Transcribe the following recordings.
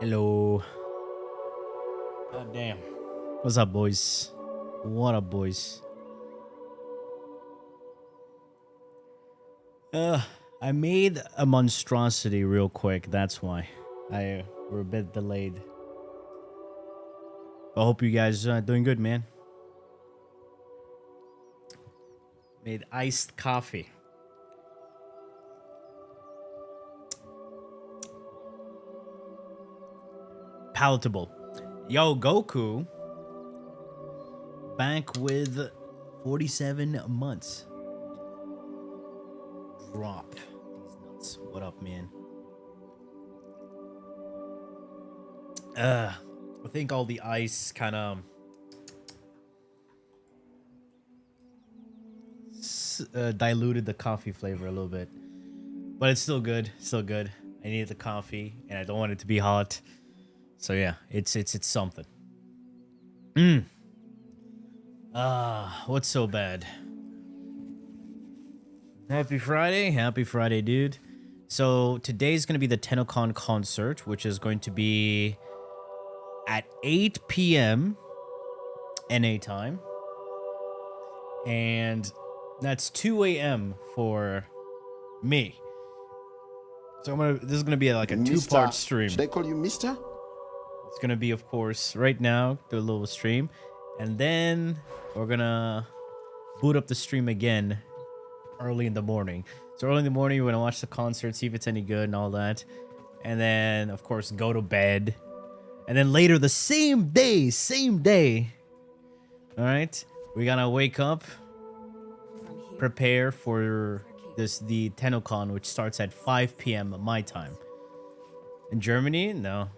Hello. God damn. What's up, boys? What up, boys? I made a monstrosity real quick. That's why we're a bit delayed. I hope you guys are doing good, man. Made iced coffee. Palatable. Yo, Goku. Back with 47 months. Drop these nuts. What up, man? I think all the ice kind of diluted the coffee flavor a little bit, but it's still good. Still good. I needed the coffee, and I don't want it to be hot. So yeah, it's something. What's so bad? Happy Friday, dude. So today's gonna be the Tennocon concert, which is going to be at 8 p.m. NA time, and that's 2 a.m. for me. So this is gonna be like a two-part stream. Should I call you Mister? It's gonna be, of course, right now, do a little stream, and then we're gonna boot up the stream again early in the morning. So early in the morning, we're gonna watch the concert, see if it's any good and all that, and then, of course, go to bed. And then later the same day, all right, we're gonna wake up, prepare for the Tennocon, which starts at 5 p.m. my time. In Germany, no,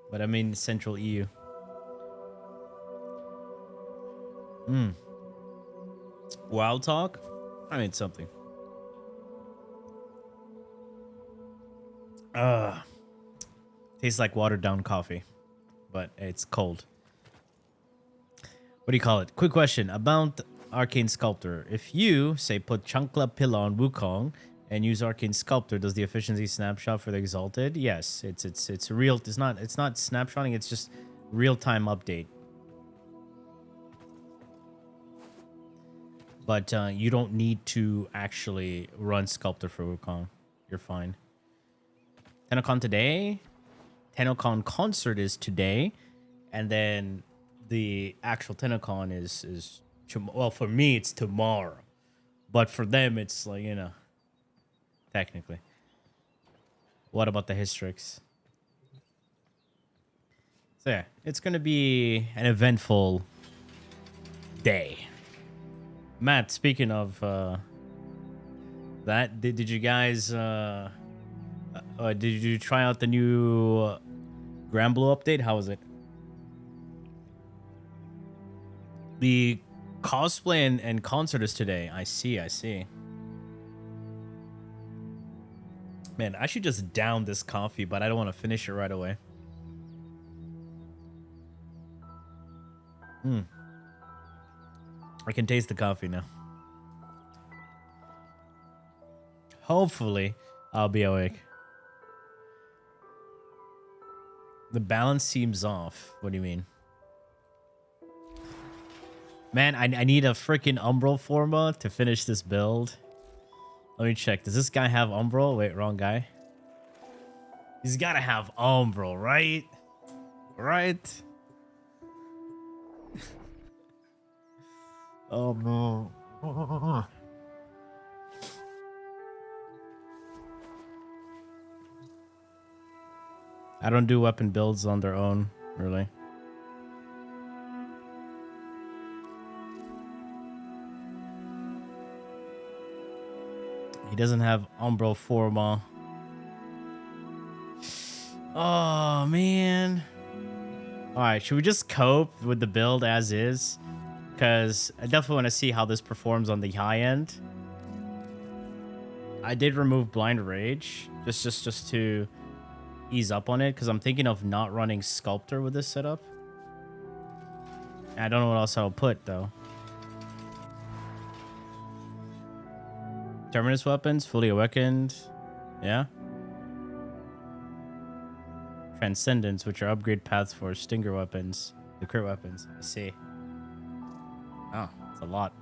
but I mean Central EU. Wild talk. I mean something. Tastes like watered down coffee, but it's cold. What do you call it? Quick question about Arcane Sculptor. If you, say, put Chankla Pilla on Wukong and use Arcane Sculptor, does the efficiency snapshot for the Exalted? Yes, it's real. It's not snapshotting, it's just real-time update. But you don't need to actually run Sculptor for Wukong. You're fine. Tennocon today. Tennocon concert is today, and then the actual Tennocon is well, for me it's tomorrow, but for them it's like, you know, technically. What about the Hystrix? So yeah, it's gonna be an eventful day. Matt, speaking of that, did you guys did you try out the new Granblue update? How was it? The cosplay and concert is today. I see. Man, I should just down this coffee, but I don't want to finish it right away. I can taste the coffee now. Hopefully, I'll be awake. The balance seems off. What do you mean? Man, I need a freaking Umbral Forma to finish this build. Let me check. Does this guy have Umbral? Wait, wrong guy. He's got to have Umbral, right? Right? Oh, no. I don't do weapon builds on their own, really. He doesn't have Umbral Forma. Oh, man. Alright, should we just cope with the build as is? Because I definitely want to see how this performs on the high end. I did remove Blind Rage, just to ease up on it, because I'm thinking of not running Sculptor with this setup. I don't know what else I'll put, though. Terminus weapons, fully awakened. Yeah. Transcendence, which are upgrade paths for stinger weapons, the crit weapons. I see. Oh, it's a lot.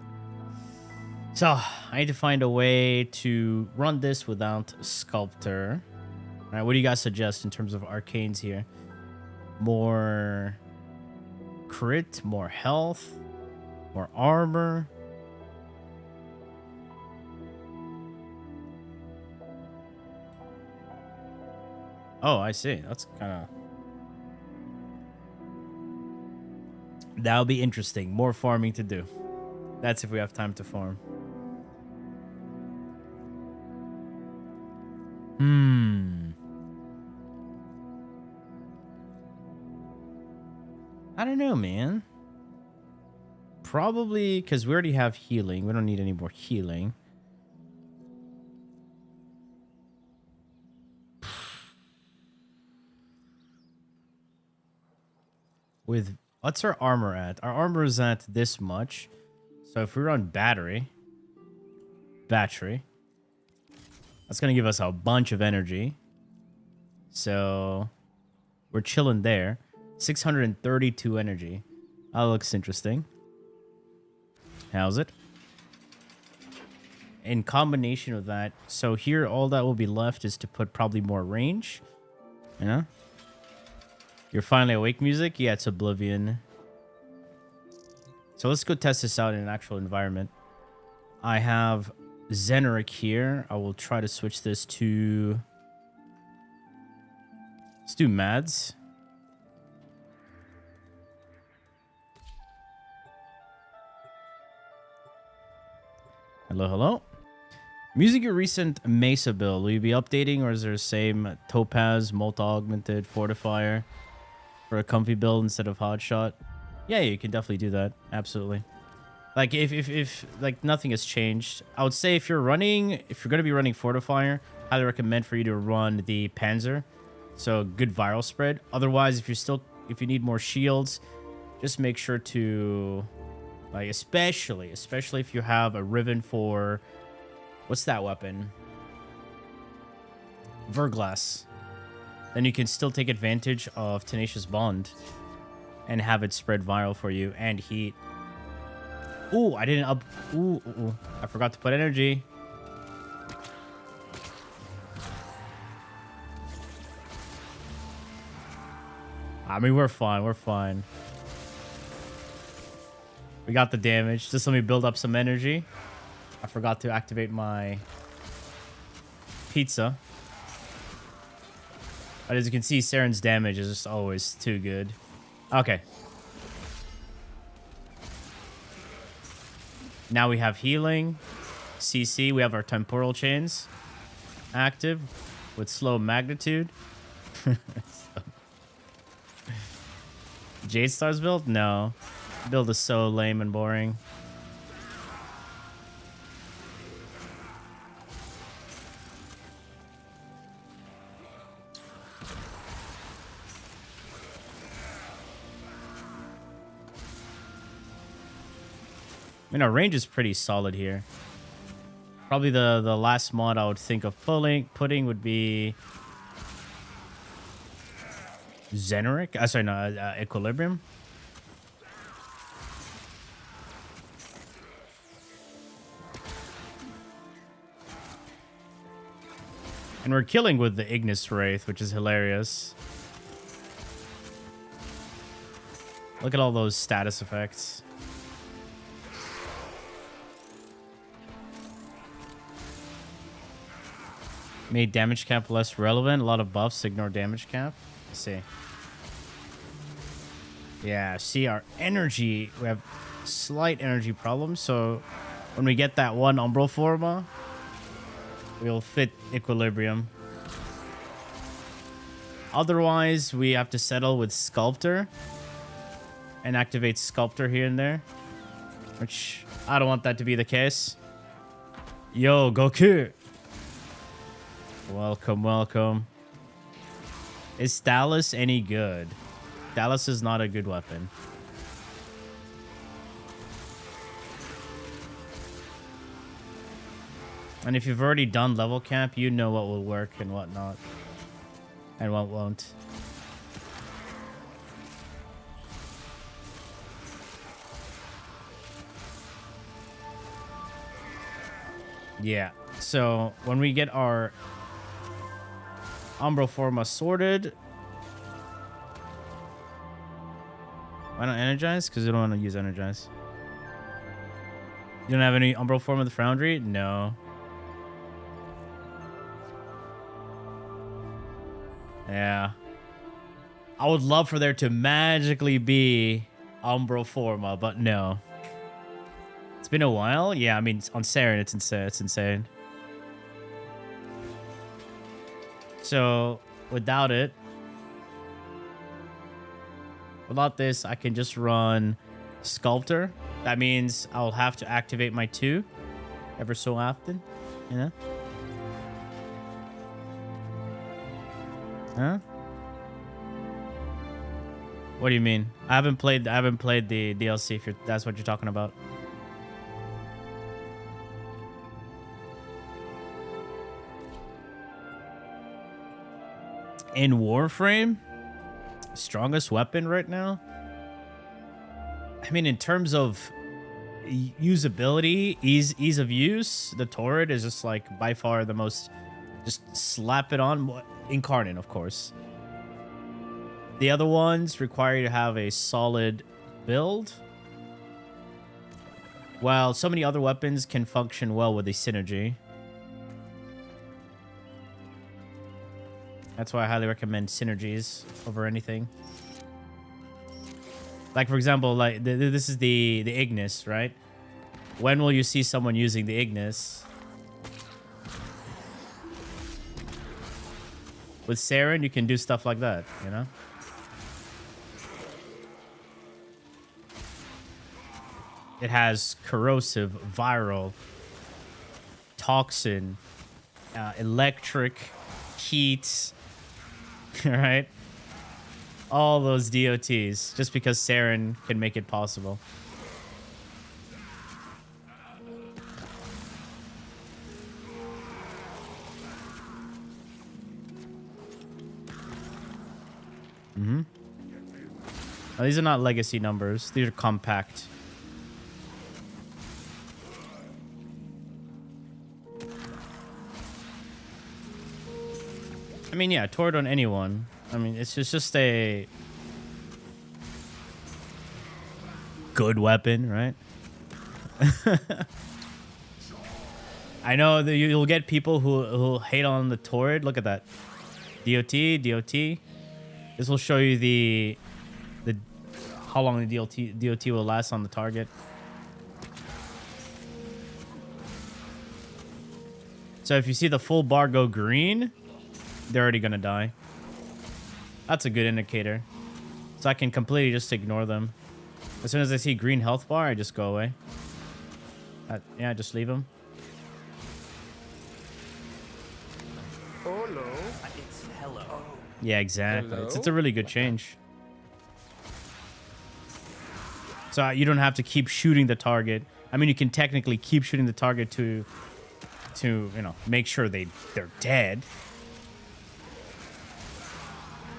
So I need to find a way to run this without Sculptor. All right, what do you guys suggest in terms of arcanes here? More crit, more health, more armor. Oh, I see. That's kind of... That'll be interesting. More farming to do. That's if we have time to farm. I don't know, man. Probably because we already have healing. We don't need any more healing. With what's our armor at? Our armor is at this much. So if we run battery, that's going to give us a bunch of energy. So we're chilling there. 632 energy. That looks interesting. How's it? In combination with that, so here all that will be left is to put probably more range. You know? You're finally awake music? Yeah, it's Oblivion. So let's go test this out in an actual environment. I have Zeneric here. I will try to switch this to... Let's do Mads. Hello, hello. Music your recent Mesa build. Will you be updating, or is there the same Topaz, multi-augmented, fortifier for a comfy build instead of hotshot? Yeah, you can definitely do that. Absolutely. Like if like nothing has changed, I would say if you're going to be running fortifier, highly recommend for you to run the Panzer. So good viral spread. Otherwise, if you need more shields, just make sure to, like, especially if you have a Riven for, what's that weapon? Verglass. Then you can still take advantage of Tenacious Bond and have it spread viral for you and heat. Ooh, I didn't up. Ooh. I forgot to put energy. I mean, we're fine. We're fine. We got the damage. Just let me build up some energy. I forgot to activate my pizza. But as you can see, Saryn's damage is just always too good. Okay. Now we have healing. CC. We have our temporal chains active with slow magnitude. Jade Star's build? No. Build is so lame and boring. I mean, our range is pretty solid here. Probably the last mod I would think of putting would be Zeneric. Sorry, no, Equilibrium. And we're killing with the Ignis Wraith, which is hilarious. Look at all those status effects. Made damage cap less relevant. A lot of buffs ignore damage cap. Let's see. Yeah, see our energy. We have slight energy problems. So when we get that one Umbral Forma, we'll fit Equilibrium. Otherwise, we have to settle with Sculptor and activate Sculptor here and there, which I don't want that to be the case. Yo, Goku. Welcome, welcome. Is Dallas any good? Dallas is not a good weapon. And if you've already done level cap, you know what will work and what not. And what won't. Yeah. So when we get our Umbroforma sorted, why not energize? Because we don't want to use energize. You don't have any Umbroforma in the Foundry? No. Yeah. I would love for there to magically be Umbroforma, but no. It's been a while. Yeah, I mean, on Saryn, it's insane. It's insane. So, without this, I can just run Sculptor. That means I'll have to activate my 2 ever so often, you know? Huh? What do you mean? I haven't played the DLC if that's what you're talking about. In Warframe, strongest weapon right now? I mean, in terms of usability, ease of use, the turret is just like by far the most. Just slap it on. Incarnate, of course. The other ones require you to have a solid build, while so many other weapons can function well with a synergy. That's why I highly recommend synergies over anything. Like, for example, like this is the Ignis, right? When will you see someone using the Ignis? With Saryn, you can do stuff like that, you know? It has corrosive, viral, toxin, electric, heat, right? All those DOTs, just because Saryn can make it possible. Now, these are not legacy numbers. These are compact. I mean, yeah, toward on anyone. I mean, it's just a good weapon, right? I know that you'll get people who'll hate on the Torrid. Look at that. DOT. This will show you the how long the DOT will last on the target. So if you see the full bar go green, they're already gonna die. That's a good indicator. So I can completely just ignore them. As soon as I see green health bar, I just go away. Yeah, just leave them. Hello. It's hello. Yeah, exactly. Hello? It's a really good change. So you don't have to keep shooting the target. I mean, you can technically keep shooting the target to you know, make sure they're dead.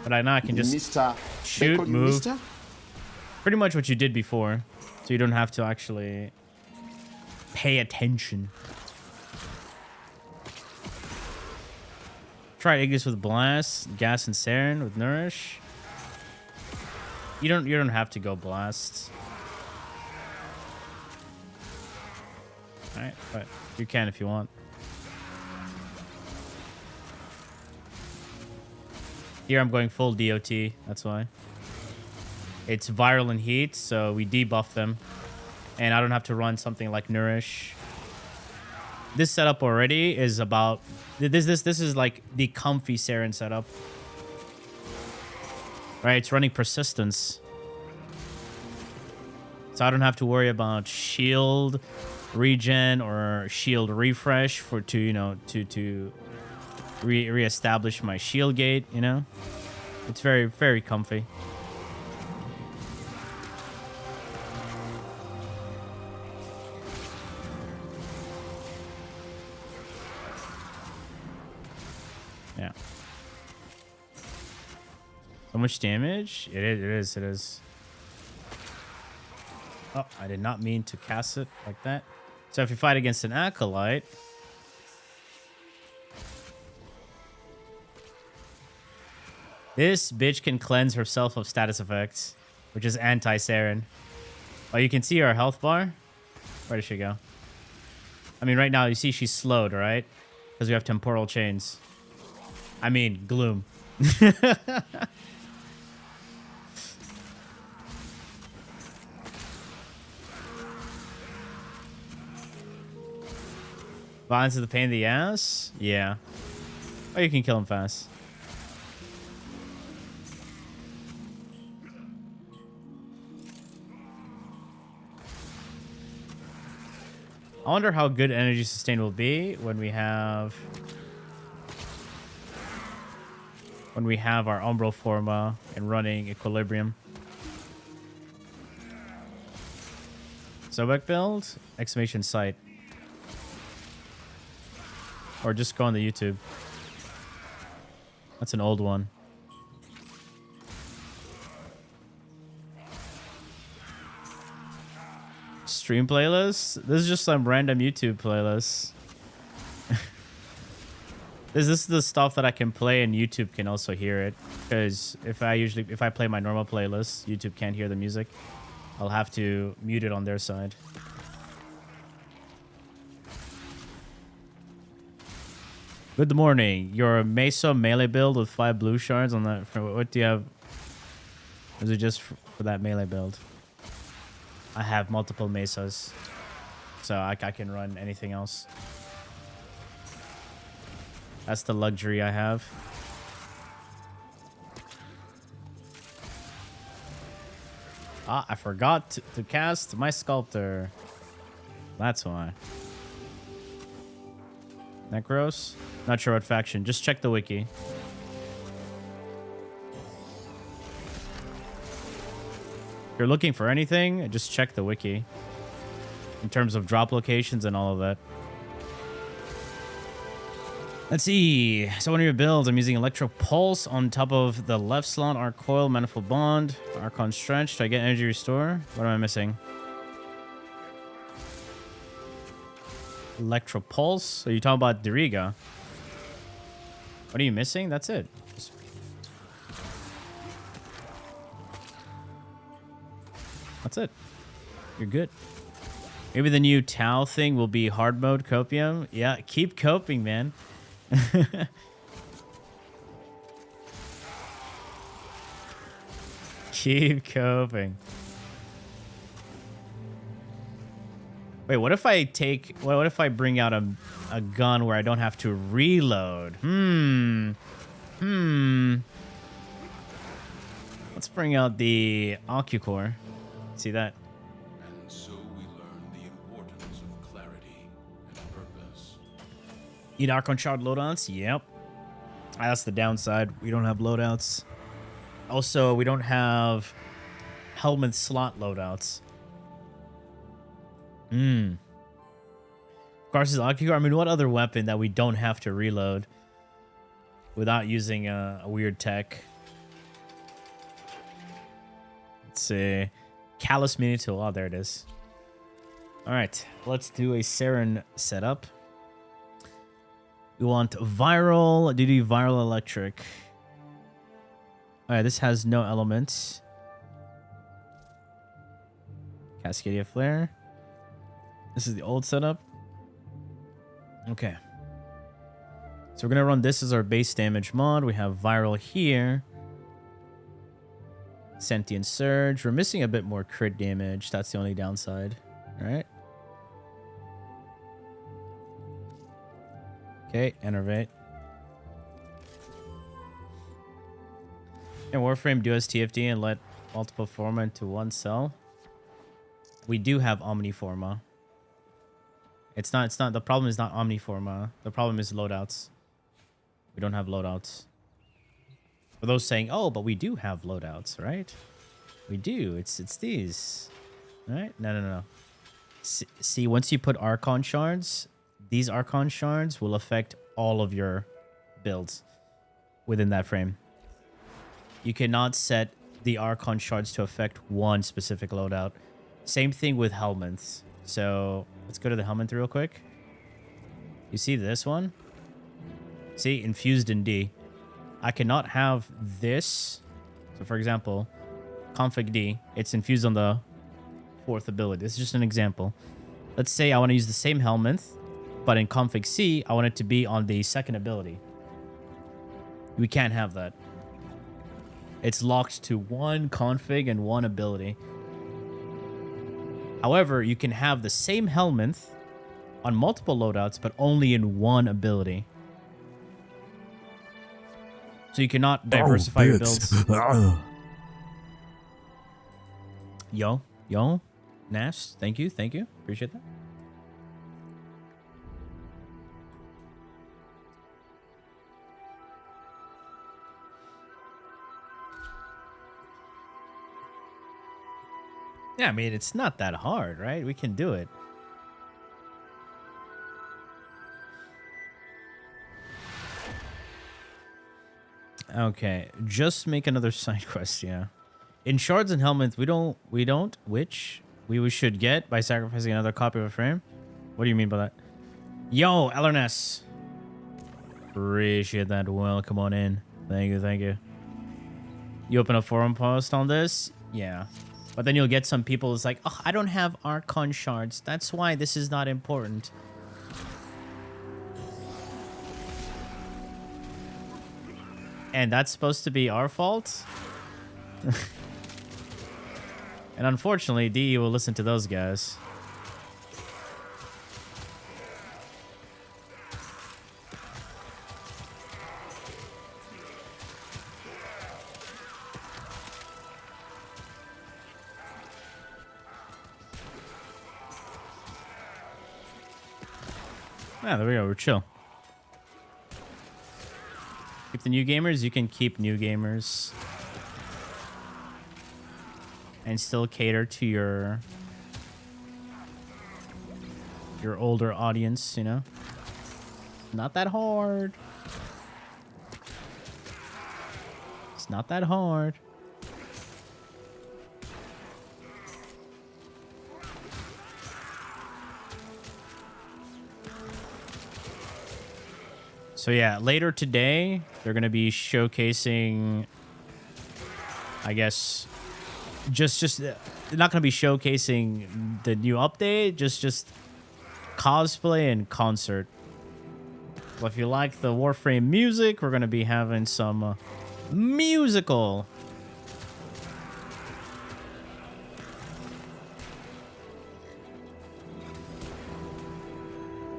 But now I can just shoot, move. Pretty much what you did before. So you don't have to actually pay attention. Try Ignis with Blast, Gas and Saryn with Nourish. You don't have to go Blast. Alright, but you can if you want. Here I'm going full DOT, that's why. It's viral and heat, so we debuff them. And I don't have to run something like Nourish. This setup already is about... This is like the comfy Saryn setup. Right, it's running Persistence. So I don't have to worry about shield regen or shield refresh to reestablish my shield gate, you know? It's very, very comfy. Yeah. So much damage? It is. Oh, I did not mean to cast it like that. So if you fight against an Acolyte, This bitch can cleanse herself of status effects, which is anti-Saryn. Oh, you can see her health bar. Where did she go? I mean, right now, you see she's slowed, right? Because we have temporal chains. I mean, gloom. Violence is the pain in the ass? Yeah. Oh, you can kill him fast. I wonder how good energy sustain will be when we have our Umbral Forma and running Equilibrium. Sobek build? Exclamation cyte. Or just go on the YouTube. That's an old one. Stream playlist? This is just some random YouTube playlist. This is the stuff that I can play and YouTube can also hear it. Because if I play my normal playlist, YouTube can't hear the music. I'll have to mute it on their side. Good morning. Your Mesa melee build with 5 blue shards on that. What do you have? Is it just for that melee build? I have multiple mesas, so I can run anything else. That's the luxury I have. Ah, I forgot to cast my sculptor. That's why. Necros? Not sure what faction. Just check the wiki. If you're looking for anything, just check the wiki. In terms of drop locations and all of that. Let's see. So one of your builds, I'm using Electro Pulse on top of the left slot, Arc Coil, Manifold Bond, Archon Stretch. Do I get Energy Restore? What am I missing? Electro Pulse? Are you talking about Diriga? What are you missing? That's it. That's it. You're good. Maybe the new Tau thing will be hard mode copium. Yeah, keep coping, man. Keep coping. Wait, what if I take... What if I bring out a gun where I don't have to reload? Let's bring out the Ocucore. See that? And so we learn the importance of clarity and purpose. Need Archon Shard loadouts? Yep. That's the downside. We don't have loadouts. Also, we don't have helmet slot loadouts. Of course, is Ocucore. I mean, what other weapon that we don't have to reload without using a weird tech? Let's see. Callous mini tool. Oh, there it is. All right, let's do a Saryn setup. We want viral. Do viral electric. All right, this has no elements. Cascadia flare. This is the old setup. Okay. So we're gonna run this as our base damage mod. We have viral here. Sentient Surge. We're missing a bit more crit damage. That's the only downside. All right. Okay, Enervate. Can Warframe do as TFT and let multiple forma into one cell? We do have Omniforma. It's not, the problem is not Omniforma. The problem is loadouts. We don't have loadouts. For those saying, oh, but we do have loadouts, right? We do. It's these. Right? No. See, once you put Archon shards, these Archon shards will affect all of your builds within that frame. You cannot set the Archon shards to affect one specific loadout. Same thing with helmets. So let's go to the helmet real quick. You see this one? See, infused in D. I cannot have this. So for example, config D, it's infused on the 4th ability. This is just an example. Let's say I want to use the same helmet, but in config C, I want it to be on the 2nd ability. We can't have that. It's locked to one config and one ability. However, you can have the same helmet on multiple loadouts, but only in one ability. So you cannot diversify your builds. Yo, Nash, thank you, appreciate that. Yeah, I mean, it's not that hard, right? We can do it. Okay, just make another side quest, yeah. In shards and helmets, we don't, which we should get by sacrificing another copy of a frame. What do you mean by that? Yo, LRNS. Appreciate that. Welcome on in. Thank you. You open a forum post on this? Yeah. But then you'll get some people who's like, oh, I don't have Arcane shards. That's why this is not important. And that's supposed to be our fault? And unfortunately, DE will listen to those guys. Yeah, there we go. We're chill. Keep the new gamers. You can keep new gamers. And still cater to your older audience, you know? Not that hard. It's not that hard. So yeah, later today, they're going to be showcasing, I guess, just they're not going to be showcasing the new update, just cosplay and concert. Well, if you like the Warframe music, we're going to be having some musical.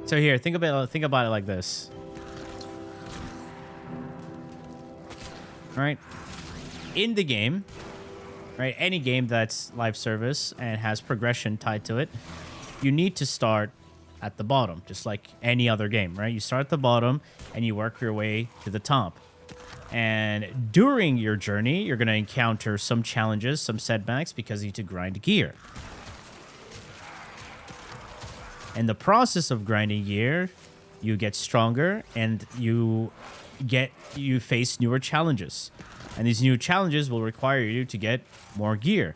So here, think about it like this. Right? In the game, right? Any game that's live service and has progression tied to it, you need to start at the bottom, just like any other game, right? You start at the bottom and you work your way to the top. And during your journey, you're going to encounter some challenges, some setbacks, because you need to grind gear. In the process of grinding gear, you get stronger and you face newer challenges. And these new challenges will require you to get more gear.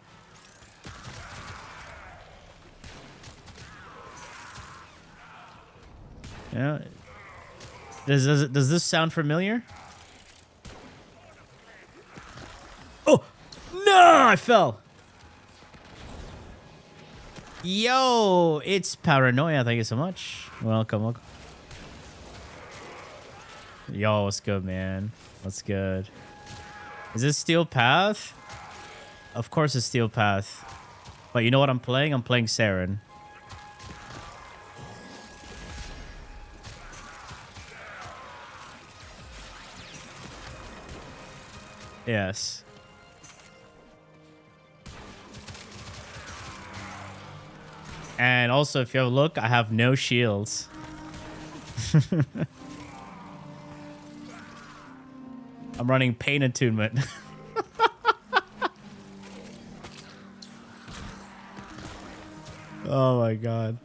Yeah. Does this sound familiar? Oh! No! I fell! Yo! It's Paranoia. Thank you so much. Welcome. Yo, what's good, man? What's good? Is this Steel Path? Of course it's Steel Path. But you know what I'm playing? I'm playing Saryn. Yes. And also, if you have a look, I have no shields. I'm running pain attunement. Oh my god.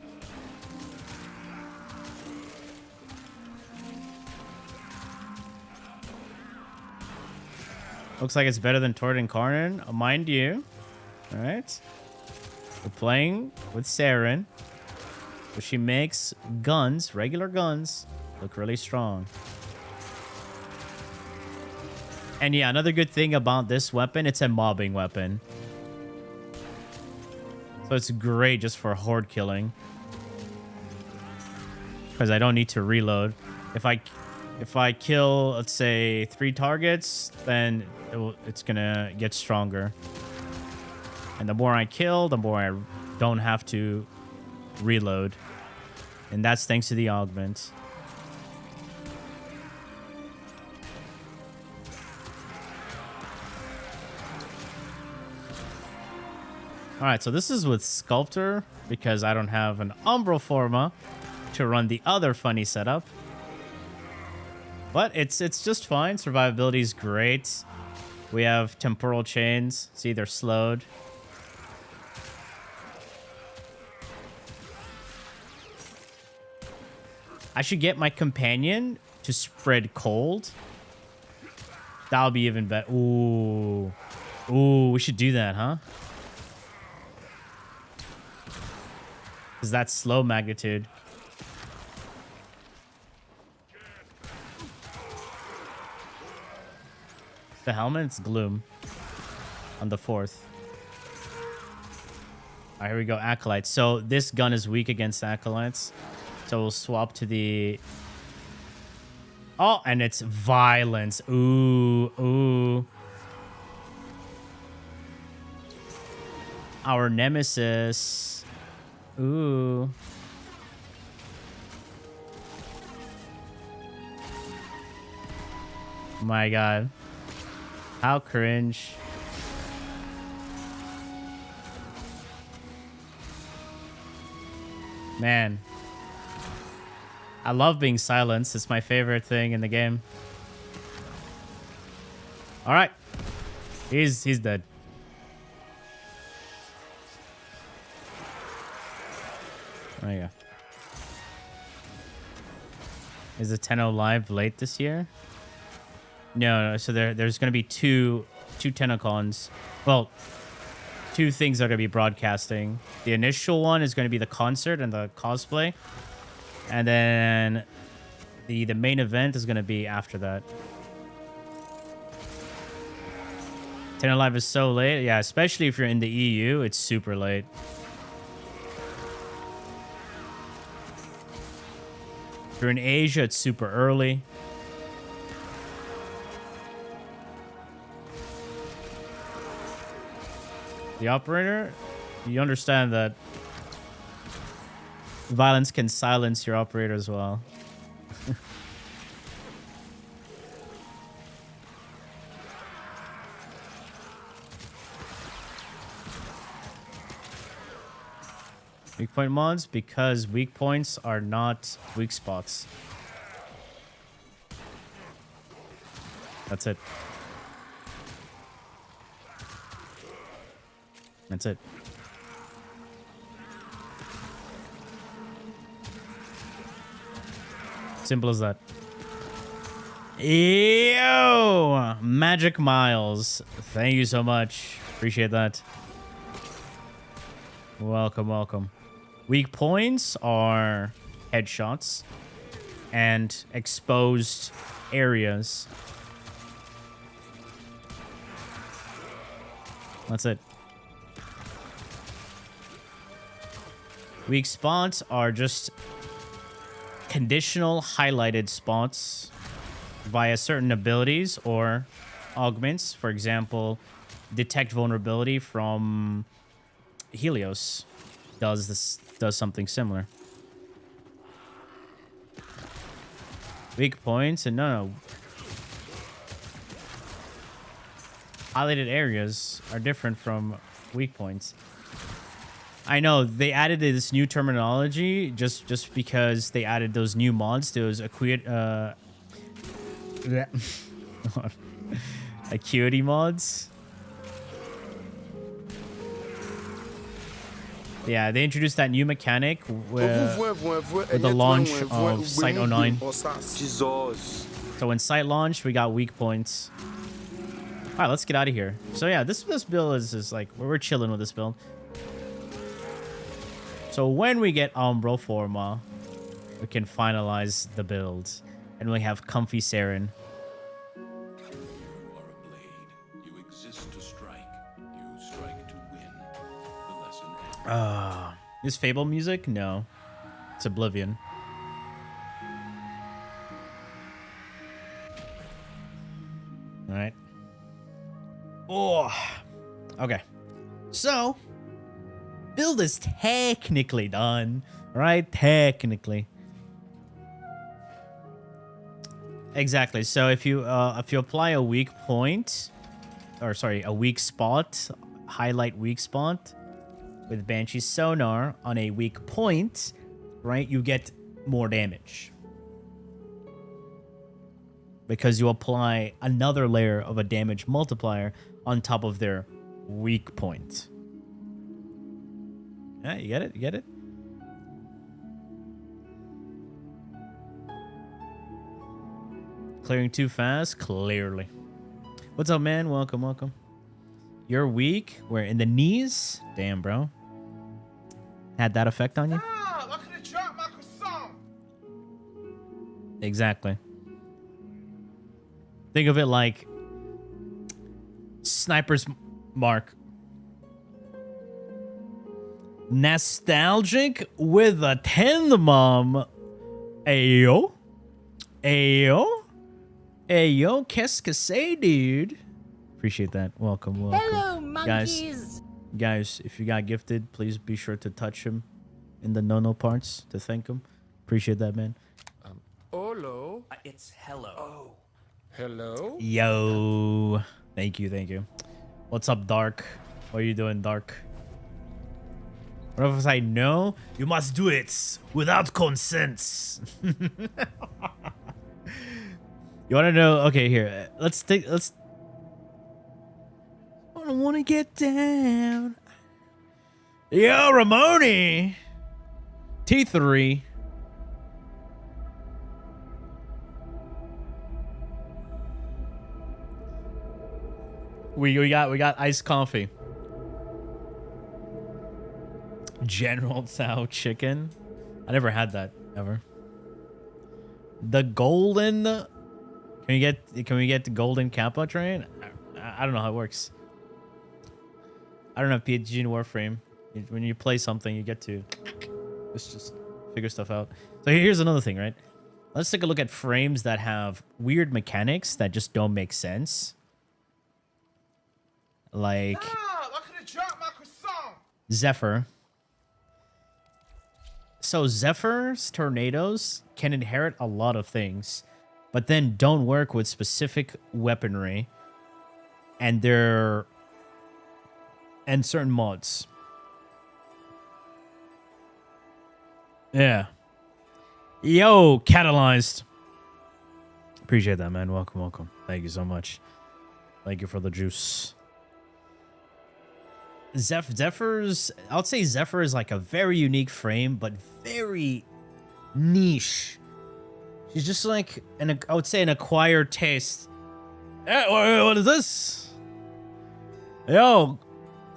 Looks like it's better than Tord and Karnan, mind you. Alright. We're playing with Saryn. But she makes guns, regular guns, look really strong. And yeah, another good thing about this weapon, it's a mobbing weapon. So it's great just for horde killing. Because I don't need to reload. If I kill, let's say, 3 targets, then it's gonna get stronger. And the more I kill, the more I don't have to reload. And that's thanks to the augment. Alright, so this is with Sculptor, because I don't have an Umbral Forma to run the other funny setup. But it's just fine. Survivability is great. We have temporal chains. See, they're slowed. I should get my companion to spread cold. That'll be even better. Ooh. Ooh, we should do that, huh? Because that's slow magnitude. The helmet, it's gloom. On the 4th. Alright, here we go. Acolytes. So this gun is weak against acolytes. So we'll swap to the... Oh, and it's violence. Ooh, ooh. Our nemesis. Ooh. My God. How cringe. Man. I love being silenced. It's my favorite thing in the game. All right. He's dead. There you go. Is the Tenno live late this year? No. So there's going to be two Tennocons. Well, 2 things are going to be broadcasting. The initial one is going to be the concert and the cosplay. And then the main event is going to be after that. Tenno Live is so late. Yeah, especially if you're in the EU, it's super late. If you're in Asia, it's super early. The operator, you understand that violence can silence your operator as well. Weak point mods, because weak points are not weak spots. That's it. That's it. Simple as that. Yo! Magic Miles. Thank you so much. Appreciate that. Welcome, welcome. Weak points are headshots and exposed areas. That's it. Weak spots are just conditional highlighted spots via certain abilities or augments. For example, detect vulnerability from Helios does something similar. Weak points and no. Highlighted areas are different from weak points. I know they added this new terminology just because they added those new mods, those acuity mods. Yeah, they introduced that new mechanic with the launch of cyte 09. So when cyte launched, we got weak points. All right, let's get out of here. So yeah, this build is like we're chilling with this build. So when we get Umbral Forma, we can finalize the build. And we have comfy Saryn. You are This Fable music? No. It's Oblivion. Alright. Oh. Okay. So, build is technically done. Right? Technically. Exactly. So if you apply a weak point, or sorry, a weak spot, highlight weak spot with Banshee Sonar on a weak point, right, you get more damage. Because you apply another layer of a damage multiplier on top of their weak point. Yeah, you get it? You get it? Clearing too fast? Clearly. What's up, man? Welcome, welcome. You're weak? Where, in the knees? Damn, bro. Had that effect on you? Ah, I could have dropped my croissant. Exactly. Think of it like Sniper's Mark. Nostalgic with a 10 bomb. Ayo. Ayo. Ayo, qu'est-ce que c'est, dude? Appreciate that. Welcome, welcome. Hello, monkeys. Guys, if you got gifted, please be sure to touch him in the no-no parts to thank him. Appreciate that, man. Hello. It's hello. Oh. Hello. Yo. Thank you, thank you. What's up, Dark? What are you doing, Dark? What if I know? You must do it without consent. You want to know? Okay, here. Let's take. Let's. I don't want to get down. Yo, Ramoni. T3. We got iced coffee. General Tso chicken. I never had that ever. The golden. Can we get the golden Kappa train? I don't know how it works. I don't have PhD in Warframe. When you play something, you get to just figure stuff out. So here's another thing, right? Let's take a look at frames that have weird mechanics that just don't make sense. Like Ah, I could have dropped my croissant. Zephyr. So Zephyr's tornadoes can inherit a lot of things, but then don't work with specific weaponry and certain mods. Yeah. Yo, catalyzed. Appreciate that, man. Welcome, welcome. Thank you so much. Thank you for the juice. Zephyr's, I would say Zephyr is like a very unique frame, but very niche. She's just like I would say an acquired taste. What is this? Yo,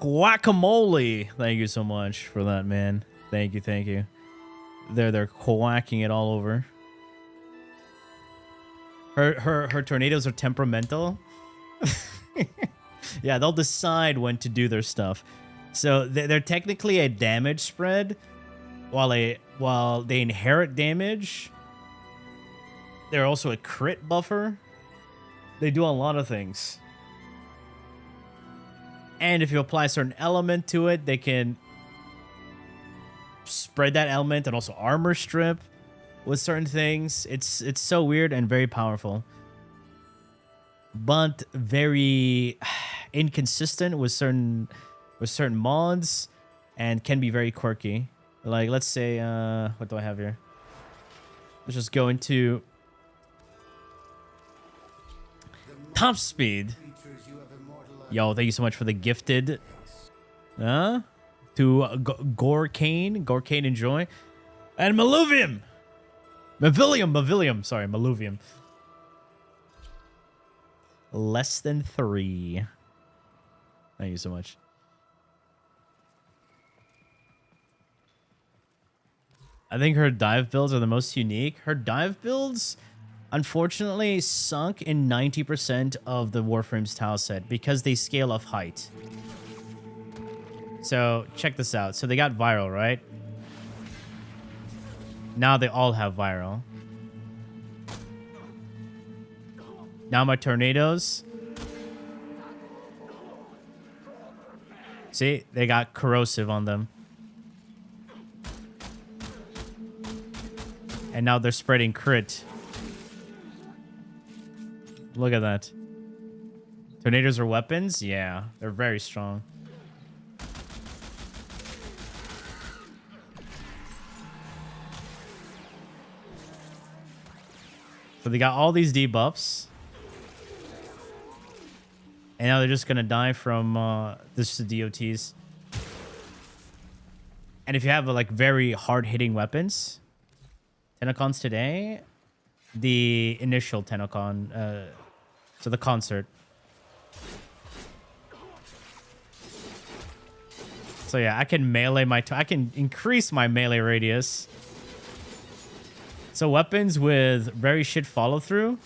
guacamole. Thank you so much for that, man. Thank you, thank you. They're quacking it all over. Her tornadoes are temperamental. Yeah, they'll decide when to do their stuff. So they're technically a damage spread, while they inherit damage. They're also a crit buffer. They do a lot of things. And if you apply a certain element to it, they can spread that element and also armor strip with certain things. It's so weird and very powerful, but very inconsistent with certain mods, and can be very quirky. Like, let's say, what do I have here? Let's just go into top speed. Yo, thank you so much for the gifted. To Gorkane. Gorkane, enjoy. And Maluvium. Mavilium. Sorry, Maluvium. Less than 3. Thank you so much. I think her dive builds are the most unique. Her dive builds, unfortunately, sunk in 90% of the Warframe's tile set because they scale off height. So check this out. So they got viral, right? Now they all have viral. Now my tornadoes. See, they got corrosive on them. And now they're spreading crit. Look at that. Tornadoes are weapons? Yeah, they're very strong. So they got all these debuffs. And now they're just going to die from this DOTs. And if you have like very hard-hitting weapons, Tennocons Today, the initial Tennocon, so the concert. So yeah, I can melee I can increase my melee radius. So weapons with very shit follow-through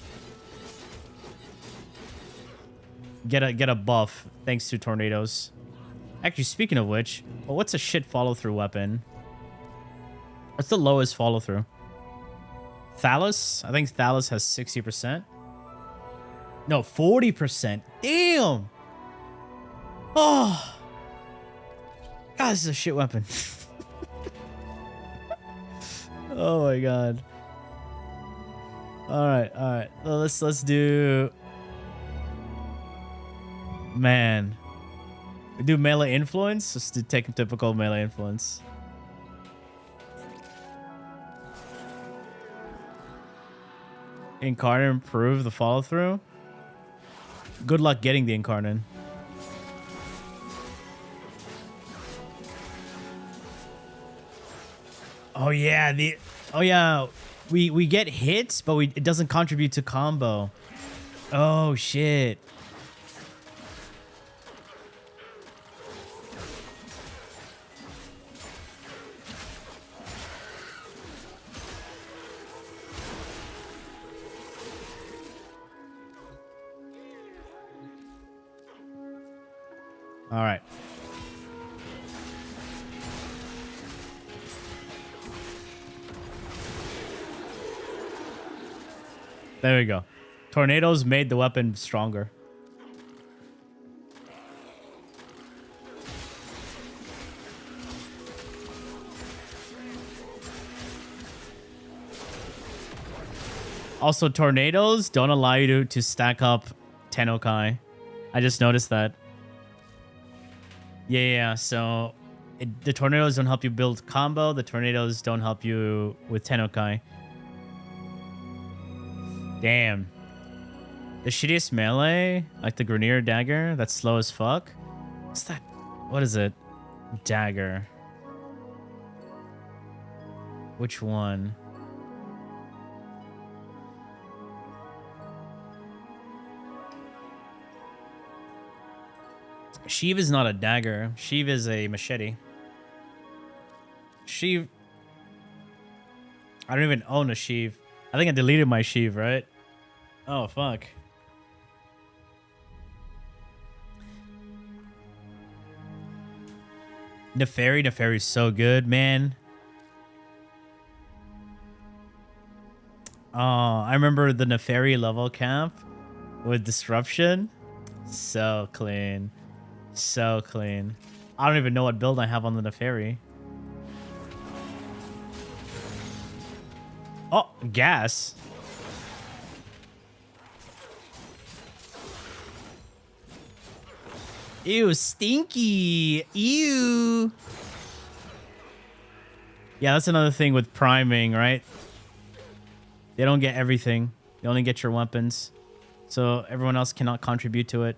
get a buff thanks to tornadoes. Actually, speaking of which, well, what's a shit follow-through weapon? What's the lowest follow-through? Thalus? I think Thalus has 60%. No, 40%. Damn! Oh! God, this is a shit weapon. Oh my god. Alright, alright. Let's do... Man. We do melee influence? Let's do take a typical melee influence. Incarnate improve the follow through. Good luck getting the incarnate. Oh yeah, we get hits, but it doesn't contribute to combo. Oh shit. All right. There we go. Tornadoes made the weapon stronger. Also, tornadoes don't allow you to stack up Tennocon. I just noticed that. Yeah, so the tornadoes don't help you build combo. The tornadoes don't help you with Tennocon. Damn. The shittiest melee, like the Grenier dagger, that's slow as fuck. What's that? What is it? Dagger. Which one? Sheev is not a dagger. Sheev is a machete. Sheev... I don't even own a Sheev. I think I deleted my Sheev, right? Oh, fuck. Neferi is so good, man. Oh, I remember the Neferi level cap with disruption. So clean. So clean. I don't even know what build I have on the Neferi. Oh, gas. Ew, stinky. Ew. Yeah, that's another thing with priming, right? They don't get everything. They only get your weapons. So everyone else cannot contribute to it.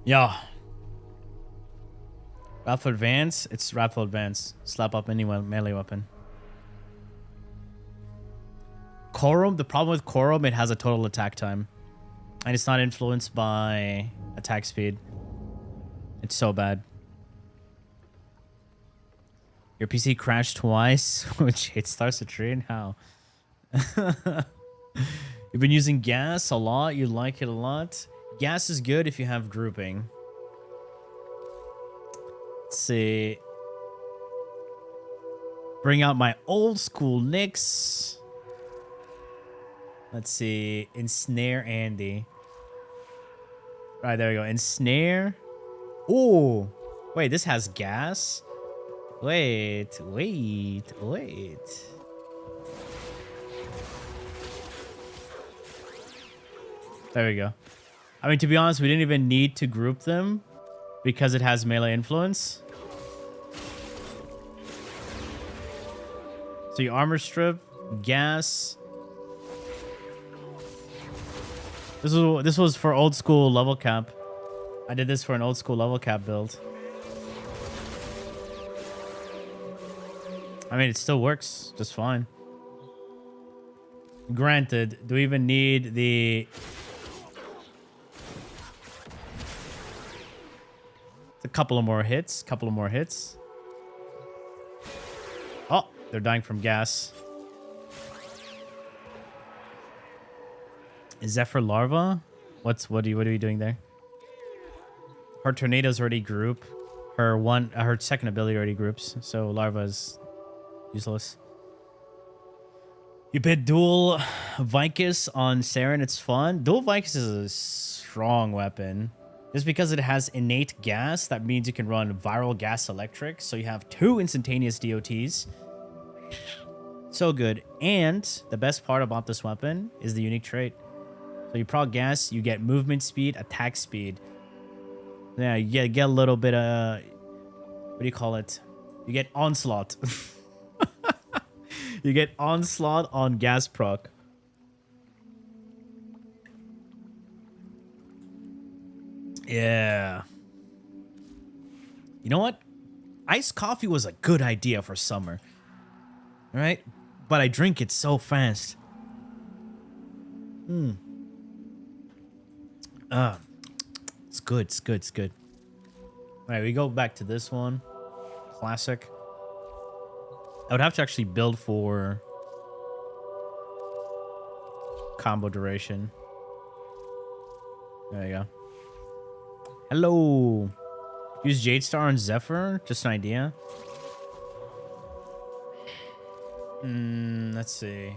Yeah. Wrathful Advance? It's Wrathful Advance. Slap up any melee weapon. Korum? The problem with Korum, it has a total attack time. And it's not influenced by attack speed. It's so bad. Your PC crashed twice, which it starts to train? How? You've been using gas a lot. You like it a lot. Gas is good if you have grouping. Let's see. Bring out my old school Nyx. Let's see. Ensnare Andy. All right, there we go. Ensnare. Oh, wait, this has gas. Wait. There we go. I mean, to be honest, we didn't even need to group them because it has melee influence. So you armor strip, gas. This was for old school level cap. I did this for an old school level cap build. I mean, it still works just fine. Granted, do we even need the... A couple of more hits. Oh, they're dying from gas. Is Zephyr larva? What are you doing there? Her tornadoes already group. Her second ability already groups, so larva is useless. You bet dual Vicus on Saryn, it's fun. Dual Vicus is a strong weapon. Just because it has innate gas, that means you can run viral gas electric. So you have 2 instantaneous DOTs. So good. And the best part about this weapon is the unique trait. So you prog gas, you get movement speed, attack speed. Yeah, you get a little bit of... What do you call it? You get onslaught. You get onslaught on gas proc. Yeah. You know what? Iced coffee was a good idea for summer. Right? But I drink it so fast. It's good. Alright, we go back to this one. Classic. I would have to actually build for combo duration. There you go. Hello. Use Jade Star on Zephyr? Just an idea. Let's see.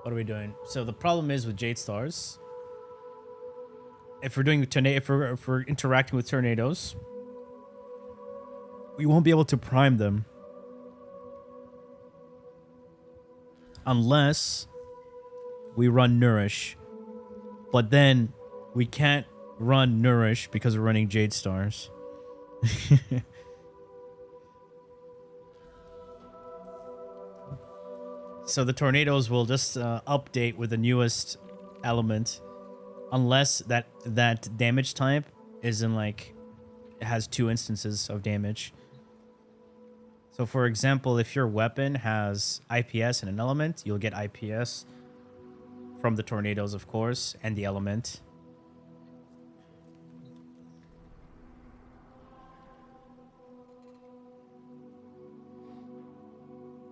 What are we doing? So the problem is with Jade Stars, if we're doing if we're interacting with tornadoes, we won't be able to prime them unless we run Nourish. But then we can't run Nourish because we're running Jade Stars. So the tornadoes will just update with the newest element, unless that damage type is in like it has 2 instances of damage. So for example, if your weapon has IPS and an element, you'll get IPS from the tornadoes, of course, and the element.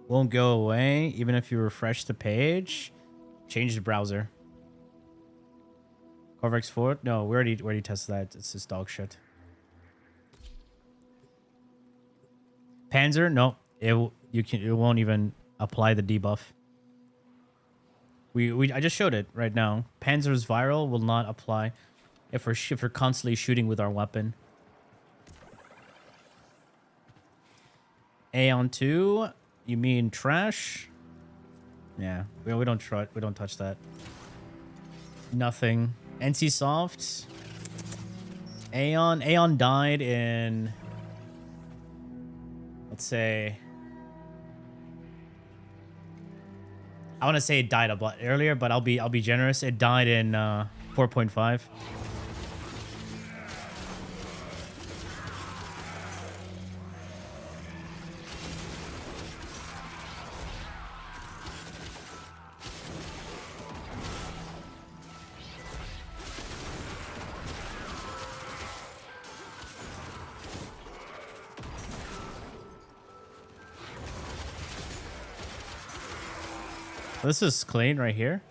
Won't go away even if you refresh the page. Change the browser. Corvex 4? No, we already tested that. It's just dog shit. Panzer? No, it won't even apply the debuff. I just showed it right now. Panzer's viral will not apply if we're constantly shooting with our weapon. Aeon 2? You mean trash? Yeah, we don't touch that. Nothing. NC Soft. Aeon died in, let's say, I want to say it died a lot earlier, but I'll be generous. It died in 4.5. This is clean right here.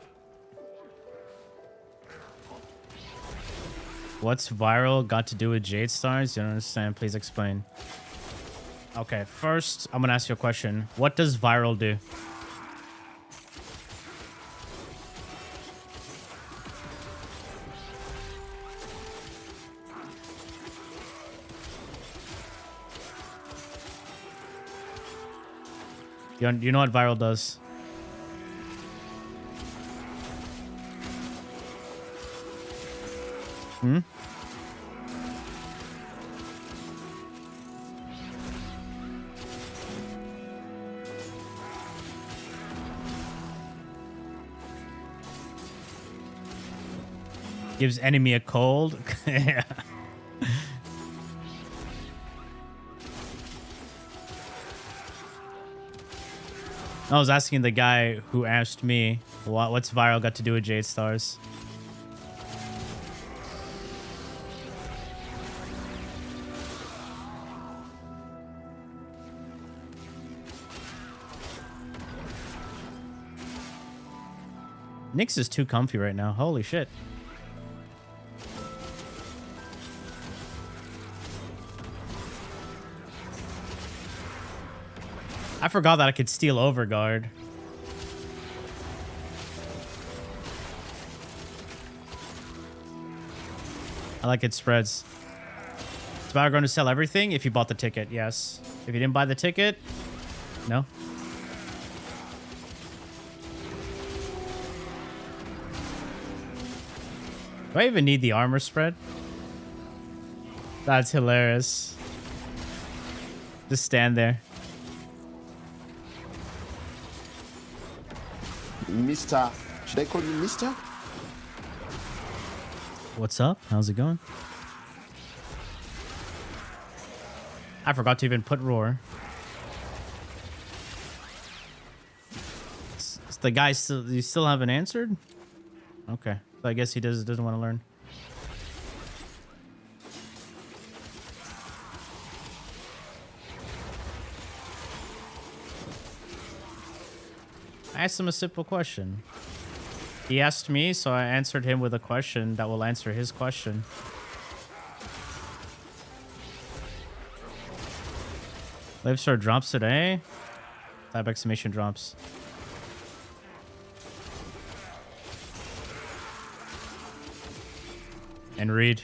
What's viral got to do with jade stars? You don't understand. Please explain. Okay, first, I'm going to ask you a question. What does viral do? You know what viral does? Hmm? Gives enemy a cold. Yeah. I was asking the guy who asked me, what's viral got to do with jade stars? Nyx is too comfy right now. Holy shit. I forgot that I could steal overguard. I like it spreads. It's about going to sell everything if you bought the ticket, yes. If you didn't buy the ticket, no. Do I even need the armor spread? That's hilarious. Just stand there. Mr. Should I call you Mr.? What's up? How's it going? I forgot to even put roar. The guy still, you still haven't answered? Okay. So I guess he doesn't want to learn. I asked him a simple question. He asked me, so I answered him with a question that will answer his question. Live store drops today. Type exclamation drops. And read.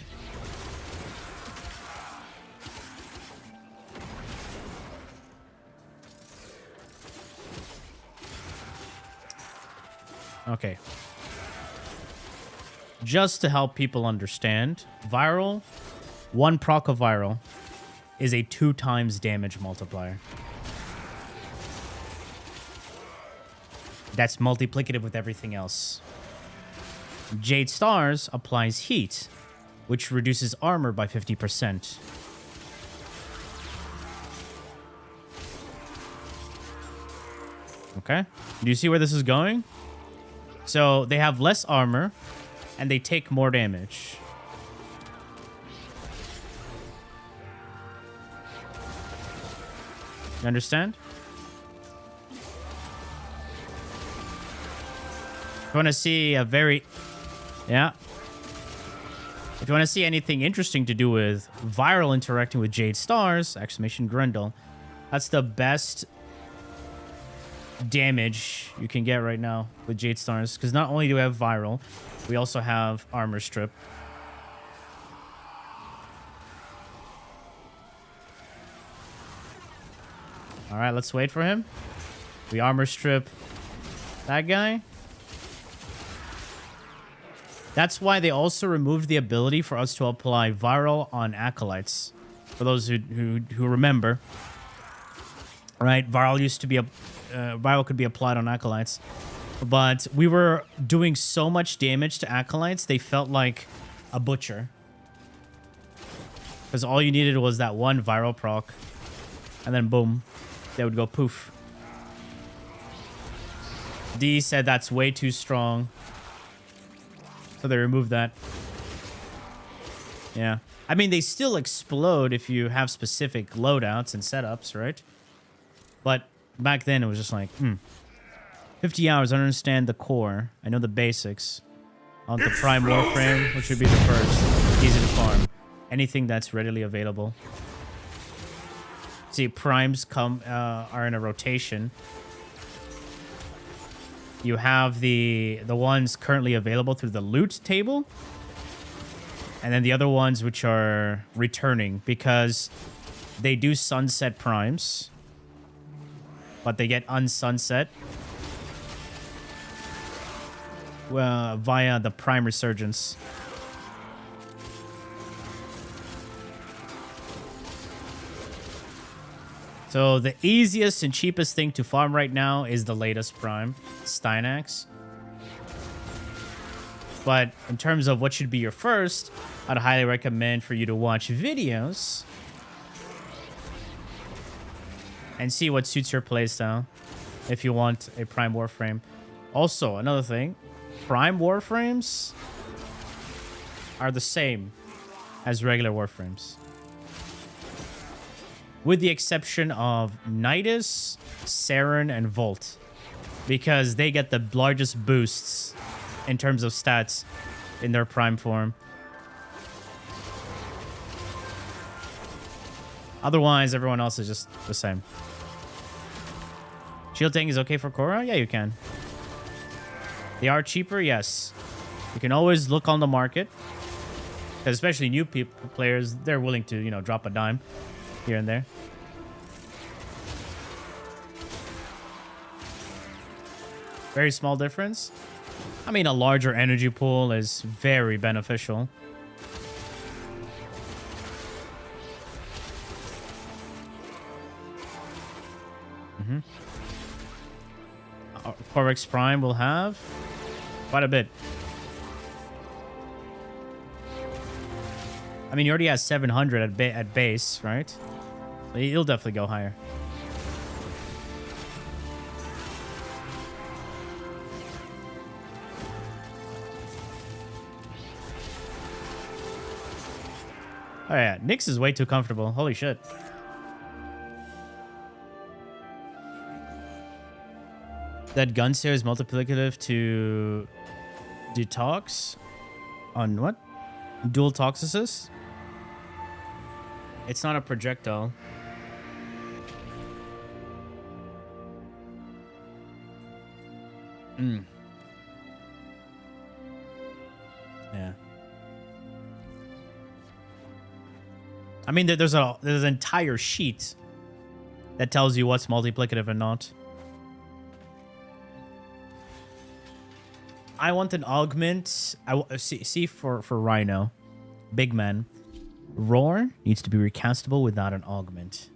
Okay. Just to help people understand, viral, one proc of viral is a 2 times damage multiplier. That's multiplicative with everything else. Jade Stars applies heat, which reduces armor by 50%. Okay. Do you see where this is going? So they have less armor and they take more damage. You understand? If you want to see a very... Yeah. If you want to see anything interesting to do with viral interacting with Jade Stars, exclamation Grendel, that's the best damage you can get right now with Jade Stars. Because not only do we have viral, we also have armor strip. All right, let's wait for him. We armor strip that guy. That's why they also removed the ability for us to apply viral on acolytes. For those who remember, right? Viral used to be viral could be applied on acolytes, but we were doing so much damage to acolytes they felt like a butcher. Because all you needed was that one viral proc, and then boom, they would go poof. D said that's way too strong. So they removed that. Yeah. I mean, they still explode if you have specific loadouts and setups, right? But back then, it was just like, 50 hours, I understand the core. I know the basics. On the Prime Warframe, which would be the first. easy to farm. Anything that's readily available. See, primes are in a rotation. You have the ones currently available through the loot table, and then the other ones which are returning because they do sunset primes, but they get unsunset via the prime resurgence. So the easiest and cheapest thing to farm right now is the latest prime, Stynax. But in terms of what should be your first, I'd highly recommend for you to watch videos and see what suits your playstyle if you want a prime warframe. Also, another thing, prime warframes are the same as regular warframes, with the exception of Nidus, Saryn, and Volt, because they get the largest boosts in terms of stats in their prime form. Otherwise, everyone else is just the same. Shield tank is okay for Korra? Yeah, you can. They are cheaper, yes. You can always look on the market, especially new players. They're willing to, you know, drop a dime here and there. Very small difference. I mean, a larger energy pool is very beneficial. Corvex Prime will have quite a bit. I mean, he already has 700 at base, right? So he'll definitely go higher. Oh yeah, Nyx is way too comfortable. Holy shit. That Gunseer is multiplicative to detox on what? Dual toxicus? It's not a projectile. Yeah. I mean, there's an entire sheet that tells you what's multiplicative and not. I want an augment. See for Rhino, big man. Roar needs to be recastable without an augment.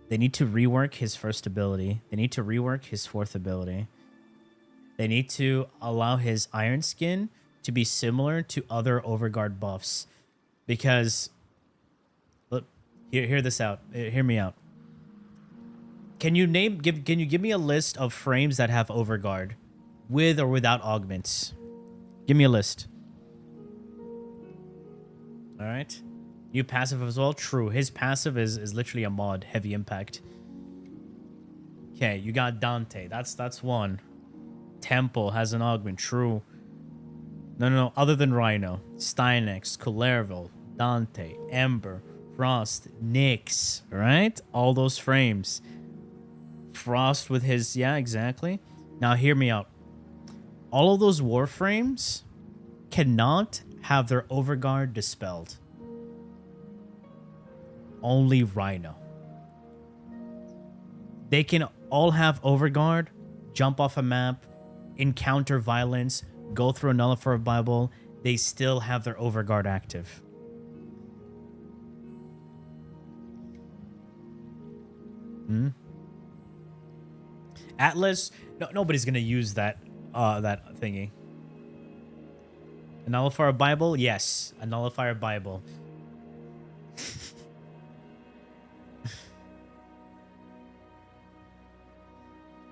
They need to rework his first ability. They need to rework his fourth ability. They need to allow his Iron Skin to be similar to other overguard buffs, because look, hear this out. Hear me out. Can you give me a list of frames that have overguard? With or without augments? Give me a list. All right. New passive as well. True. His passive is literally a mod. Heavy impact. Okay, you got Dante. That's one. Temple has an augment. True. No. Other than Rhino. Stynax, Kullervo, Dante, Ember, Frost, Nyx. All right? All those frames. Frost with his... Yeah, exactly. Now, hear me out. All of those warframes cannot have their overguard dispelled. Only Rhino. They can all have overguard, jump off a map, encounter violence, go through a nullifier Bible. They still have their overguard active. Atlas, nobody's gonna use that thingy. A nullifier Bible? Yes, a nullifier Bible.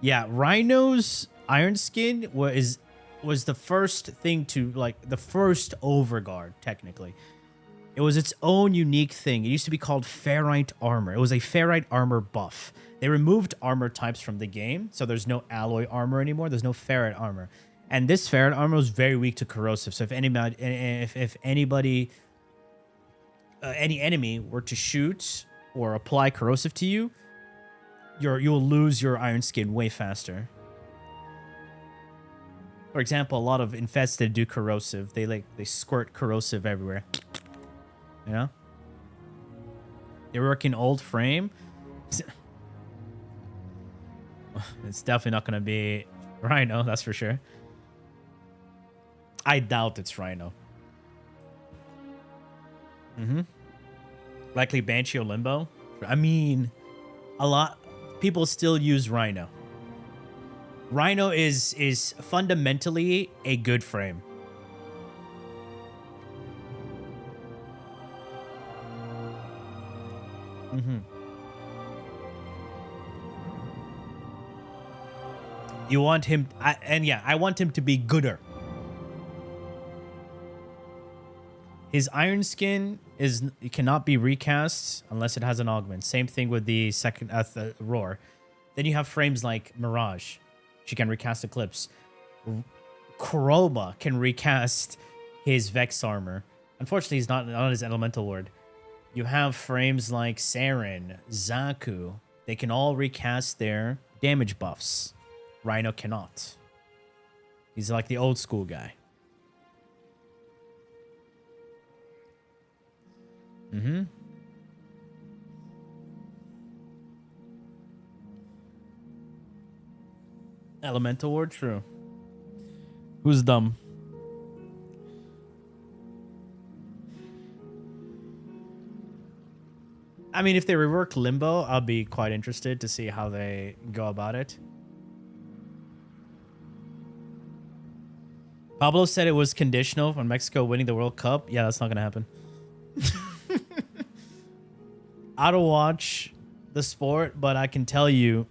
Yeah, Rhino's Iron Skin was the first thing to, like, the first overguard, technically. It was its own unique thing. It used to be called ferrite armor. It was a ferrite armor buff. They removed armor types from the game, so there's no alloy armor anymore. There's no ferrite armor. And this ferret armor is very weak to corrosive. So if anybody, any enemy were to shoot or apply corrosive to you, you'll lose your iron skin way faster. For example, a lot of infested do corrosive. They squirt corrosive everywhere. You know? You're working old frame. It's definitely not gonna be Rhino, that's for sure. I doubt it's Rhino. Likely Banshee or Limbo. I mean, a lot people still use Rhino. Rhino is fundamentally a good frame. You want him, I want him to be gooder. His iron skin it cannot be recast unless it has an augment. Same thing with the second the roar. Then you have frames like Mirage. She can recast Eclipse. Chroma can recast his Vex armor. Unfortunately, he's not on his elemental ward. You have frames like Saryn, Zaku. They can all recast their damage buffs. Rhino cannot. He's like the old school guy. Elemental ward, true. Who's dumb? I mean, if they rework Limbo, I'll be quite interested to see how they go about it. Pablo said it was conditional on Mexico winning the World Cup. Yeah, that's not going to happen. I don't watch the sport, but I can tell you,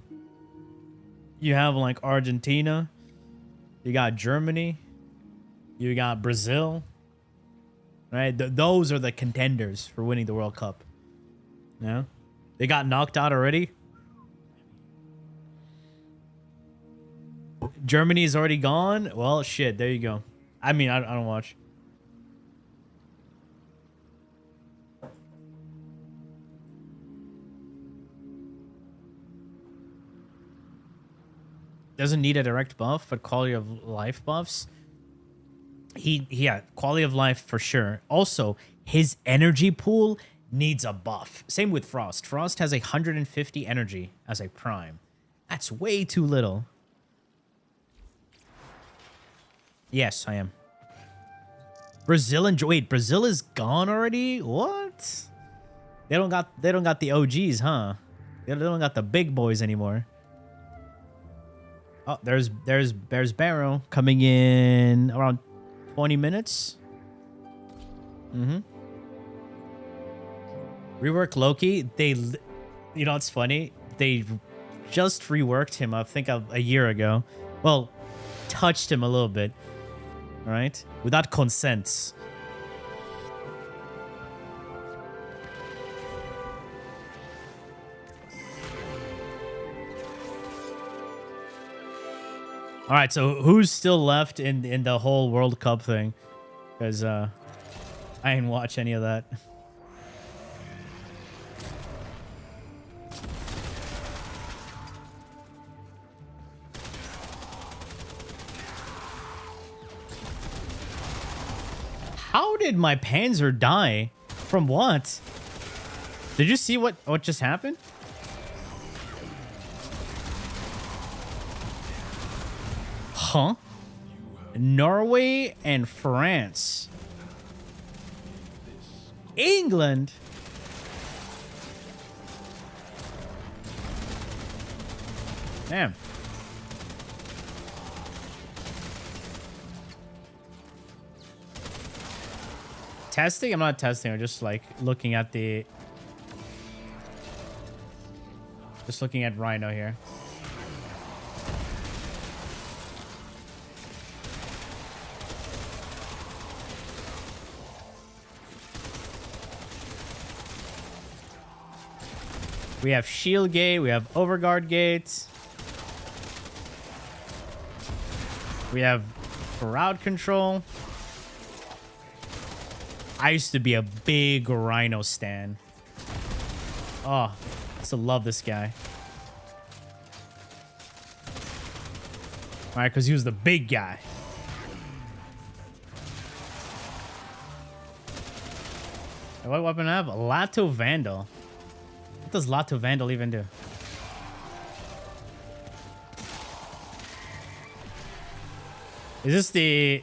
you have like Argentina, you got Germany, you got Brazil, right? Those are the contenders for winning the World Cup. Yeah, they got knocked out already. Germany is already gone. Well, shit. There you go. I mean, I don't watch. Doesn't need a direct buff, but quality of life buffs. Yeah, quality of life for sure. Also, his energy pool needs a buff. Same with Frost. Frost has 150 energy as a prime. That's way too little. Yes, I am. Brazil and wait, Brazil is gone already? What? They don't got the OGs, huh? They don't got the big boys anymore. Oh, there's Barrow coming in around 20 minutes. Rework Loki. You know what's funny? They just reworked him, I think, a year ago. Well, touched him a little bit. All right, without consent. All right, so who's still left in the whole World Cup thing? Because I didn't watch any of that. How did my Panzer die? From what? Did you see what just happened? Huh? Norway and France. England? Damn. Testing? I'm not testing. I'm just like looking at the... Just looking at Rhino here. We have shield gate. We have overguard gates. We have crowd control. I used to be a big Rhino stan. Oh, I used to love this guy. All right, because he was the big guy. What weapon do I have? Lato Vandal. What does Lato Vandal even do? Is this the...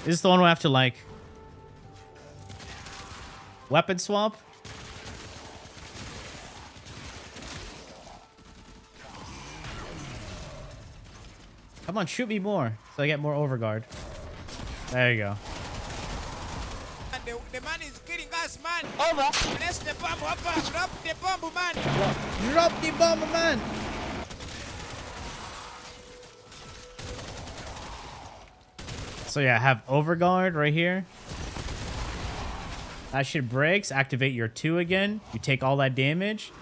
Is this the one where I have to, like... weapon swap? Come on, shoot me more so I get more overguard. There you go. The man is killing us, man. Over. Press the bomb, Hopper. Drop the bomb, man. Drop the bomb, man. So yeah, I have overguard right here. That shit breaks. Activate your 2 again. You take all that damage.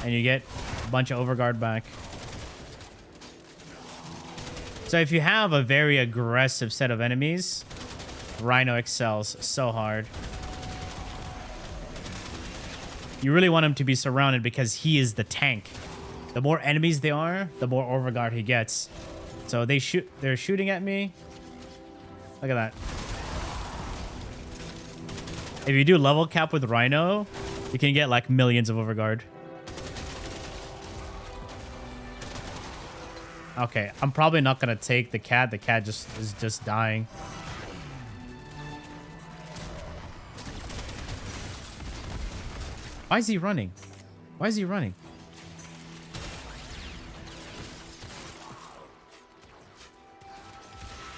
And you get a bunch of overguard back. So if you have a very aggressive set of enemies, Rhino excels so hard. You really want him to be surrounded because he is the tank. The more enemies there are, the more overguard he gets. So they're shooting at me. Look at that. If you do level cap with Rhino, you can get like millions of overguard. Okay, I'm probably not gonna take the cat. The cat is just dying. Why is he running? Why is he running?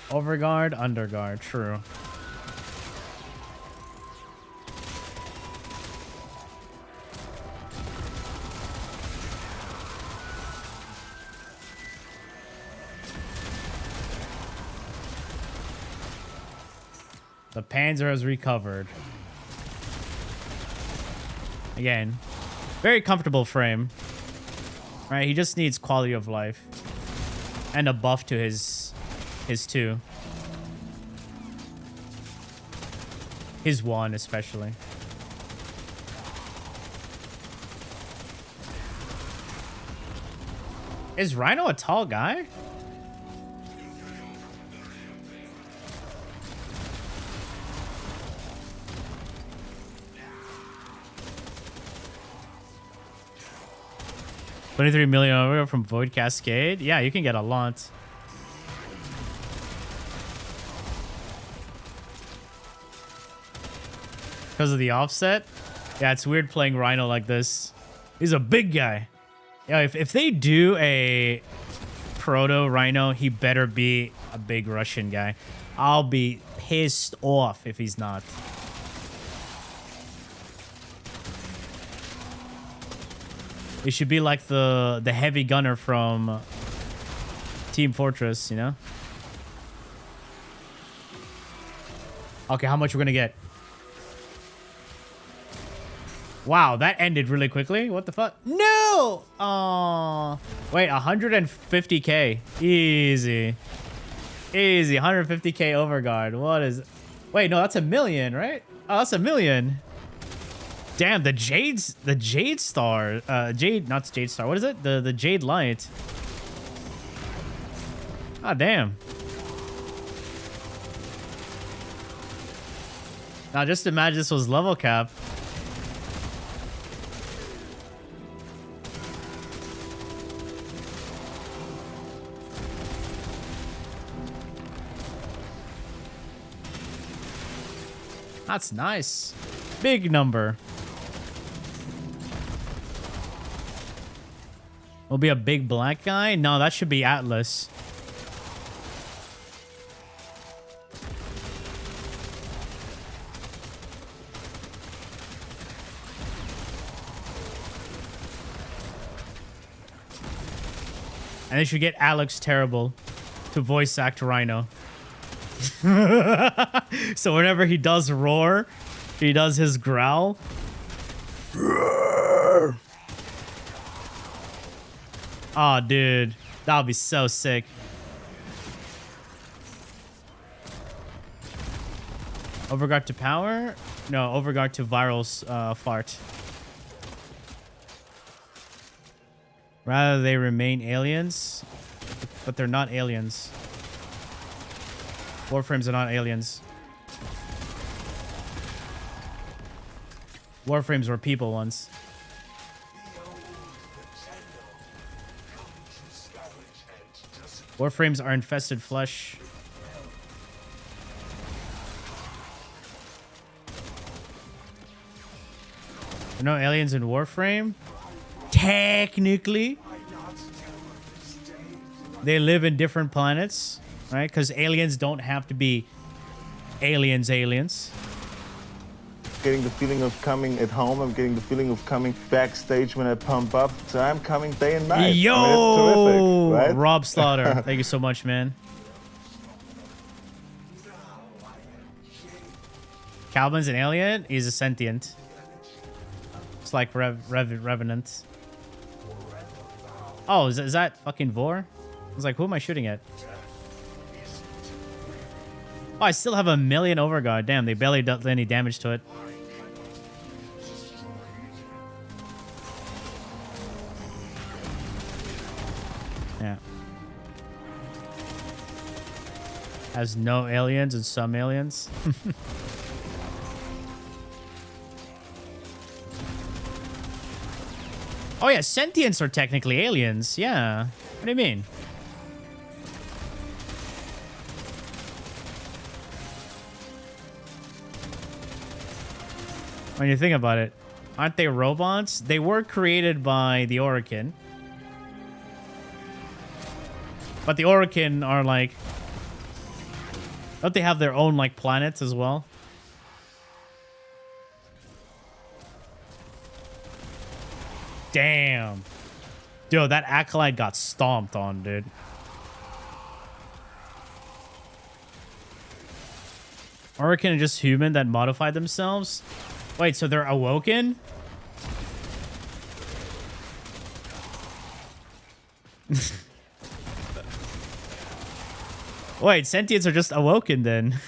Overguard, underguard, true. The Panzer has recovered. Again, very comfortable frame. Right, he just needs quality of life. And a buff to his 2. His 1 especially. Is Rhino a tall guy? $23 million over from Void Cascade. Yeah, you can get a lot. Because of the offset? Yeah, it's weird playing Rhino like this. He's a big guy. Yeah, if they do a proto Rhino, he better be a big Russian guy. I'll be pissed off if he's not. It should be like the heavy gunner from Team Fortress, you know? Okay, how much we're gonna get? Wow, that ended really quickly. What the fuck? No! Aww. Wait, 150k. Easy. Easy. 150k overguard. What is... Wait, no, that's $1 million, right? Oh, that's $1 million. Damn, the Jade Star. Jade, not Jade Star. What is it? The Jade Light. Ah, damn. Now, just imagine this was level cap. That's nice. Big number. Will be a big black guy? No, that should be Atlas. And they should get Alex Terrible to voice act Rhino. So whenever he does roar, he does his growl. Oh, dude. That would be so sick. Overguard to power? No, overguard to viral fart. Rather, they remain aliens, but they're not aliens. Warframes are not aliens. Warframes were people once. Warframes are infested flesh. There are no aliens in Warframe? Technically. They live in different planets, right? Because aliens don't have to be aliens. Getting the feeling of coming at home. I'm getting the feeling of coming backstage when I pump up. So I'm coming day and night. Yo, I mean, it's terrific, right? Rob Slaughter. Thank you so much, man. Calvin's an alien. He's a sentient. It's like Revenant. Oh, is that fucking Vor? I was like, who am I shooting at? Oh, I still have 1,000,000 overguard. Damn, they barely did any damage to it. Yeah. Has no aliens and some aliens. Oh yeah, sentients are technically aliens. Yeah. What do you mean? When you think about it, aren't they robots? They were created by the Arcane. But the Arcane are like... Don't they have their own like planets as well? Damn. Dude, that Acolyte got stomped on, dude. Arcane are just human that modified themselves? Wait, so they're awoken? Wait, sentients are just awoken then.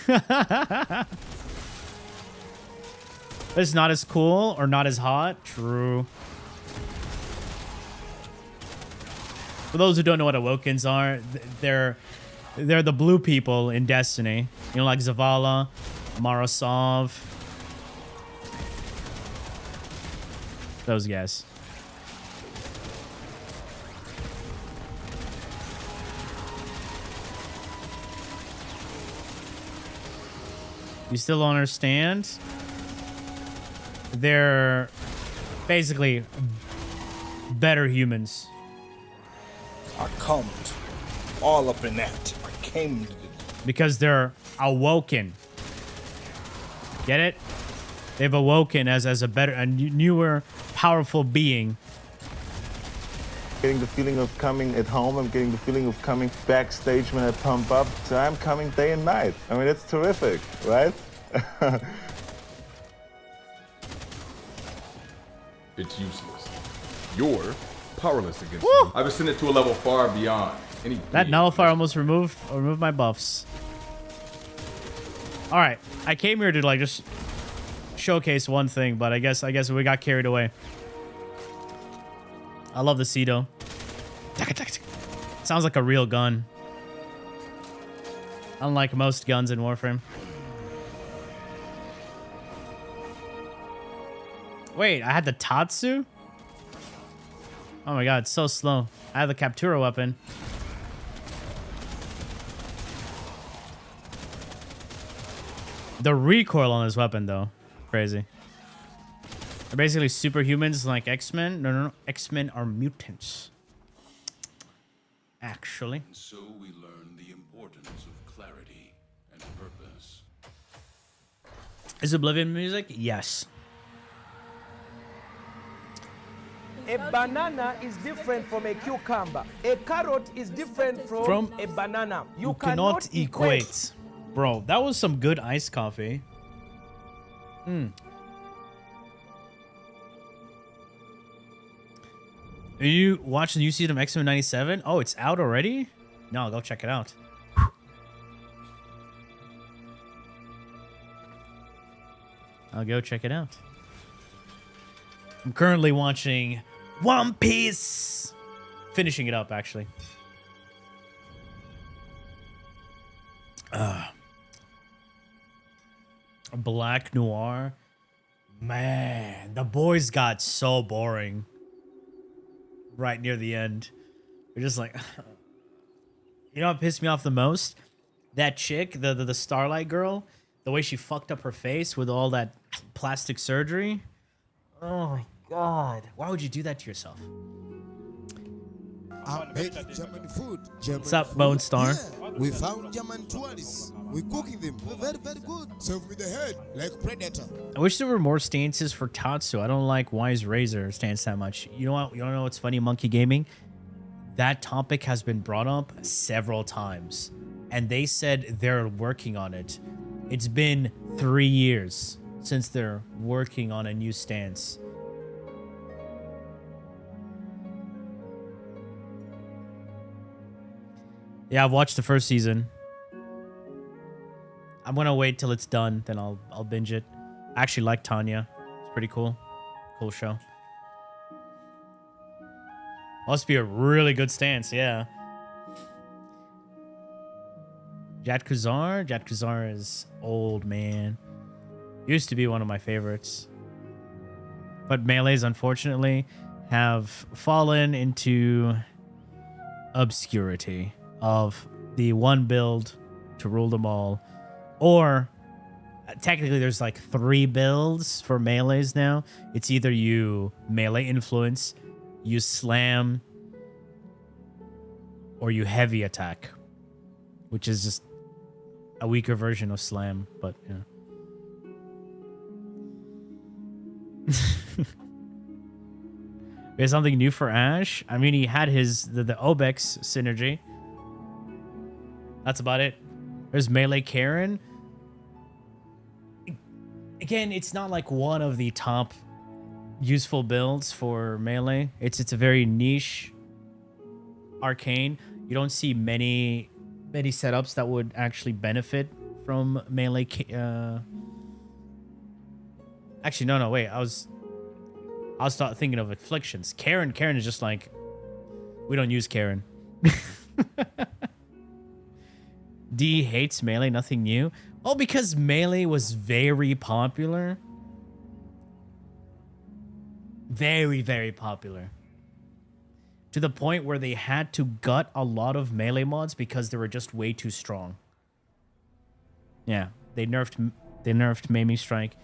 It's not as cool or not as hot? True. For those who don't know what awokens are, they're the blue people in Destiny. You know, like Zavala, Marasov. Those guys. You still don't understand? They're basically better humans. I come all up in that. I came to because they're awoken. Get it? They've awoken as a better, a newer, powerful being. Getting the feeling of coming at home. I'm getting the feeling of coming backstage when I pump up. So I'm coming day and night. I mean, it's terrific, right? It's useless. You're powerless against Woo! me. I've ascended to a level far beyond any. That nullifier almost removed my buffs. All right, I came here to like just showcase one thing, but I guess we got carried away. I love the Cedo. Sounds like a real gun. Unlike most guns in Warframe. Wait, I had the Tatsu? Oh my god, it's so slow. I have the Captura weapon. The recoil on this weapon, though. Crazy. They're basically superhumans like X-Men. No. X-Men are mutants. Actually. And so we learn the importance of clarity and purpose. Is Oblivion music? Yes. A banana is different from a cucumber. A carrot is different from a banana. You cannot equate. Bro, that was some good iced coffee. Are you watching the new season of X-Men 97? Oh, it's out already? No, I'll go check it out. I'll go check it out. I'm currently watching One Piece. Finishing it up, actually. Black Noir. Man, the boys got so boring right near the end. You're just like... You know what pissed me off the most? That chick, the Starlight girl, the way she fucked up her face with all that plastic surgery. Oh my god. Why would you do that to yourself? I made German food. German What's up, food. Bone Star? Yeah. We found German tourists. We're cooking them. They're very, very good. Serve me the head like Predator. I wish there were more stances for Tatsu. I don't like Wise Razor stance that much. You know what? You wanna know what's funny, Monkey Gaming? That topic has been brought up several times, and they said they're working on it. It's been 3 years since they're working on a new stance. Yeah, I've watched the first season. I'm gonna wait till it's done, then I'll binge it. I actually like Tanya. It's pretty cool. Cool show. Must be a really good stance, yeah. Jat Kuzar? Jat Kuzar is old, man. Used to be one of my favorites. But melees, unfortunately, have fallen into obscurity of the one build to rule them all. Or, technically, there's like 3 builds for melees now. It's either you melee influence, you slam, or you heavy attack, which is just a weaker version of slam, but yeah. We have something new for Ash. I mean, he had his the Obex synergy. That's about it. There's melee Karen. Again, it's not like one of the top useful builds for melee. It's a very niche arcane. You don't see many setups that would actually benefit from melee. Actually, no, wait. I was thinking of afflictions. Karen is just like, we don't use Karen. D hates melee. Nothing new. Oh, because melee was very popular. Very, very popular. To the point where they had to gut a lot of melee mods because they were just way too strong. Yeah, they nerfed Maiming Strike.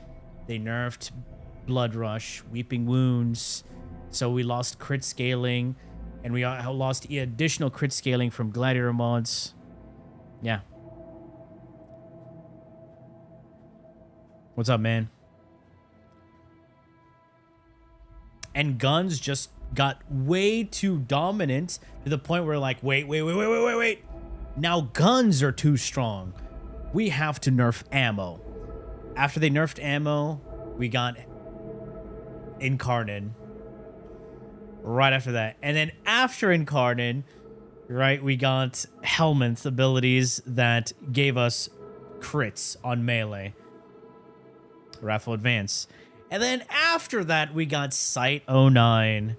They nerfed Blood Rush, Weeping Wounds. So we lost crit scaling, and we lost additional crit scaling from Gladiator mods. Yeah. What's up, man? And guns just got way too dominant to the point where like, wait. Now guns are too strong. We have to nerf ammo. After they nerfed ammo, we got Incarnate. Right after that. And then after Incarnate, right, we got Helmets abilities that gave us crits on melee. Raffle Advance. And then after that, we got Cyte 09.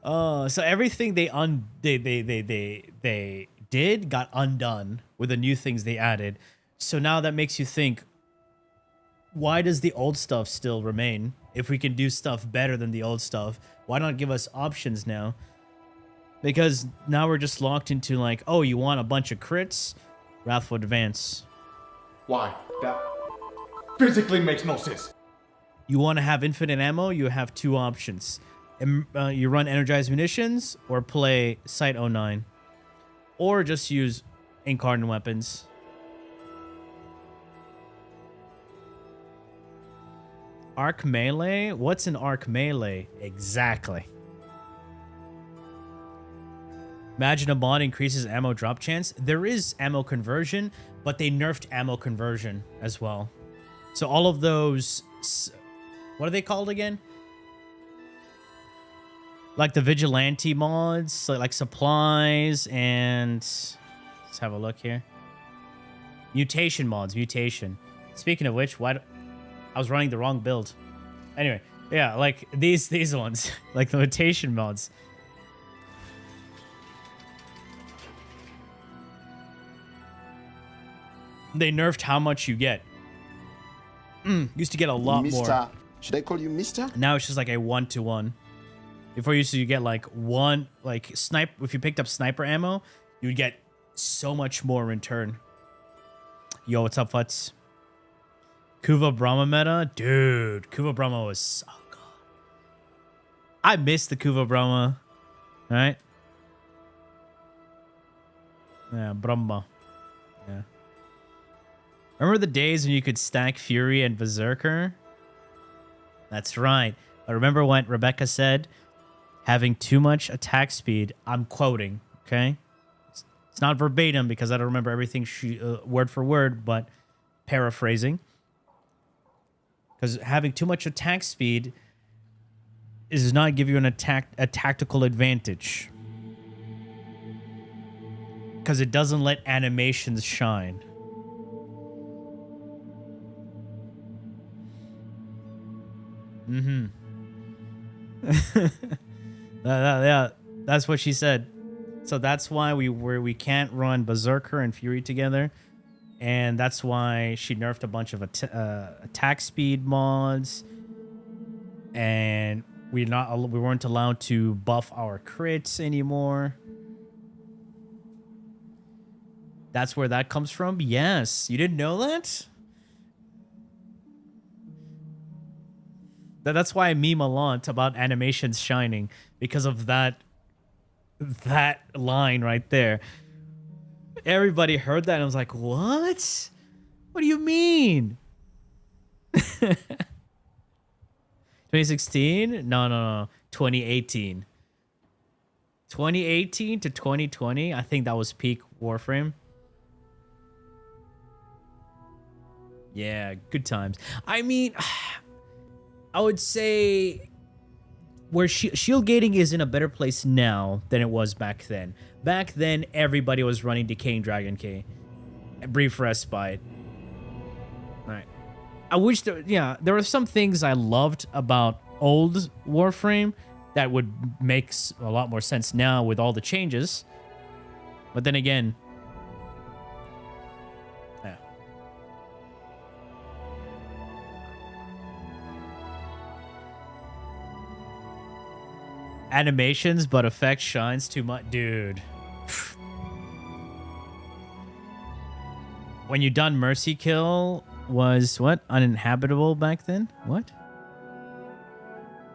So everything they did got undone with the new things they added. So now that makes you think, why does the old stuff still remain? If we can do stuff better than the old stuff, why not give us options now? Because now we're just locked into like, oh, you want a bunch of crits? Wrathful Advance. Why? That physically makes no sense. You want to have infinite ammo? You have 2 options. You run Energized Munitions or play Cyte 09. Or just use Incarnate weapons. Arc Melee? What's an Arc Melee? Exactly. Imagine a mod increases ammo drop chance. There is ammo conversion, but they nerfed ammo conversion as well. So all of those What are they called again? Like the vigilante mods, so like supplies and let's have a look here. Mutation mods, mutation. Speaking of which, I was running the wrong build. Anyway, yeah, like these ones, like the mutation mods. They nerfed how much you get. Used to get a lot more. Should I call you Mister? Now it's just like a 1-to-1. Before you used to get like one, like snipe. If you picked up sniper ammo, you would get so much more in return. Yo, what's up, Futz? Kuva Brahma meta? Dude, Kuva Brahma was so good. I missed the Kuva Brahma. Alright? Yeah, Brahma. Yeah. Remember the days when you could stack Fury and Berserker? That's right. But remember what Rebecca said? Having too much attack speed. I'm quoting, okay? It's not verbatim because I don't remember everything word for word, but paraphrasing. Because having too much attack speed does not give you a tactical advantage. Because it doesn't let animations shine. Yeah, that's what she said. So that's why we can't run Berserker and Fury together, and that's why she nerfed a bunch of attack speed mods, and we weren't allowed to buff our crits anymore. That's where that comes from. Yes, you didn't know that? That's why I meme a lot about animations shining, because of that line right there. Everybody heard that and was like, what? What do you mean? 2016? No. 2018. 2018 to 2020, I think that was peak Warframe. Yeah, good times. I mean, I would say where shield gating is in a better place now than it was back then. Back then, everybody was running Decaying Dragon K. Brief Respite. Alright. I wish there were some things I loved about old Warframe that would make a lot more sense now with all the changes. But then again, yeah. Animations, but effect shines too much. Dude. When you done Mercy Kill was what? Uninhabitable back then? What?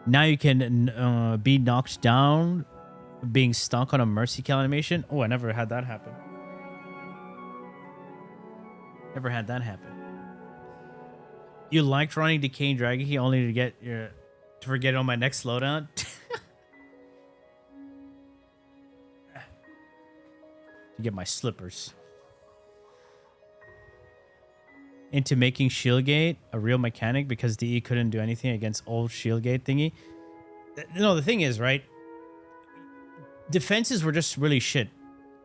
Now you can be knocked down being stuck on a Mercy Kill animation. Oh, I never had that happen. Never had that happen. You liked running Decaying Dragon Key only to forget it on my next loadout? To get my slippers. Into making Shieldgate a real mechanic because DE couldn't do anything against old Shieldgate thingy. No, the thing is, right? Defenses were just really shit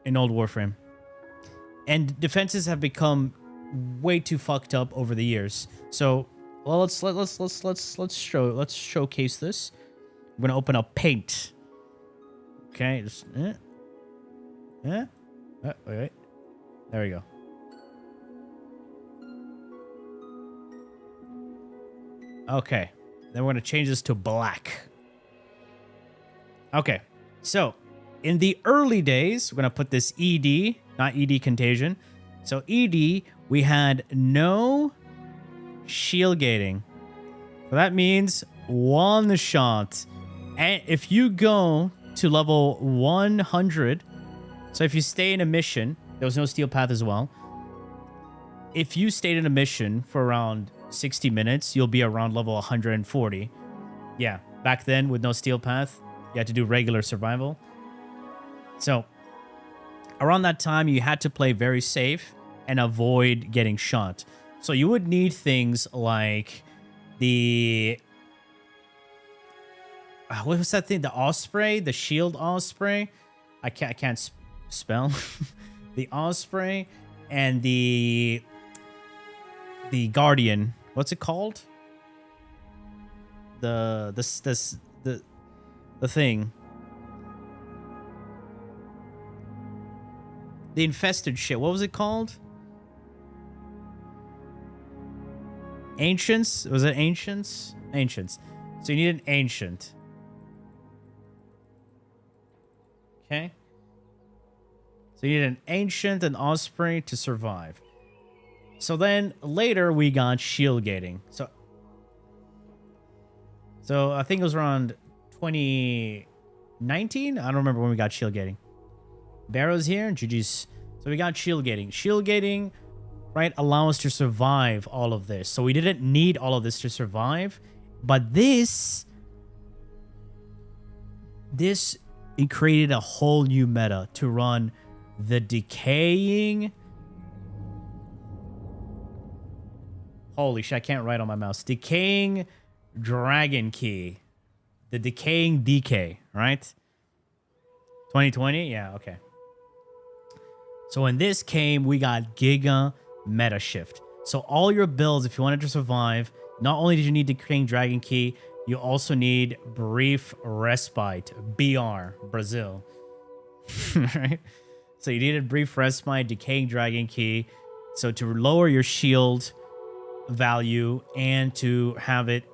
in old Warframe. And defenses have become way too fucked up over the years. So, well, let's showcase this. I'm gonna open up Paint. Okay, just wait. There we go. Okay, then we're going to change this to black. Okay, so in the early days, we're going to put this ED, not ED Contagion. So ED, we had no shield gating. So that means one shot. And if you go to level 100, so if you stay in a mission, there was no steel path as well. If you stayed in a mission for around 60 minutes, you'll be around level 140. Yeah, back then with no steel path, you had to do regular survival. So around that time, you had to play very safe and avoid getting shot. So you would need things like the what was that thing? The Osprey, the shield Osprey. I can't spell. The Osprey and the Guardian. What's it called? The thing. The infested shit. What was it called? Ancients? Was it Ancients? Ancients. So you need an Ancient. Okay. So you need an Ancient and Osprey to survive. So then later we got shield gating. So I think it was around 2019. I don't remember when we got shield gating. Barrow's here. GG's. So we got shield gating. Shield gating, right, allow us to survive all of this. So we didn't need all of this to survive. But this it created a whole new meta to run the decaying. Holy shit, I can't write on my mouse. Decaying Dragon Key. The decaying DK, right? 2020? Yeah, okay. So when this came, we got Giga Meta Shift. So all your builds, if you wanted to survive, not only did you need Decaying Dragon Key, you also need Brief Respite. BR, Brazil. Right? So you needed Brief Respite, Decaying Dragon Key. So to lower your shield value and to have it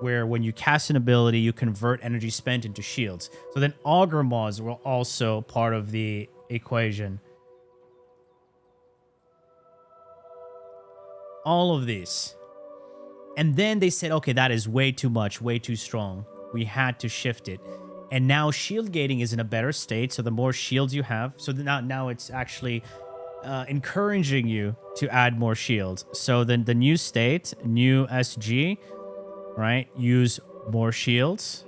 where when you cast an ability, you convert energy spent into shields. So then Augur mods were also part of the equation. All of these. And then they said, okay, that is way too much, way too strong. We had to shift it. And now shield gating is in a better state. So the more shields you have, so now it's actually encouraging you to add more shields. So then the new state, new SG, right? Use more shields.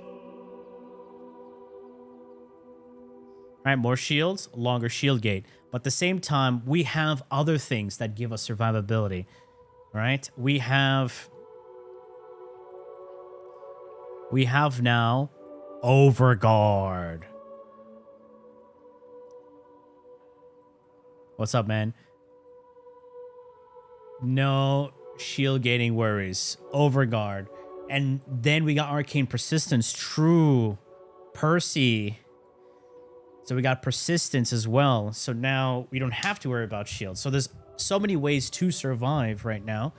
Right, more shields, longer shield gate. But at the same time, we have other things that give us survivability. Right? We have now overguard. What's up, man? No shield gating worries. Overguard. And then we got Arcane Persistence. True. Percy. So we got Persistence as well. So now we don't have to worry about shields. So there's so many ways to survive right now.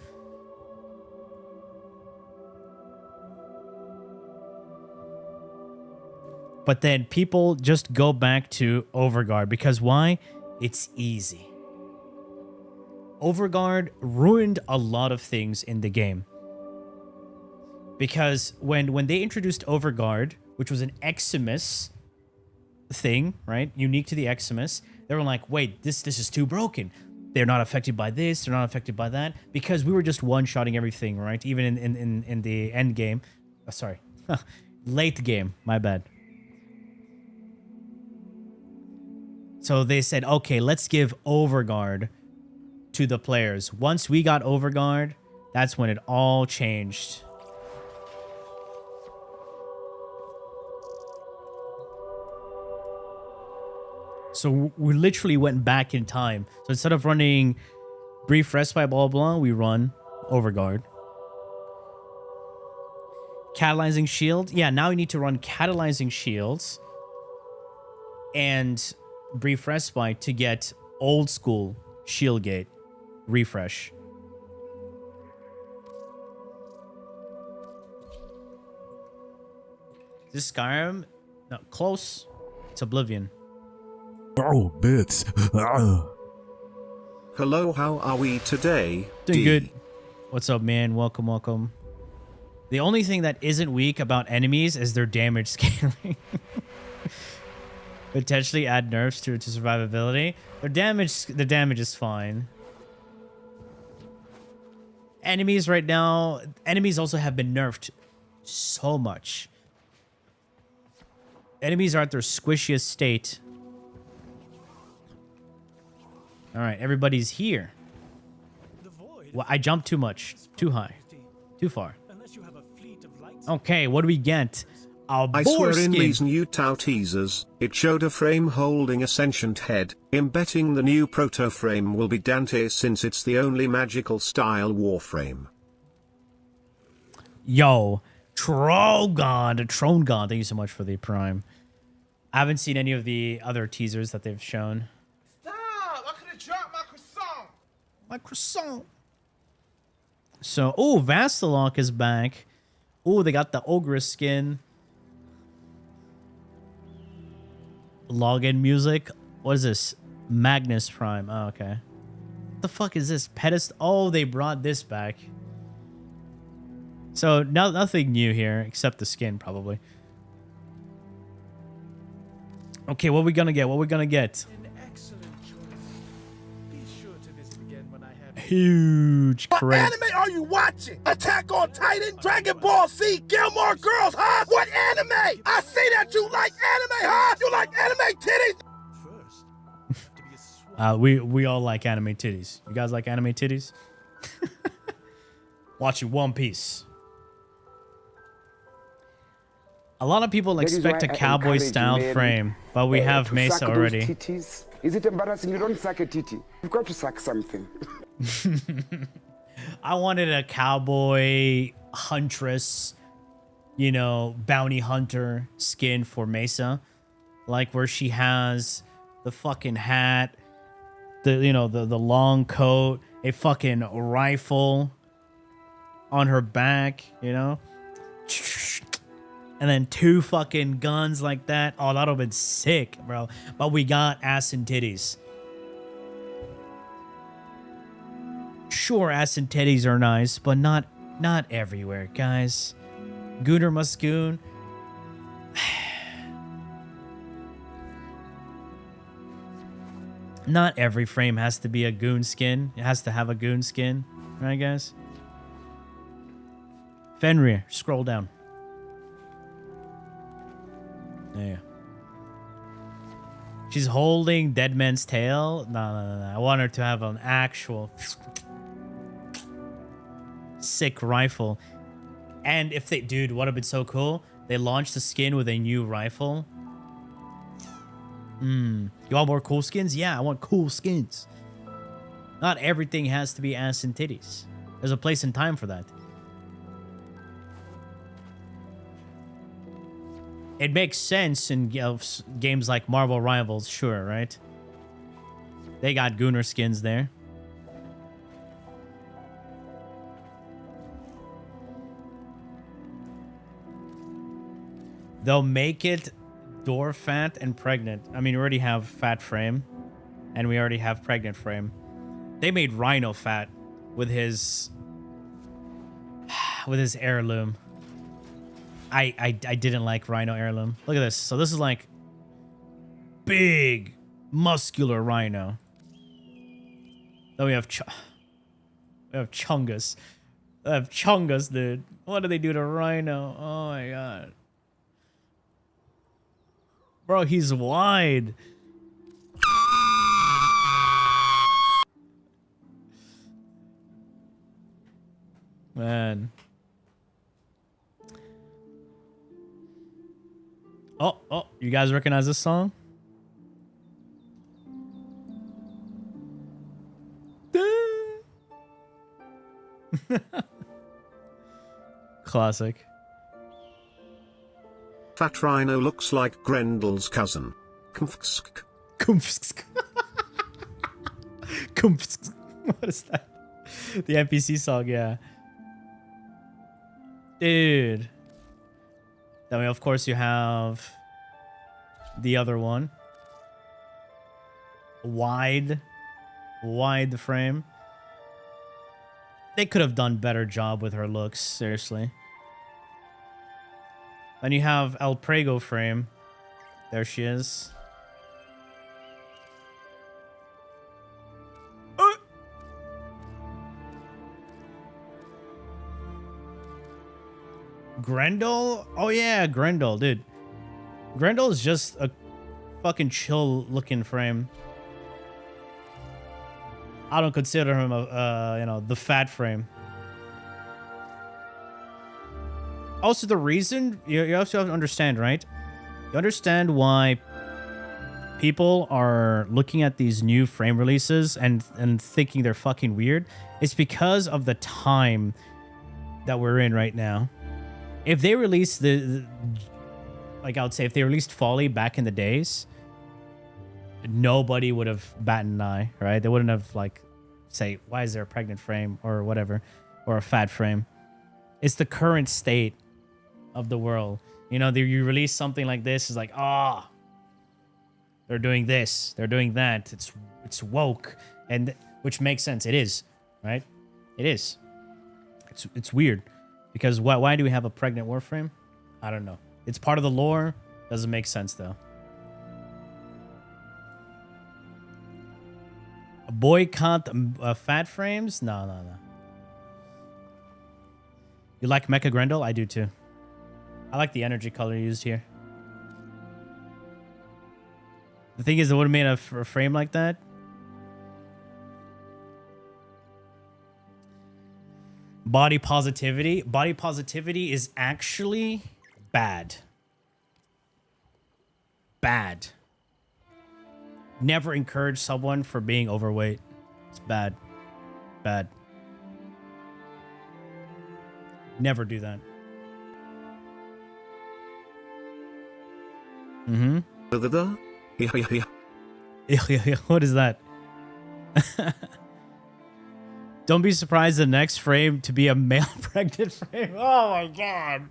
But then people just go back to overguard because why? It's easy. Overguard ruined a lot of things in the game. Because when they introduced overguard, which was an Eximus thing, right? Unique to the Eximus, they were like, wait, this is too broken. They're not affected by this. They're not affected by that. Because we were just one-shotting everything, right? Even in the end game. Oh, sorry. Late game. My bad. So they said, okay, let's give overguard to the players. Once we got overguard, that's when it all changed. So we literally went back in time. So instead of running Brief Respite, blah, blah, we run overguard. Catalyzing shield. Yeah, now we need to run catalyzing shields and Brief Respite to get old school shield gate refresh. Is this Skyrim? No, close. It's Oblivion. Oh, bits. Hello, how are we today? Doing good. What's up, man? Welcome, welcome. The only thing that isn't weak about enemies is their damage scaling. Potentially add nerfs to survivability. The damage is fine. Enemies right now, enemies also have been nerfed so much. Enemies are at their squishiest state. All right, everybody's here. Well, I jumped too much. Too high. Too far. Okay, what do we get? I swear in these new Tau teasers, it showed a frame holding a sentient head. Embedding the new proto-frame will be Dante since it's the only magical style warframe. Yo, Throne God, thank you so much for the prime. I haven't seen any of the other teasers that they've shown. Stop! I could have dropped my croissant. My croissant. So, oh, Vastalok is back. Oh, they got the Ogre skin. Login music. What is this? Magnus Prime. Oh, okay. What the fuck is this? Pedestal. Oh, they brought this back. So, nothing new here except the skin, probably. Okay, what are we gonna get? What are we gonna get? An excellent choice. Be sure to visit again when I have Huge crate. What anime are you watching? Attack on Titan? Dragon Ball Z? Gilmore Girls, huh? What anime? I see that you like anime, huh? You like anime titties? We all like anime titties. You guys like anime titties? Watching One Piece. A lot of people expect a cowboy style frame, but we have Mesa already. Titties. Is it embarrassing? You don't suck a titty. You've got to suck something. I wanted a cowboy huntress, you know, bounty hunter skin for Mesa. Like where she has the fucking hat, the long coat, a fucking rifle on her back, you know? And then 2 fucking guns like that. Oh, that would have been sick, bro. But we got ass and titties. Sure, ass and titties are nice, but not everywhere, guys. Gooner must goon. Not every frame has to be a goon skin. It has to have a goon skin. Right, guys? Fenrir, scroll down. Yeah. She's holding Dead Man's Tail. No. I want her to have an actual sick rifle. And if they, dude, what would have been so cool? They launched the skin with a new rifle. You want more cool skins? Yeah, I want cool skins. Not everything has to be ass and titties. There's a place and time for that. It makes sense in games like Marvel Rivals, sure, right? They got Gooner skins there. They'll make it door fat and pregnant. I mean, we already have fat frame, and we already have pregnant frame. They made Rhino fat with his heirloom. I didn't like Rhino heirloom. Look at this. So this is like big, muscular Rhino. Then we have Chungus. I have Chungus, dude. What did they do to Rhino? Oh my god. Bro, he's wide. Man. Oh, you guys recognize this song? Classic. Fat Rhino looks like Grendel's cousin. Kumpfsk. Kumpfsk. Kumpfsk. What is that? The NPC song, yeah. Dude. Then, of course, you have the other one. Wide frame. They could have done better job with her looks, seriously. Then you have El Prego frame. There she is. Grendel? Oh yeah, Grendel, dude. Grendel is just a fucking chill looking frame. I don't consider him a, the fat frame. Also, the reason you also have to understand, right? You understand why people are looking at these new frame releases and thinking they're fucking weird. It's because of the time that we're in right now. If they released like I would say, if they released Folly back in the days, nobody would have batted an eye, right? They wouldn't have like say, why is there a pregnant frame or whatever, or a fat frame? It's the current state of the world. You know, you release something like this, it's like, they're doing this, they're doing that. It's woke, and which makes sense. It is, right? It is. It's weird because why do we have a pregnant Warframe? I don't know. It's part of the lore. Doesn't make sense though. Boycott fat frames? No. You like Mecha Grendel? I do too. I like the energy color used here. The thing is, it would have made a frame like that. Body positivity. Body positivity is actually bad. Bad. Never encourage someone for being overweight. It's bad. Bad. Never do that. What is that? Don't be surprised the next frame to be a male pregnant frame. Oh my god.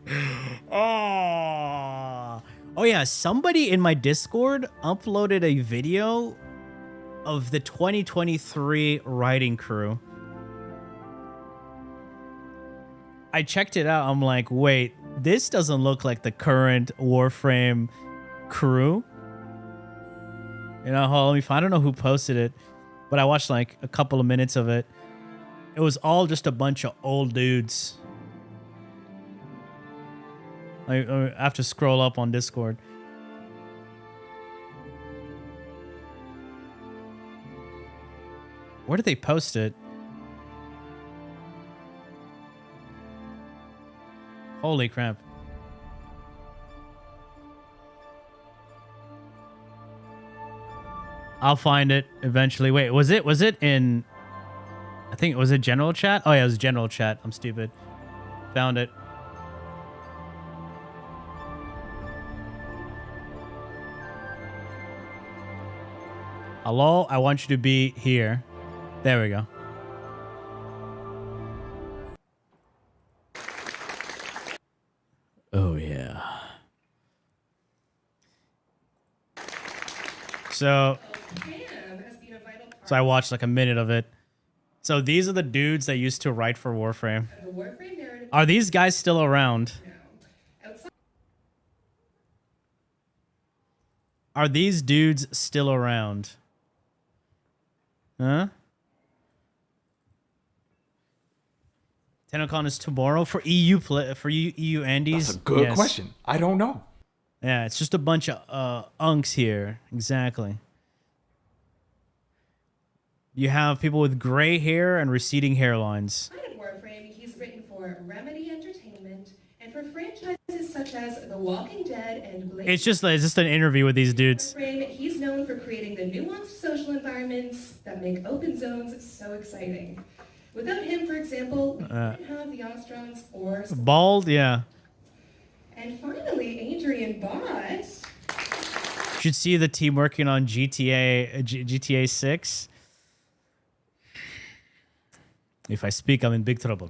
Oh yeah, somebody in my Discord uploaded a video of the 2023 writing crew. I checked it out. I'm like, wait, this doesn't look like the current Warframe crew. You know, let me find, I don't know who posted it, but I watched like a couple of minutes of it. It was all just a bunch of old dudes. I have to scroll up on Discord. Where did they post it? Holy crap. I'll find it eventually. Wait, was it in... I think, was it general chat? Oh yeah, it was general chat. I'm stupid. Found it. Hello, I want you to be here. There we go. Oh yeah. So I watched like a minute of it. So these are the dudes that used to write for Warframe. Are these guys still around? Are these dudes still around? Huh? Tennocon is tomorrow for EU EU Andes. That's a good question. I don't know. Yeah, it's just a bunch of unks here. Exactly. You have people with gray hair and receding hairlines. At Warframe, he's written for Remedy Entertainment and for franchises such as The Walking Dead and Blade. It's just an interview with these dudes. Warframe, he's known for creating the nuanced social environments that make open zones so exciting. Without him, for example, we wouldn't have the Ostrons or... Bald, yeah. And finally, Adrian Bott. Should see the team working on GTA 6. If I speak, I'm in big trouble.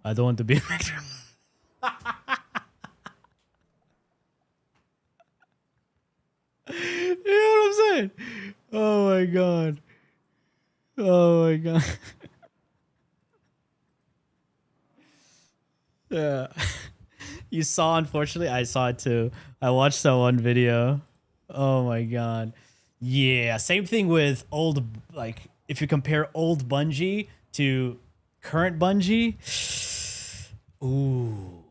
I don't want to be in big trouble. You know what I'm saying? Oh my god. Oh my god. Yeah. You saw, unfortunately, I saw it too. I watched that one video. Oh my god. Yeah, same thing with old, like, if you compare old Bungie to current Bungie. Ooh.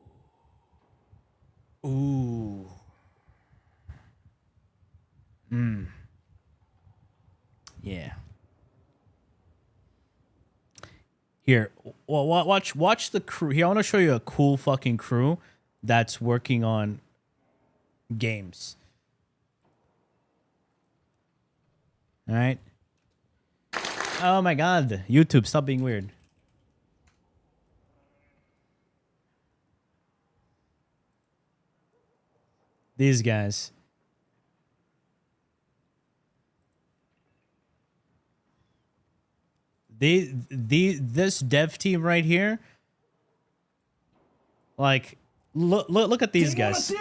Ooh. Yeah. Here, well, watch the crew. Here, I want to show you a cool fucking crew that's working on games. All right. Oh my God, YouTube, stop being weird. These guys. This dev team right here, like, look at these guys.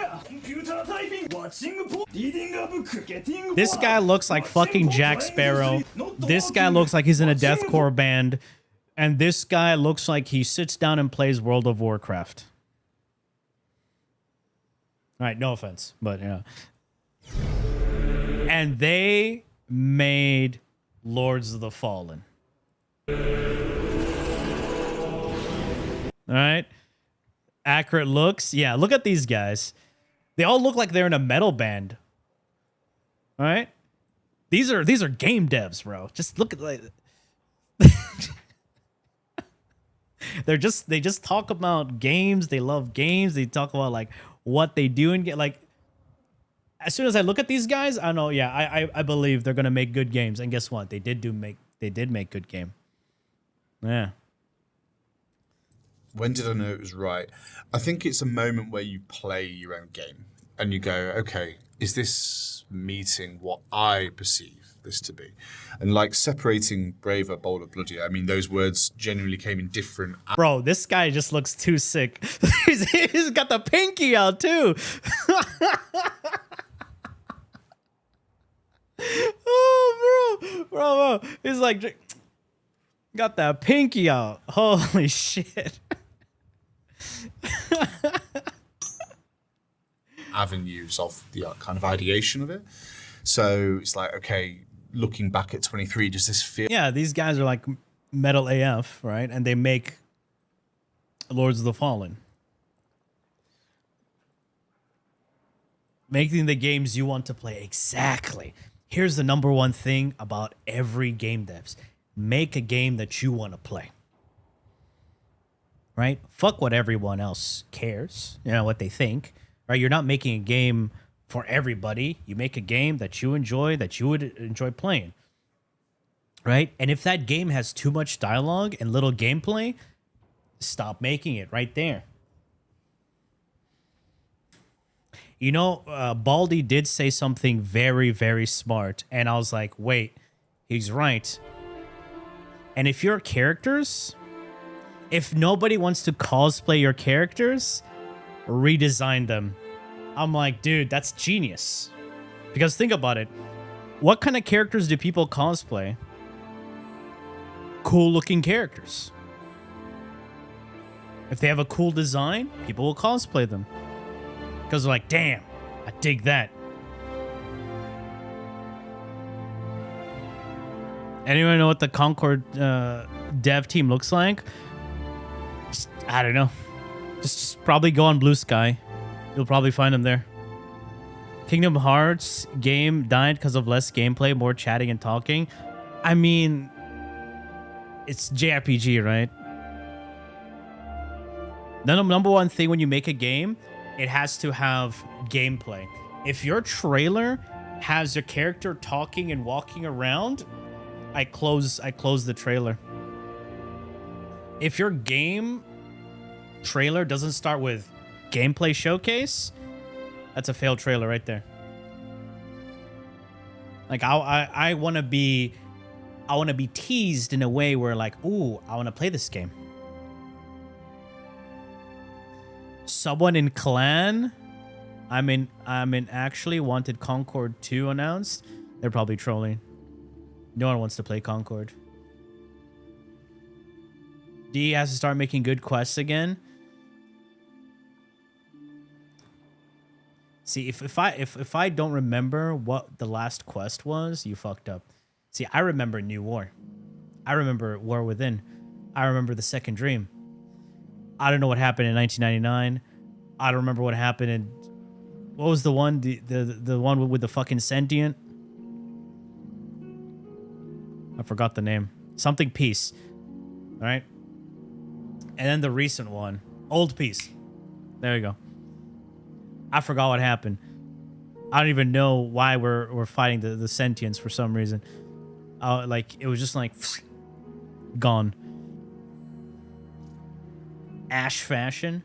This guy looks like fucking Jack Sparrow. This guy looks like he's in a deathcore band, and this guy looks like he sits down and plays World of Warcraft. All right, no offense, but yeah. And they made Lords of the Fallen. All right. Accurate looks. Yeah, look at these guys. They all look like they're in a metal band. All right? These are game devs, bro. Just look at like they just talk about games. They love games. They talk about like what they do and get like as soon as I look at these guys, I know, yeah, I believe they're gonna make good games. And guess what? They did make good game. Yeah. When did I know it was right? I think it's a moment where you play your own game and you go, okay, is this meeting what I perceive this to be? And like separating braver, bolder, bloodier, I mean, those words genuinely came in different... Bro, this guy just looks too sick. He's got the pinky out too. Oh, bro. He's like... Got that pinky out. Holy shit. Avenues of the kind of ideation of it. So it's like, okay, looking back at 23, does this feel... Yeah, these guys are like metal AF, right? And they make Lords of the Fallen. Making the games you want to play. Exactly. Here's the #1 thing about every game devs. Make a game that you want to play. Right? Fuck what everyone else cares. You know, what they think. Right? You're not making a game for everybody. You make a game that you enjoy, that you would enjoy playing. Right? And if that game has too much dialogue and little gameplay, stop making it right there. You know, Baldy did say something very, very smart. And I was like, wait, he's right. And if your characters, if nobody wants to cosplay your characters, redesign them. I'm like, dude, that's genius. Because think about it. What kind of characters do people cosplay? Cool looking characters. If they have a cool design, people will cosplay them. Because they're like, damn, I dig that. Anyone know what the Concord dev team looks like? Just, I don't know. Just probably go on Blue Sky. You'll probably find them there. Kingdom Hearts game died because of less gameplay, more chatting and talking. I mean, it's JRPG, right? The #1 thing when you make a game, it has to have gameplay. If your trailer has your character talking and walking around, I close the trailer. If your game trailer doesn't start with gameplay showcase, that's a failed trailer right there. Like I want to be teased in a way where like, ooh, I want to play this game. Someone in Clan, I mean actually wanted Concord 2 announced. They're probably trolling. No one wants to play Concord. D has to start making good quests again. See, if I don't remember what the last quest was, you fucked up. See, I remember New War. I remember War Within. I remember The Second Dream. I don't know what happened in 1999. I don't remember what happened in... What was the one? The one with the fucking sentient? I forgot the name. Something Peace. All right? And then the recent one. Old Peace. There you go. I forgot what happened. I don't even know why we're fighting the sentients for some reason. Like, it was just like gone. Ash fashion.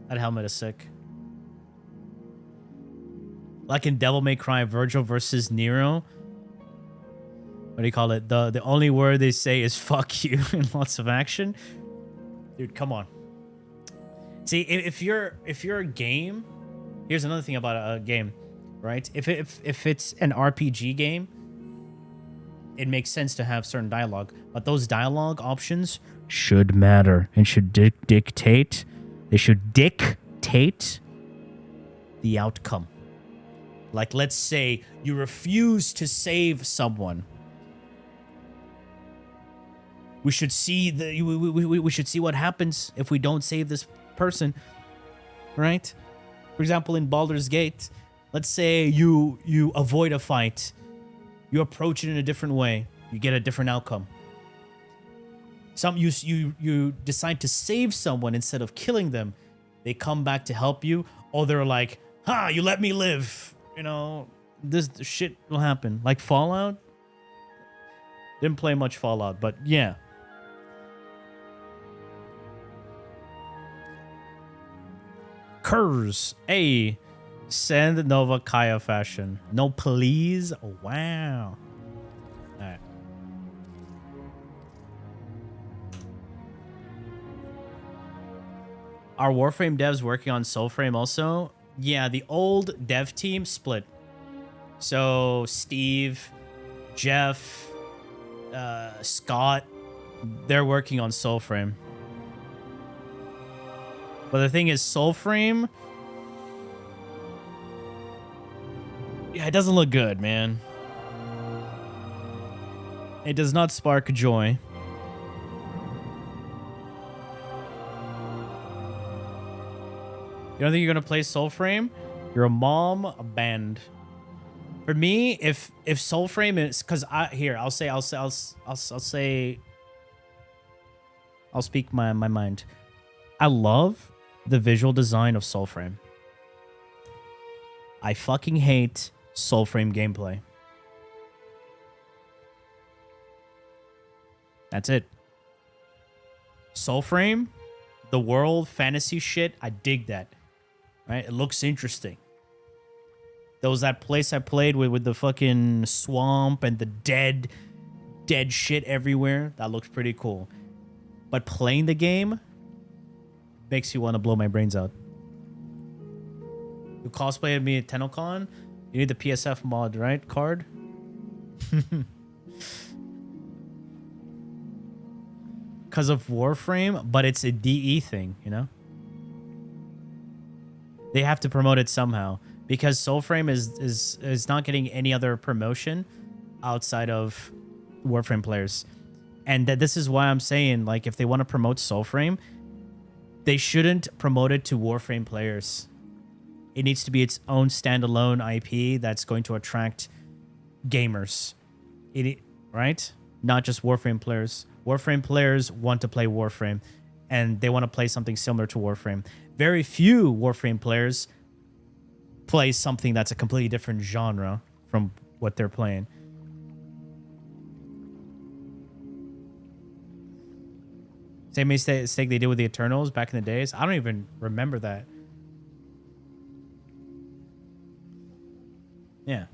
That helmet is sick. Like in Devil May Cry, Virgil versus Nero. What do you call it? The only word they say is fuck you in lots of action. Dude, come on. See, if you're a game, here's another thing about a game, right? If it's an RPG game, it makes sense to have certain dialogue, but those dialogue options should matter and should dictate. They should dictate the outcome. Like, let's say you refuse to save someone. We should see we should see what happens if we don't save this person, right? For example, in Baldur's Gate, let's say you avoid a fight, you approach it in a different way, you get a different outcome. You decide to save someone instead of killing them, they come back to help you, or they're like, "Ha, you let me live." You know, this shit will happen. Like Fallout. Didn't play much Fallout, but yeah. Kurz, A, send Nova Kaya fashion. No, please. Oh, wow. All right. Are Warframe devs working on Soulframe also? Yeah, the old dev team split. So Steve, Jeff, Scott, they're working on Soulframe. But the thing is, Soulframe, yeah, it doesn't look good, man. It does not spark joy. You don't think you're gonna play Soulframe? You're a mom band. For me, if Soulframe is, because I'll speak my mind. I love the visual design of Soulframe. I fucking hate Soulframe gameplay. That's it. Soulframe, the world fantasy shit, I dig that. Right? It looks interesting. There was that place I played with the fucking swamp and the dead shit everywhere. That looks pretty cool. But playing the game makes you want to blow my brains out. You cosplayed me at Tennocon? You need the PSF mod, right? Card? Because of Warframe, but it's a DE thing, you know? They have to promote it somehow. Because Soulframe is not getting any other promotion outside of Warframe players. And this is why I'm saying, like, if they want to promote Soulframe, they shouldn't promote it to Warframe players. It needs to be its own standalone IP that's going to attract gamers. Right? Not just Warframe players. Warframe players want to play Warframe, and they want to play something similar to Warframe. Very few Warframe players play something that's a completely different genre from what they're playing. Same mistake they did with the Eternals back in the days. I don't even remember that. Yeah.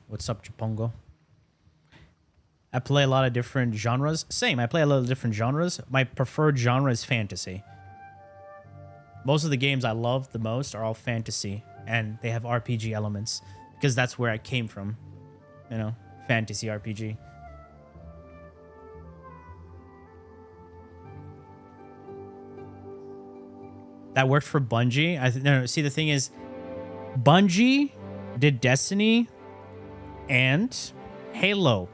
What's up, Chapongo? I play a lot of different genres. Same, I play a lot of different genres. My preferred genre is fantasy. Most of the games I love the most are all fantasy, and they have RPG elements, because that's where I came from. You know, fantasy RPG. That worked for Bungie. No, see, the thing is, Bungie did Destiny and Halo.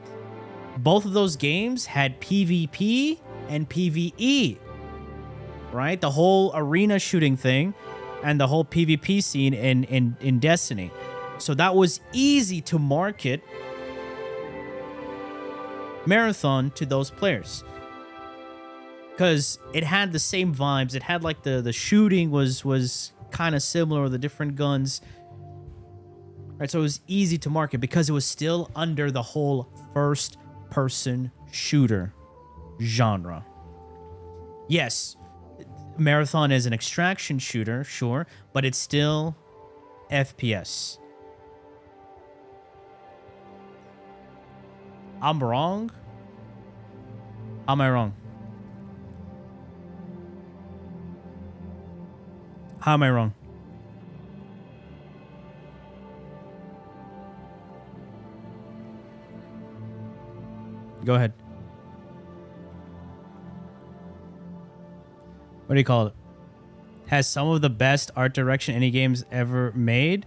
Both of those games had PvP and PvE. Right? The whole arena shooting thing and the whole PvP scene in Destiny. So that was easy to market Marathon to those players. because it had the same vibes. It had like the shooting was kind of similar with the different guns. Right, so it was easy to market because it was still under the whole first-person shooter genre. Yes, Marathon is an extraction shooter, sure, but it's still FPS. I'm wrong? How am I wrong? How am I wrong? Go ahead. What do you call it? Has some of the best art direction any games ever made.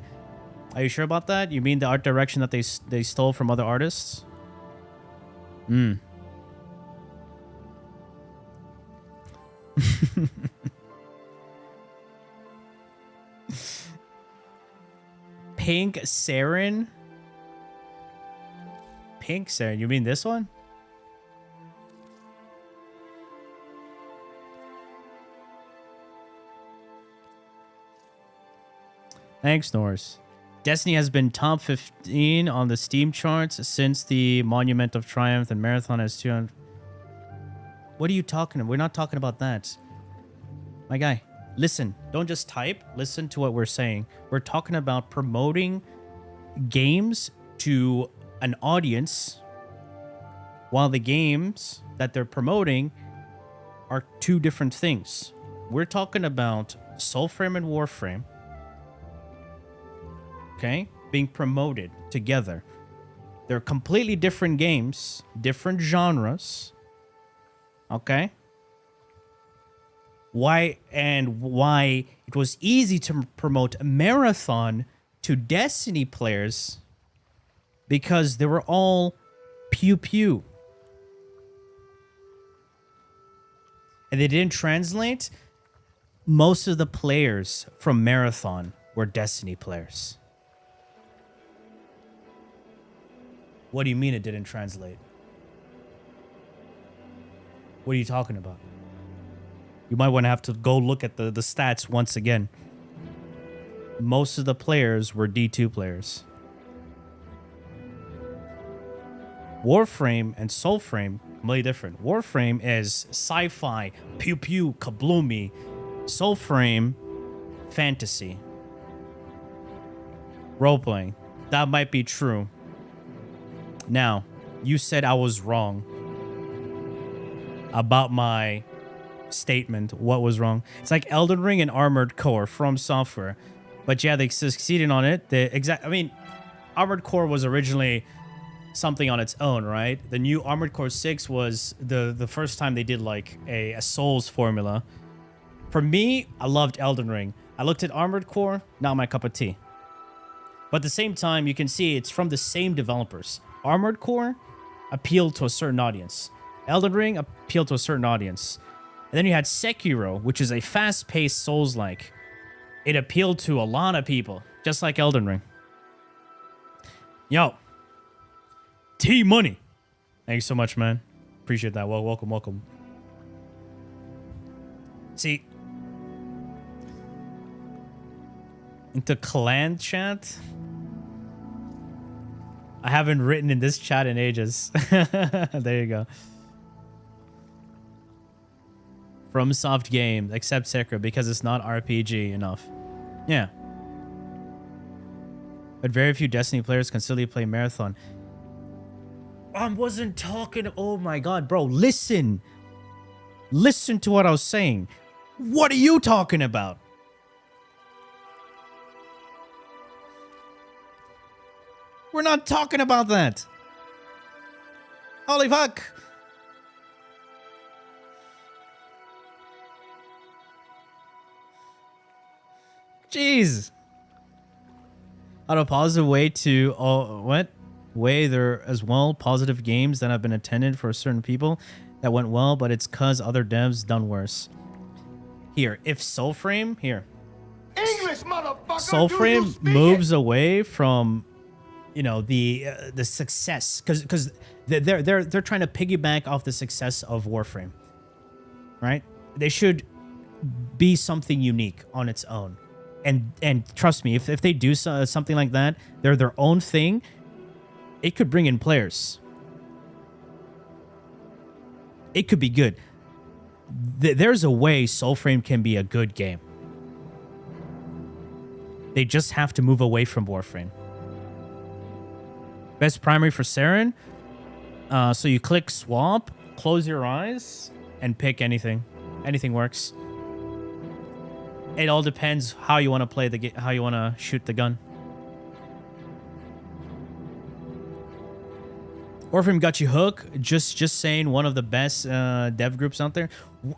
Are you sure about that? You mean the art direction that they stole from other artists? Hmm. Pink Saryn? Pink Saryn? You mean this one? Thanks, Norse. Destiny has been top 15 on the Steam charts since the Monument of Triumph, and Marathon has 200. What are you talking about? We're not talking about that. My guy, listen. Don't just type. Listen to what we're saying. We're talking about promoting games to an audience while the games that they're promoting are two different things. We're talking about Soulframe and WARFRAME. Okay, being promoted together. They're completely different games, different genres. Okay. Why it was easy to promote Marathon to Destiny players because they were all pew pew. And they didn't translate. Most of the players from Marathon were Destiny players. What do you mean it didn't translate? What are you talking about? You might want to have to go look at the stats once again. Most of the players were D2 players. WARFRAME and Soulframe, completely different. WARFRAME is sci-fi, pew pew, kabloomy. Soulframe, fantasy. Role-playing. That might be true. Now, you said I was wrong about my statement. What was wrong? It's like Elden Ring and Armored Core from Software. But yeah, they succeeded on it. I mean, Armored Core was originally something on its own, right? The new Armored Core 6 was the first time they did like a Souls formula. For me, I loved Elden Ring. I looked at Armored Core, not my cup of tea. But at the same time, you can see it's from the same developers. Armored Core appealed to a certain audience. Elden Ring appealed to a certain audience. And then you had Sekiro, which is a fast-paced Souls-like. It appealed to a lot of people, just like Elden Ring. Yo. T-Money. Thanks so much, man. Appreciate that. Well, welcome. See. Into clan chat. I haven't written in this chat in ages. There you go. From Soft Games, except Sekiro, because it's not RPG enough. Yeah. But very few Destiny players consistently play Marathon. I wasn't talking... Oh my god, bro. Listen. Listen to what I was saying. What are you talking about? We're not talking about that. Holy fuck. Jeez. On a positive way to... what? Way there as well. Positive games that have been attended for certain people that went well, but it's because other devs done worse. Here, if Soulframe... Here. English, motherfucker! Soulframe moves away from... you know, the success, because they're trying to piggyback off the success of WARFRAME. right? They should be something unique on its own. And trust me, if they do something like that, they're their own thing, it could bring in players. It could be good. There's a way Soulframe can be a good game. They just have to move away from Warframe. Best primary for Saryn. So you click swap, close your eyes, and pick anything. Anything works. It all depends how you want to play the game, how you want to shoot the gun. Warframe got you hooked. Just saying, one of the best dev groups out there.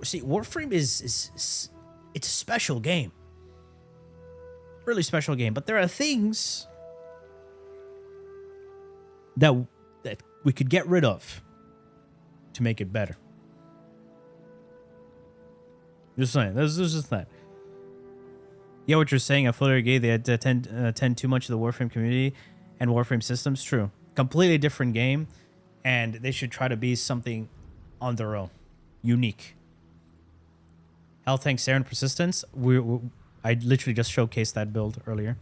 See, Warframe is it's a special game. Really special game, but there are things that we could get rid of to make it better. Just saying, this is just that. Yeah, what you're saying, I fully agree. They attend too much to the Warframe community and Warframe systems. True, completely different game, and they should try to be something on their own, unique. Health tank, Saryn, persistence. I literally just showcased that build earlier.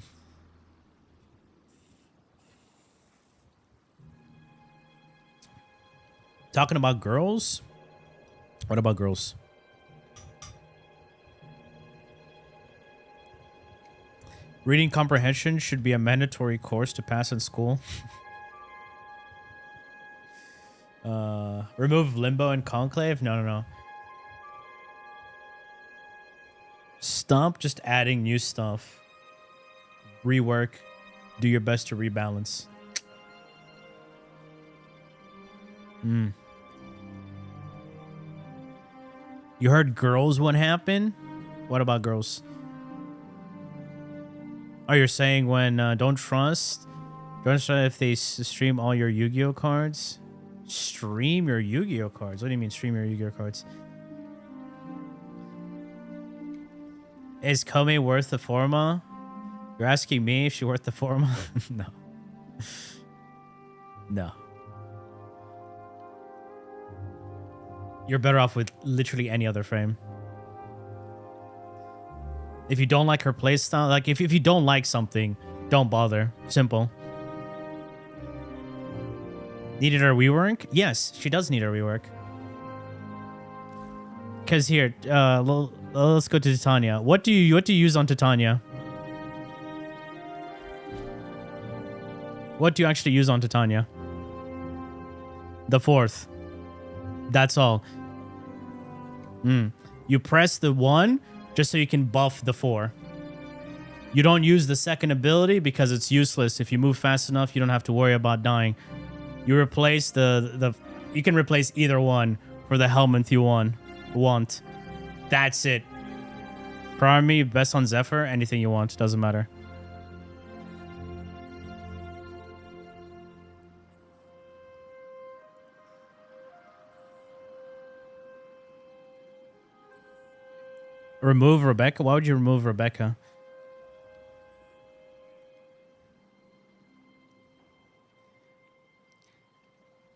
Talking about girls. What about girls? Reading comprehension should be a mandatory course to pass in school. Remove limbo and conclave? No. Stop just adding new stuff. Rework. Do your best to rebalance. You heard girls what happened? What about girls? Oh, you're saying when don't trust if they stream all your Yu-Gi-Oh cards? Stream your Yu-Gi-Oh cards? What do you mean stream your Yu-Gi-Oh cards? Is Kome worth the forma? You're asking me if she's worth the forma? No. No. You're better off with literally any other frame. If you don't like her playstyle, like if you don't like something, don't bother. Simple. Needed her rework? Yes, she does need her rework. Cause here, let's go to Titania. What do you use on Titania? What do you actually use on Titania? The 4th. That's all. You press the 1 just so you can buff the 4. You don't use the second ability because it's useless. If you move fast enough, you don't have to worry about dying. You replace you can replace either one for the helmet you want. That's it. Primary, best on Zephyr, anything you want, doesn't matter. Remove Rebecca? Why would you remove Rebecca?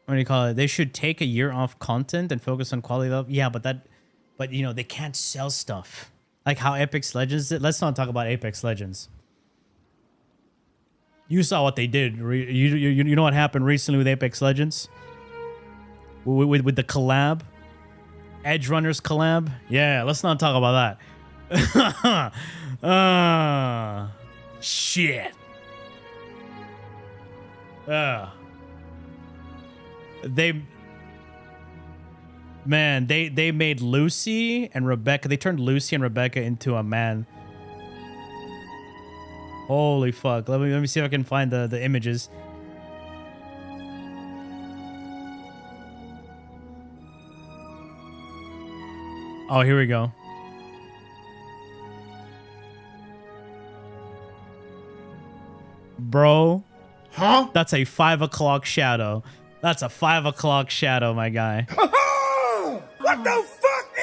What do you call it? They should take a year off content and focus on quality level. Yeah, but you know, they can't sell stuff. Like how Apex Legends did. Let's not talk about Apex Legends. You saw what they did. You know what happened recently with Apex Legends? With the collab? Edge Runners collab? Yeah, let's not talk about that. Shit. They made Lucy and Rebecca. They turned Lucy and Rebecca into a man. Holy fuck. Let me see if I can find the images. Oh, here we go. Bro. Huh? That's a 5 o'clock shadow. That's a 5 o'clock shadow, my guy. What the fuck?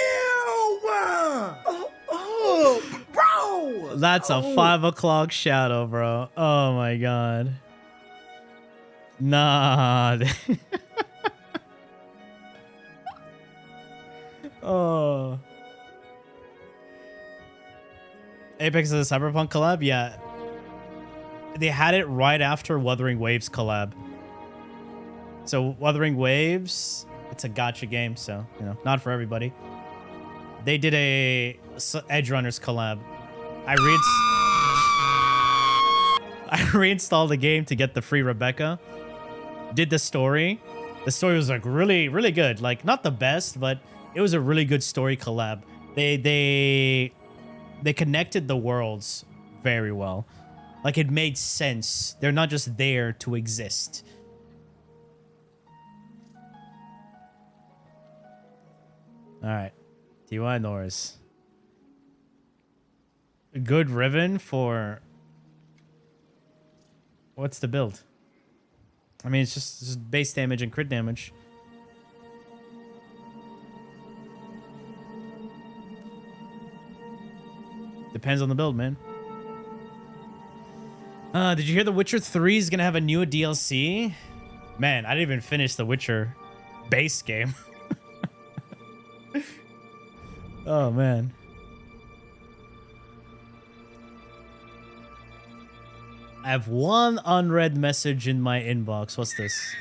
Ew! Bro! That's a 5 o'clock shadow, bro. Oh my god. Nah. Oh. Apex is a Cyberpunk collab? Yeah. They had it right after Wuthering Waves collab. So Wuthering Waves, it's a gacha game, so, you know, not for everybody. They did a Edge Runners collab. I reinstalled the game to get the free Rebecca. Did the story. The story was like really, really good. Like not the best, but it was a really good story collab. They connected the worlds very well. Like it made sense. They're not just there to exist. All right. TY Norris. Good Riven for... What's the build? I mean, it's just base damage and crit damage. Depends on the build, man. Did you hear The Witcher 3 is going to have a new DLC? Man, I didn't even finish The Witcher base game. Oh, man. I have one unread message in my inbox. What's this?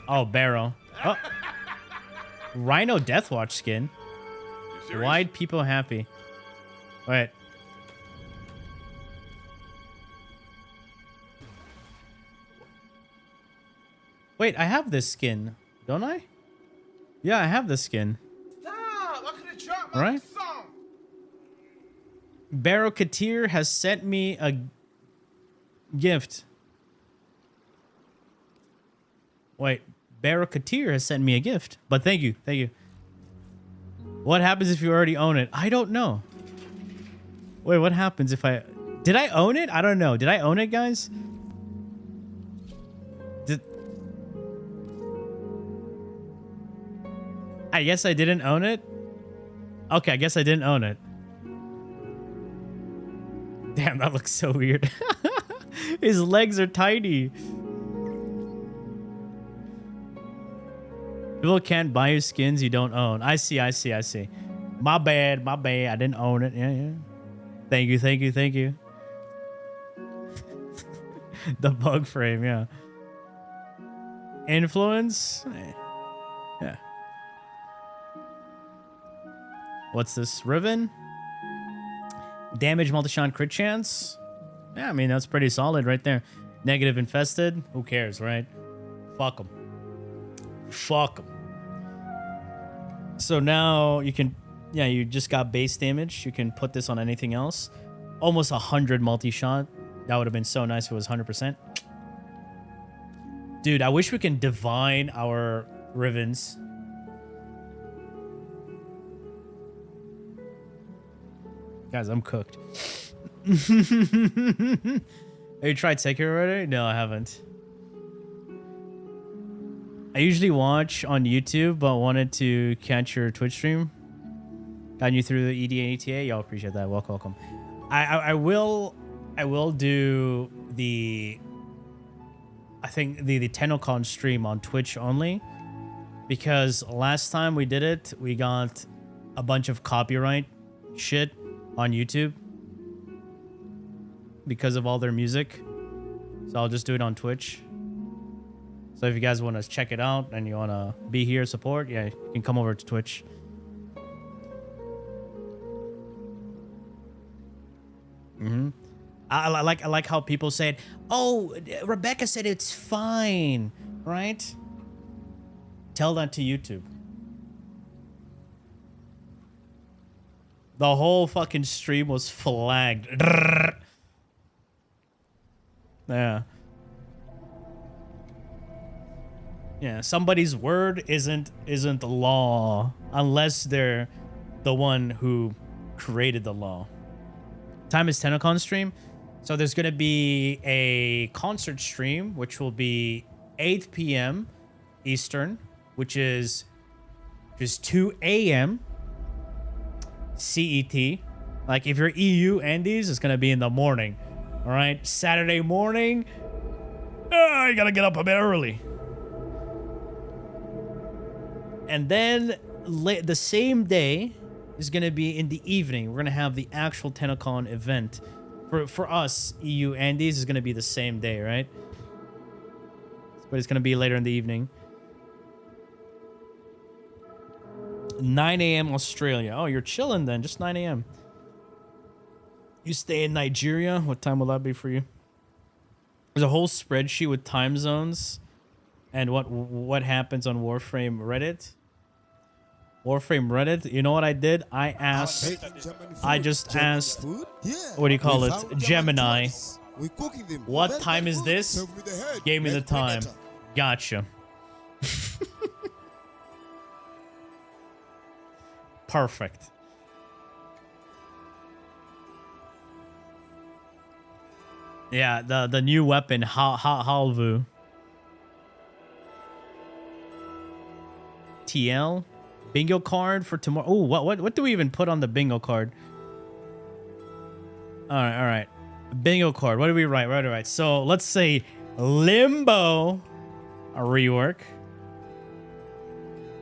Oh, Barrow. Oh. Rhino Deathwatch skin. Why'd people happy? Wait. Wait, I have this skin, don't I? Yeah, I have this skin. Stop! I could have dropped my Right? song. Barrow Katir has sent me a gift. Wait, Barrow Katir has sent me a gift. But thank you, thank you. What happens if you already own it? I don't know. Wait, what happens if I... Did I own it? I don't know. Did I own it, guys? I guess I didn't own it. Okay, I guess I didn't own it. Damn, that looks so weird. His legs are tiny. People can't buy you skins you don't own. I see, I see, I see. My bad, my bad. I didn't own it. Yeah, yeah. Thank you, thank you, thank you. The bug frame, yeah. Influence? Yeah. What's this? Riven? Damage multi-shot crit chance? Yeah, I mean, that's pretty solid right there. Negative infested? Who cares, right? Fuck them. Fuck them. So now you can... Yeah, you just got base damage. You can put this on anything else. Almost 100 multi-shot. That would have been so nice if it was 100%. Dude, I wish we can divine our Rivens. Guys, I'm cooked. Have you tried Sekiro already? No, I haven't. I usually watch on YouTube, but wanted to catch your Twitch stream. Got you through the EDA. Y'all appreciate that. Welcome, welcome. I will do the... I think the Tennocon stream on Twitch only. Because last time we did it, we got a bunch of copyright shit on YouTube because of all their music. So I'll just do it on Twitch. So if you guys want to check it out and you want to be here, support, yeah, you can come over to Twitch. Mm-hmm. I like how people said, "Oh, Rebecca said it's fine," right? Tell that to YouTube. The whole fucking stream was flagged. Yeah. Yeah, somebody's word isn't law unless they're the one who created the law. Time is Tennocon stream. So there's going to be a concert stream, which will be 8 p.m. Eastern, which is just 2 a.m. CET. Like if you're EU Andes, it's going to be in the morning. All right. Saturday morning. You got to get up a bit early. And then the same day is going to be in the evening. We're going to have the actual Tennocon event. For us, EU Andes is going to be the same day, right? But it's going to be later in the evening. 9 a.m. Australia. Oh, you're chilling then. Just 9 a.m. You stay in Nigeria. What time will that be for you? There's a whole spreadsheet with time zones and what happens on Warframe Reddit. Warframe Reddit. You know what I did? I just asked, what do you call it? Gemini. What time is this? Gave me the time. Gotcha. Perfect. Yeah, the new weapon, Halvu. TL. Bingo card for tomorrow. Oh, what do we even put on the bingo card? All right. Bingo card. What do we write? Right. So let's say Limbo, a rework.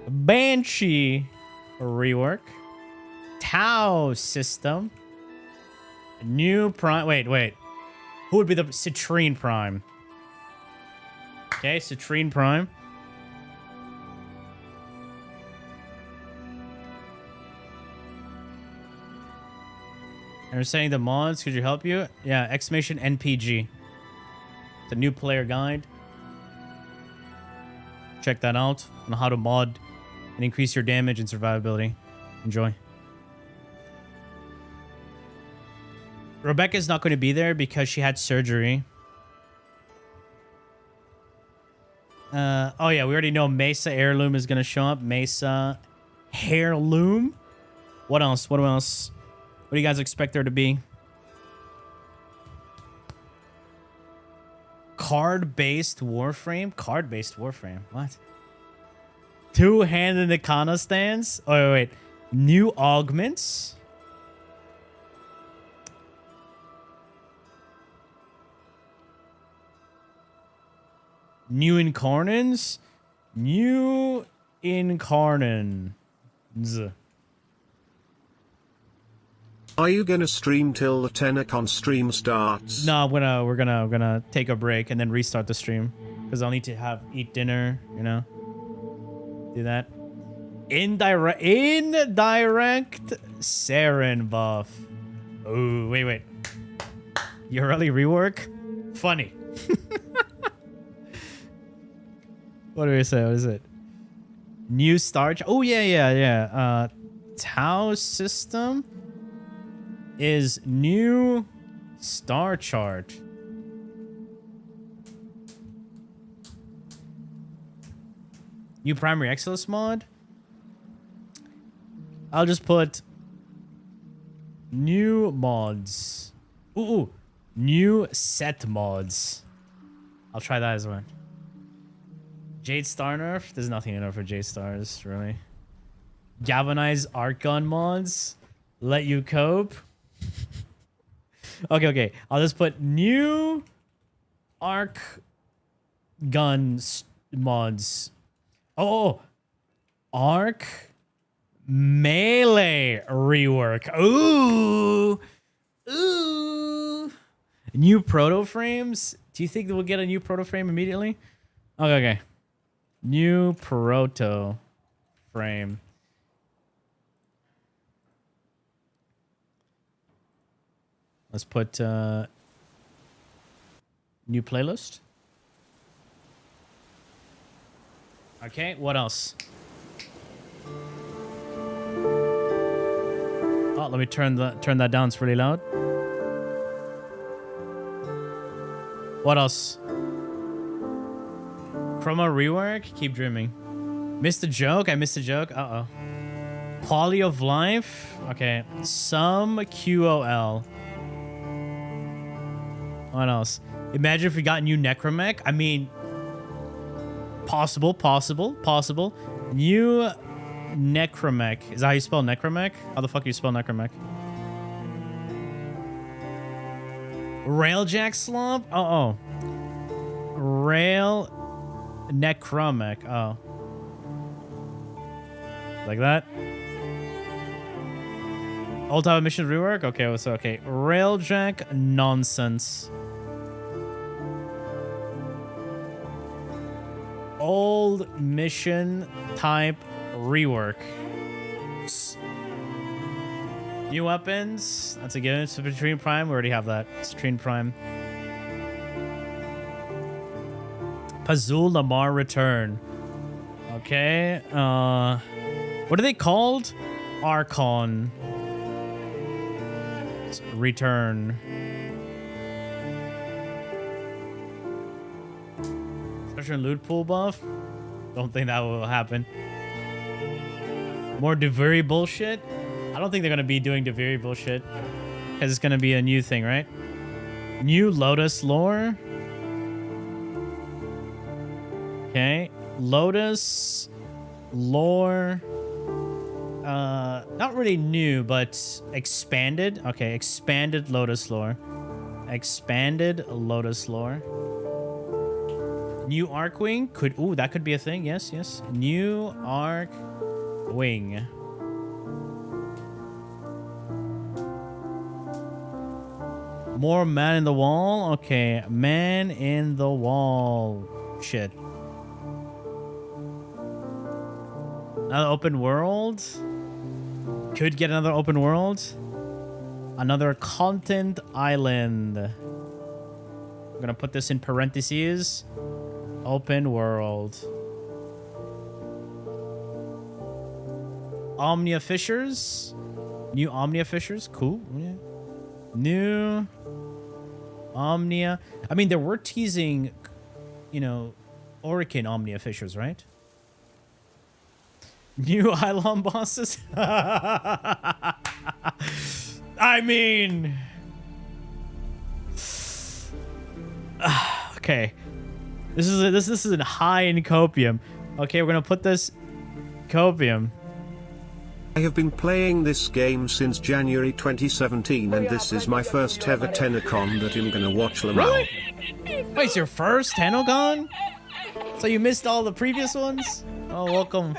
Banshee, a rework. Tau system. New prime. Wait. Who would be the Citrine Prime? Okay, Citrine Prime. They're saying the mods, could you help you? Yeah, exclamation NPG. It's a new player guide. Check that out on how to mod and increase your damage and survivability. Enjoy. Rebecca's not going to be there because she had surgery. Oh yeah, we already know Mesa Heirloom is going to show up. Mesa Heirloom. What else? What do you guys expect there to be? Card-based Warframe? Card-based Warframe. What? Two-handed Nikana stands? Oh, wait. New augments? New incarnans? New incarnans. Are you gonna stream till the Tennocon stream starts? No, we're gonna take a break and then restart the stream because I'll need to eat dinner, you know. Do that. Indirect Saryn buff. Oh, wait. Your early rework? Funny. What do we say? What is it? New star. Oh yeah. Tau system is new star chart. New primary Exilus mod. I'll just put new mods. Ooh, new set mods. I'll try that as well. Jade Star nerf. There's nothing in there for Jade Stars, really. Galvanize Arcane mods. Let you cope. Okay. I'll just put new arc gun mods. Oh, arc melee rework. Ooh. New proto frames. Do you think that we'll get a new proto frame immediately? Okay. New proto frame. Let's put new playlist. Okay, what else? Oh, let me turn that down. It's really loud. What else? Chroma rework. Keep dreaming. Missed a joke. I missed a joke. Uh-oh. Quality of life. Okay. Some QOL. What else? Imagine if we got new Necromech. I mean, possible. New Necromech. Is that how you spell Necromech? How the fuck do you spell Necromech? Railjack Slump? Oh. Rail Necromech. Oh. Like that. Old type of mission rework? Okay, so okay. Railjack nonsense. Old mission type rework. New weapons. That's a good. Citrine Prime. We already have that. Citrine Prime. Pazul Lamar return. Okay. What are they called? Arcane. Return. Special loot pool buff? Don't think that will happen. More Devuri bullshit? I don't think they're going to be doing Devuri bullshit. Because it's going to be a new thing, right? New Lotus lore? Okay. Lotus lore. Not really new, but expanded. Okay, expanded Lotus lore. Expanded Lotus lore. New Arc Wing could. Ooh, that could be a thing. Yes, yes. New Arc Wing. More man in the wall. Okay, man in the wall. Shit. Another open world. Could get another open world. Another content island. I'm gonna put this in parentheses. Open world. Omnia Fissures. New Omnia Fissures. Cool. Yeah. New Omnia. I mean, they were teasing, you know, Arcane Omnia Fissures, right? New Ilon bosses. I mean, okay. This is in high in copium. Okay, we're gonna put this copium. I have been playing this game since January 2017, and this is my first ever Tennocon that I'm gonna watch Lamau. Really? Wait, it's your first Tennocon? So you missed all the previous ones? Oh, welcome.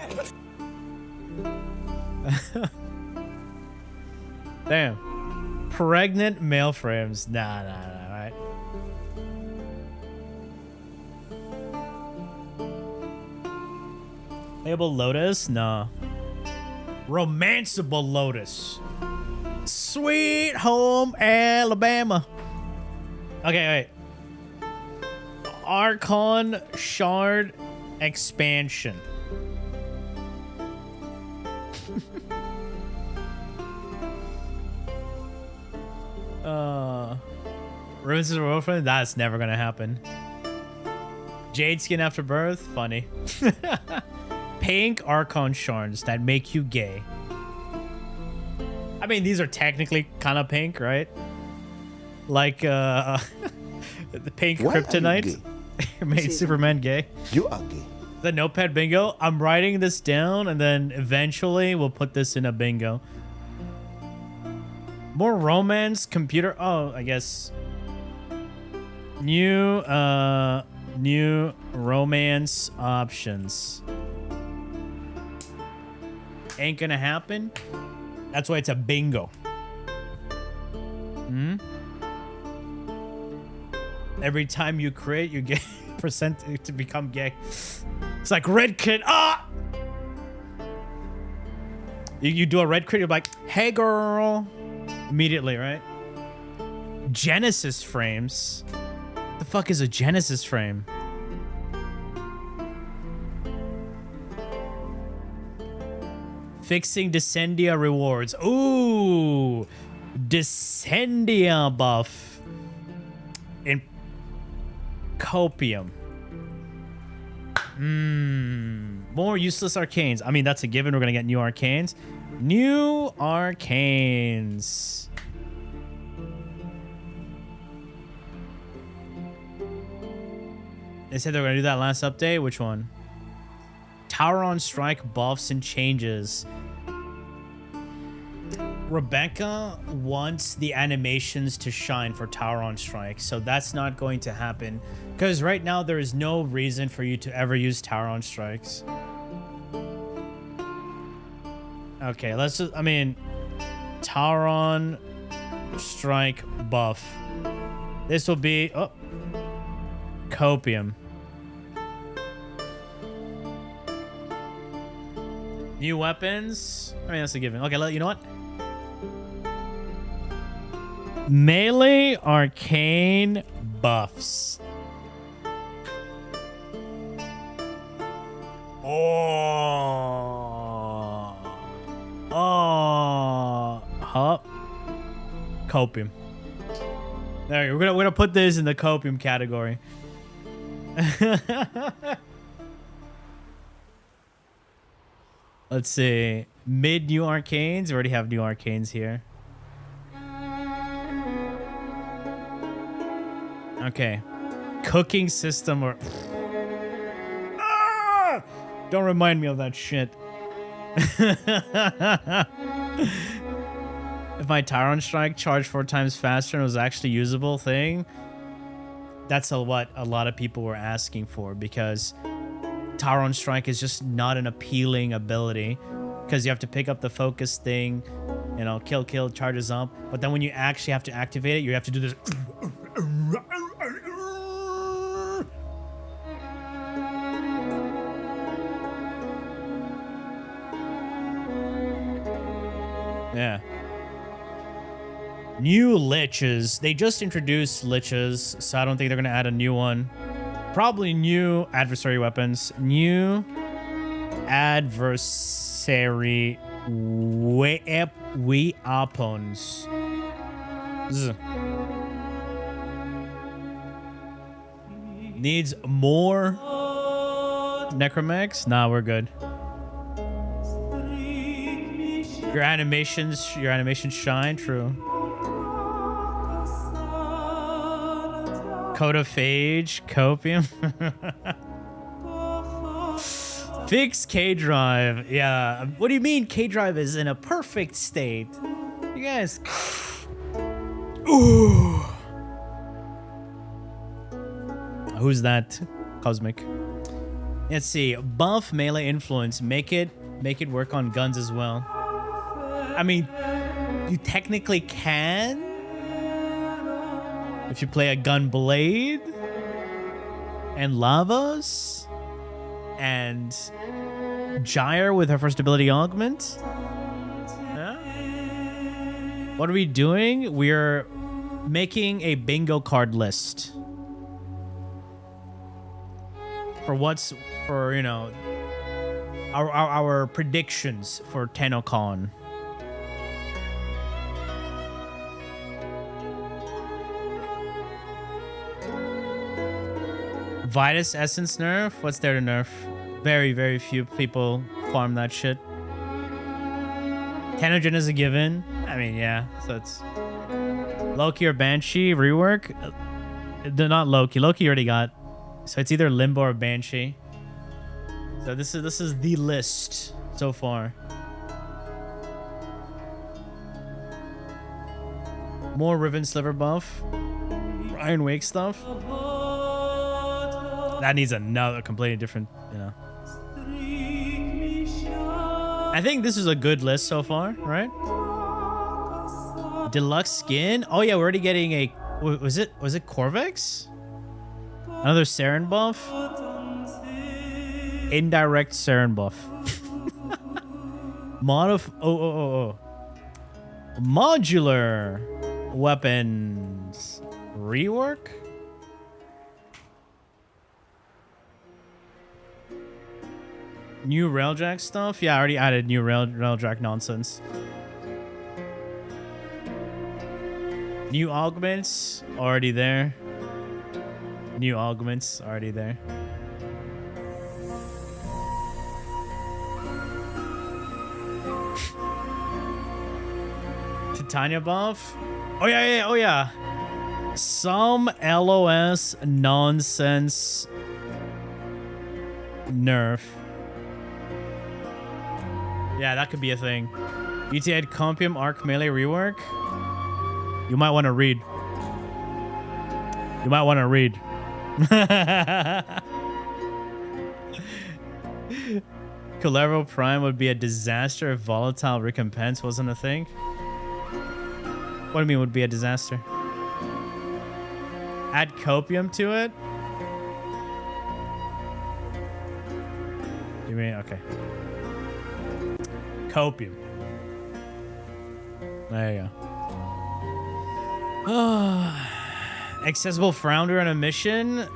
Damn. Pregnant male frames. Nah, right? Playable Lotus? No. Romanceable Lotus. Sweet home Alabama. Okay, wait. Archon Shard expansion. Roses WARFRAME? That's never gonna happen. Jade skin after birth? Funny. Pink Archon shards that make you gay. I mean, these are technically kind of pink, right? Like, the pink kryptonite made Superman gay. You are gay. The notepad bingo. I'm writing this down, and then eventually we'll put this in a bingo. More romance computer. Oh, I guess. New romance options. Ain't gonna happen. That's why it's a bingo. Every time you create, you get percent to become gay. It's like red kid. Ah! You do a red crit, you're like, hey girl. Immediately, right? Genesis frames. The fuck is a Genesis frame? Fixing Descendia rewards. Ooh, Descendia buff in copium. More useless arcanes. I mean, that's a given. We're gonna get new arcanes. New arcanes. They said they were gonna do that last update. Which one? Tower on Strike buffs and changes. Rebecca wants the animations to shine for Tower on Strike, so that's not going to happen. Because right now there is no reason for you to ever use Tower on Strikes. Okay, let's just, I mean, Tauron strike buff. This will be, oh, copium. New weapons. I mean, that's a given. Okay, you know what? Melee arcane buffs. Oh. Oh. Huh. Copium. There you go. We're gonna put this in the copium category. Let's see. Mid new arcanes. We already have new arcanes here. Okay. Cooking system or... Ah! Don't remind me of that shit. If my Tauron strike charged 4 times faster and was actually usable thing, that's what a lot of people were asking for, because Tauron strike is just not an appealing ability, because you have to pick up the focus thing, you know, kill, charges up, but then when you actually have to activate it, you have to do this. Yeah. New liches. They just introduced liches, so I don't think they're going to add a new one. Probably new adversary weapons. New adversary weapons. Needs more necromex? Nah, we're good. Your animations shine, true. Code of Phage, copium. Fix K-Drive. Yeah. What do you mean K-Drive is in a perfect state? You guys. Ooh. Who's that? Cosmic. Let's see. Buff melee influence. Make it work on guns as well. I mean, you technically can if you play a gun blade and lavas and gyre with her first ability augment. Yeah. What are we doing? We're making a bingo card list for you know, our predictions for Tennocon. Vitus Essence nerf? What's there to nerf? Very, very few people farm that shit. Tenogen is a given. I mean, yeah. So it's Loki or Banshee rework. They're not Loki. Loki already got. So it's either Limbo or Banshee. So this is the list so far. More Riven Sliver buff. Iron Wake stuff. That needs another completely different, you know. I think this is a good list so far, right? Deluxe skin. Oh yeah, we're already getting a. Was it Corvex? Another Saryn buff. Indirect Saryn buff. Modular weapons rework. New railjack stuff? Yeah, I already added new railjack nonsense. New augments, already there. New augments, already there. Titania buff? Oh yeah. Some LOS nonsense nerf. Yeah, that could be a thing. ETA Compium Arc Melee rework. You might want to read. Culero Prime would be a disaster if volatile recompense wasn't a thing. What do you mean would be a disaster? Add copium to it? You mean, okay. Copium. There you go. Accessible founder on a mission?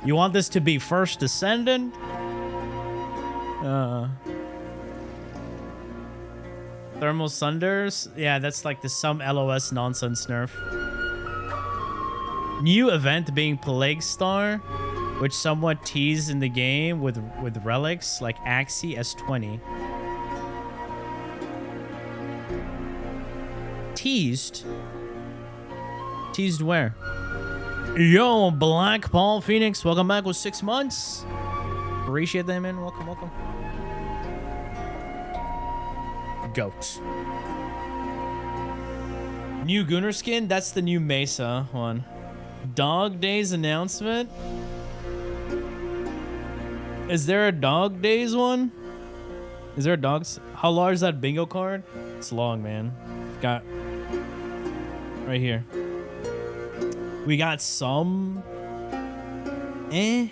You want this to be first descendant? Thermal Sunders? Yeah, that's like the some LOS nonsense nerf. New event being Plague Star, which somewhat teased in the game with relics like Axie S20. Teased? Teased where? Yo, Black Paul Phoenix, welcome back with 6 months. Appreciate that, man. Welcome, welcome. Goat. New Gunner skin? That's the new Mesa one. Dog Days announcement? Is there a Dog Days one? Is there a dogs? How large is that bingo card? It's long, man. Got right here. We got some. I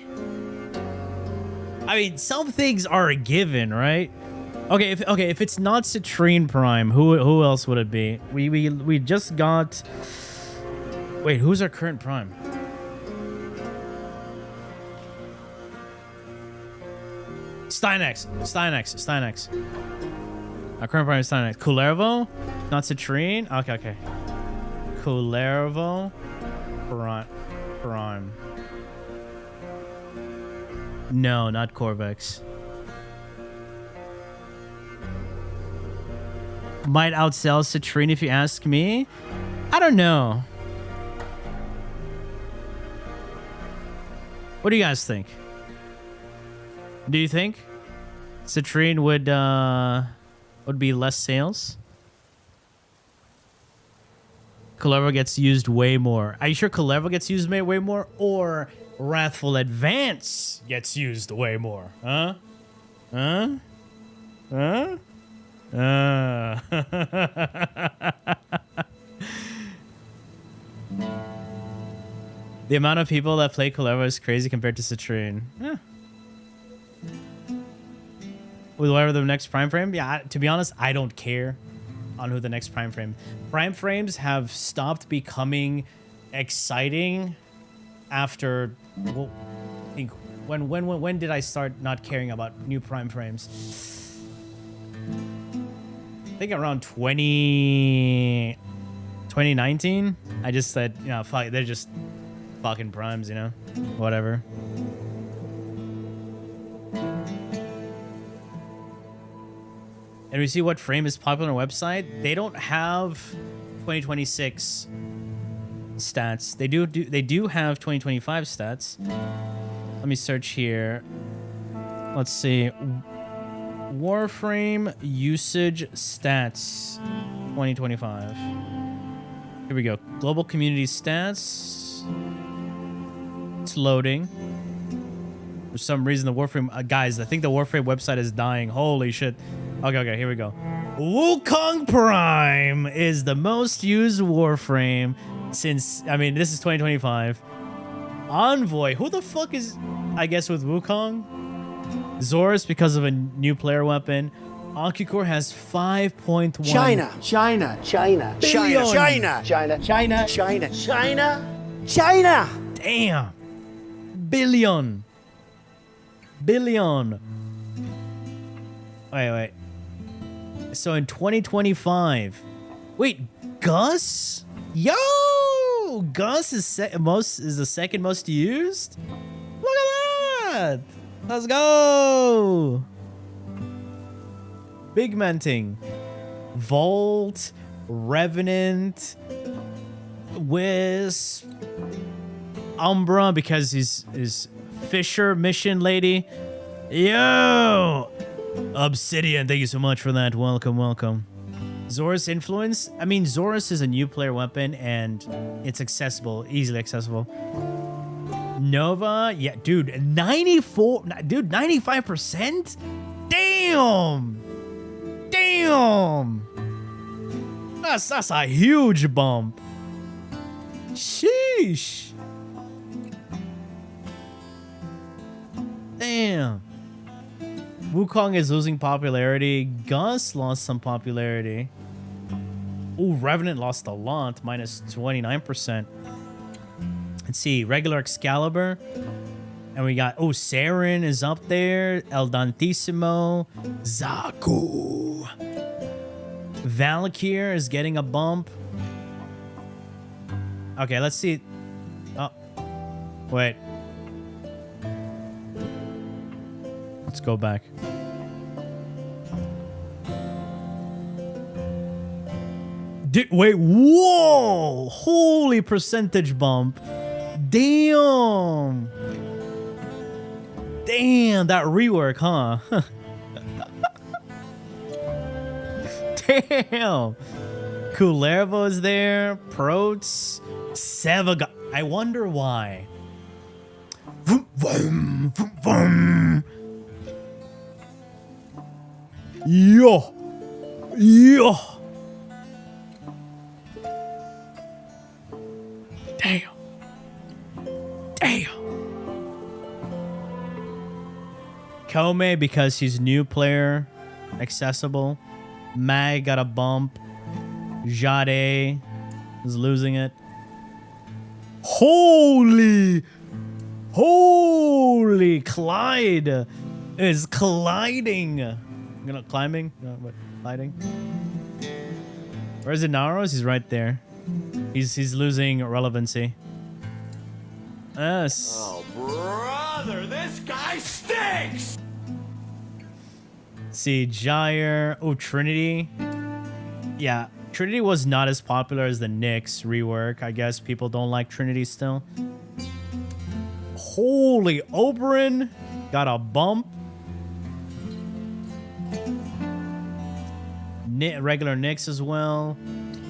mean, some things are a given, right? Okay, if it's not Citrine Prime, who else would it be? We just got. Wait, who's our current Prime? Stynex. Our current Prime is Stynex. Culervo? Not Citrine? Okay. Culervo Prime. No, not Corvex. Might outsell Citrine if you ask me. I don't know. What do you guys think? Do you think Citrine would be less sales? Culero gets used way more. Are you sure Culero gets used way more? Or Wrathful Advance gets used way more? Huh? The amount of people that play Culero is crazy compared to Citrine. With whatever the next Prime Frame? Yeah, to be honest, I don't care on who the next Prime Frame. Prime Frames have stopped becoming exciting after... Well, I think when did I start not caring about new Prime Frames? I think around 2019. I just said, you know, fuck, they're just fucking primes, you know? Whatever. And we see what frame is popular on our website. They don't have 2026 stats. They do have 2025 stats. Let me search here. Let's see. Warframe usage stats 2025. Here we go. Global community stats. It's loading. For some reason, the Warframe... guys, I think the Warframe website is dying. Holy shit. Okay, here we go. Wukong Prime is the most used Warframe since... I mean, this is 2025. Envoy. Who the fuck is... I guess with Wukong? Zorus because of a new player weapon. Ocucore has 5.1... China. Damn. Billion. Wait. So in 2025... Wait, Gus? Yo! Gus is the second most used? Look at that! Let's go! Bigmenting. Volt. Revenant. Wisp. Umbra because he's Fisher mission lady. Yo! Obsidian, thank you so much for that. Welcome. Zorus influence. I mean, Zorus is a new player weapon and it's accessible, easily accessible. Nova, yeah, dude, 94, dude, 95%? Damn! Damn! That's a huge bump. Sheesh. Damn. Wukong is losing popularity. Gus lost some popularity. Ooh, Revenant lost a lot, minus 29%. Let's see, regular Excalibur. And we got, oh, Saryn is up there. El Dantissimo. Zaku. Valkyr is getting a bump. Okay, let's see. Oh, wait. Let's go back. Wait, whoa! Holy percentage bump. Damn. Damn, that rework, huh? Damn. Kullervo's there. Protes. Seva. I wonder why. Vroom, vroom, vroom, vroom. Yo. Yo. Damn. Damn. Kome, because he's new player accessible. Mag got a bump. Jade is losing it. Holy Clyde is colliding. Climbing? No, what? Gliding? Where's Inaros? He's right there. He's losing relevancy. Yes. Oh, brother, this guy stinks! See, Gyre. Oh, Trinity. Yeah, Trinity was not as popular as the Nyx rework. I guess people don't like Trinity still. Holy, Oberyn got a bump. Regular Nyx as well.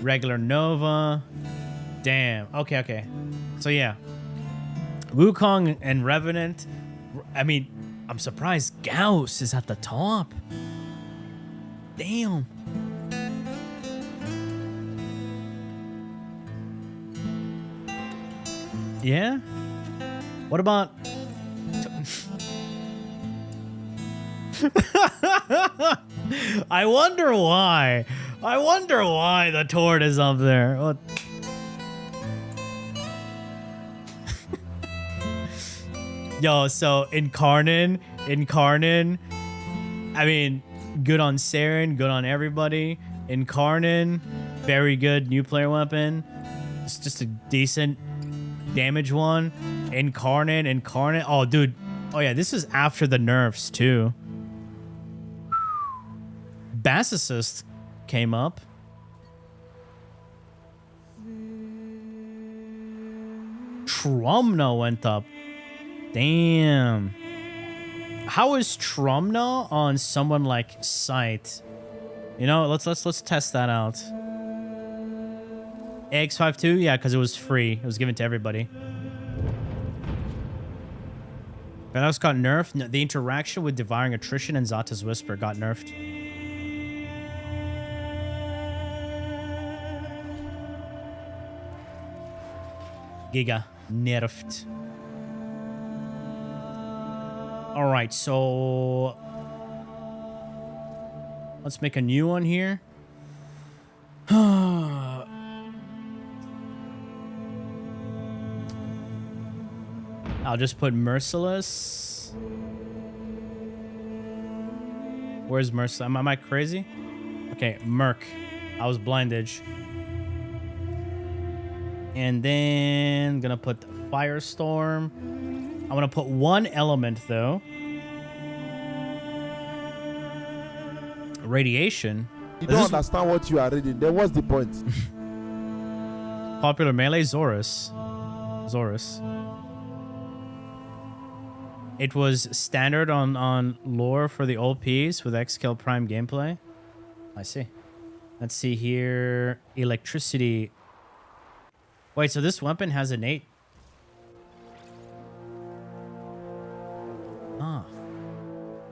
Regular Nova. Damn. Okay. So yeah. Wukong and Revenant. I mean, I'm surprised Gauss is at the top. Damn. Yeah? What about... I wonder why. I wonder why the Tord is up there. What? Yo, so Incarnon, I mean, good on Saryn, good on everybody. Incarnon, very good new player weapon. It's just a decent damage one. Incarnon. Oh, dude. Oh, yeah, this is after the nerfs, too. Bass Assist came up. Trumna went up. Damn. How is Trumna on someone like Cyte? You know, let's test that out. AX52, yeah, because it was free. It was given to everybody. Velox got nerfed. No, the interaction with Devouring Attrition and Zata's Whisper got nerfed. Giga nerfed. All right, so let's make a new one here. I'll just put Merciless. Where's Merciless? Am I crazy? Okay, Merc. I was blindage. And then I'm gonna put Firestorm. I'm gonna put one element though. Radiation. You don't understand what you are reading. Then what's the point? Popular melee Zorus. It was standard on lore for the old piece with Xkill Prime gameplay. I see. Let's see here. Electricity. Wait, so this weapon has innate.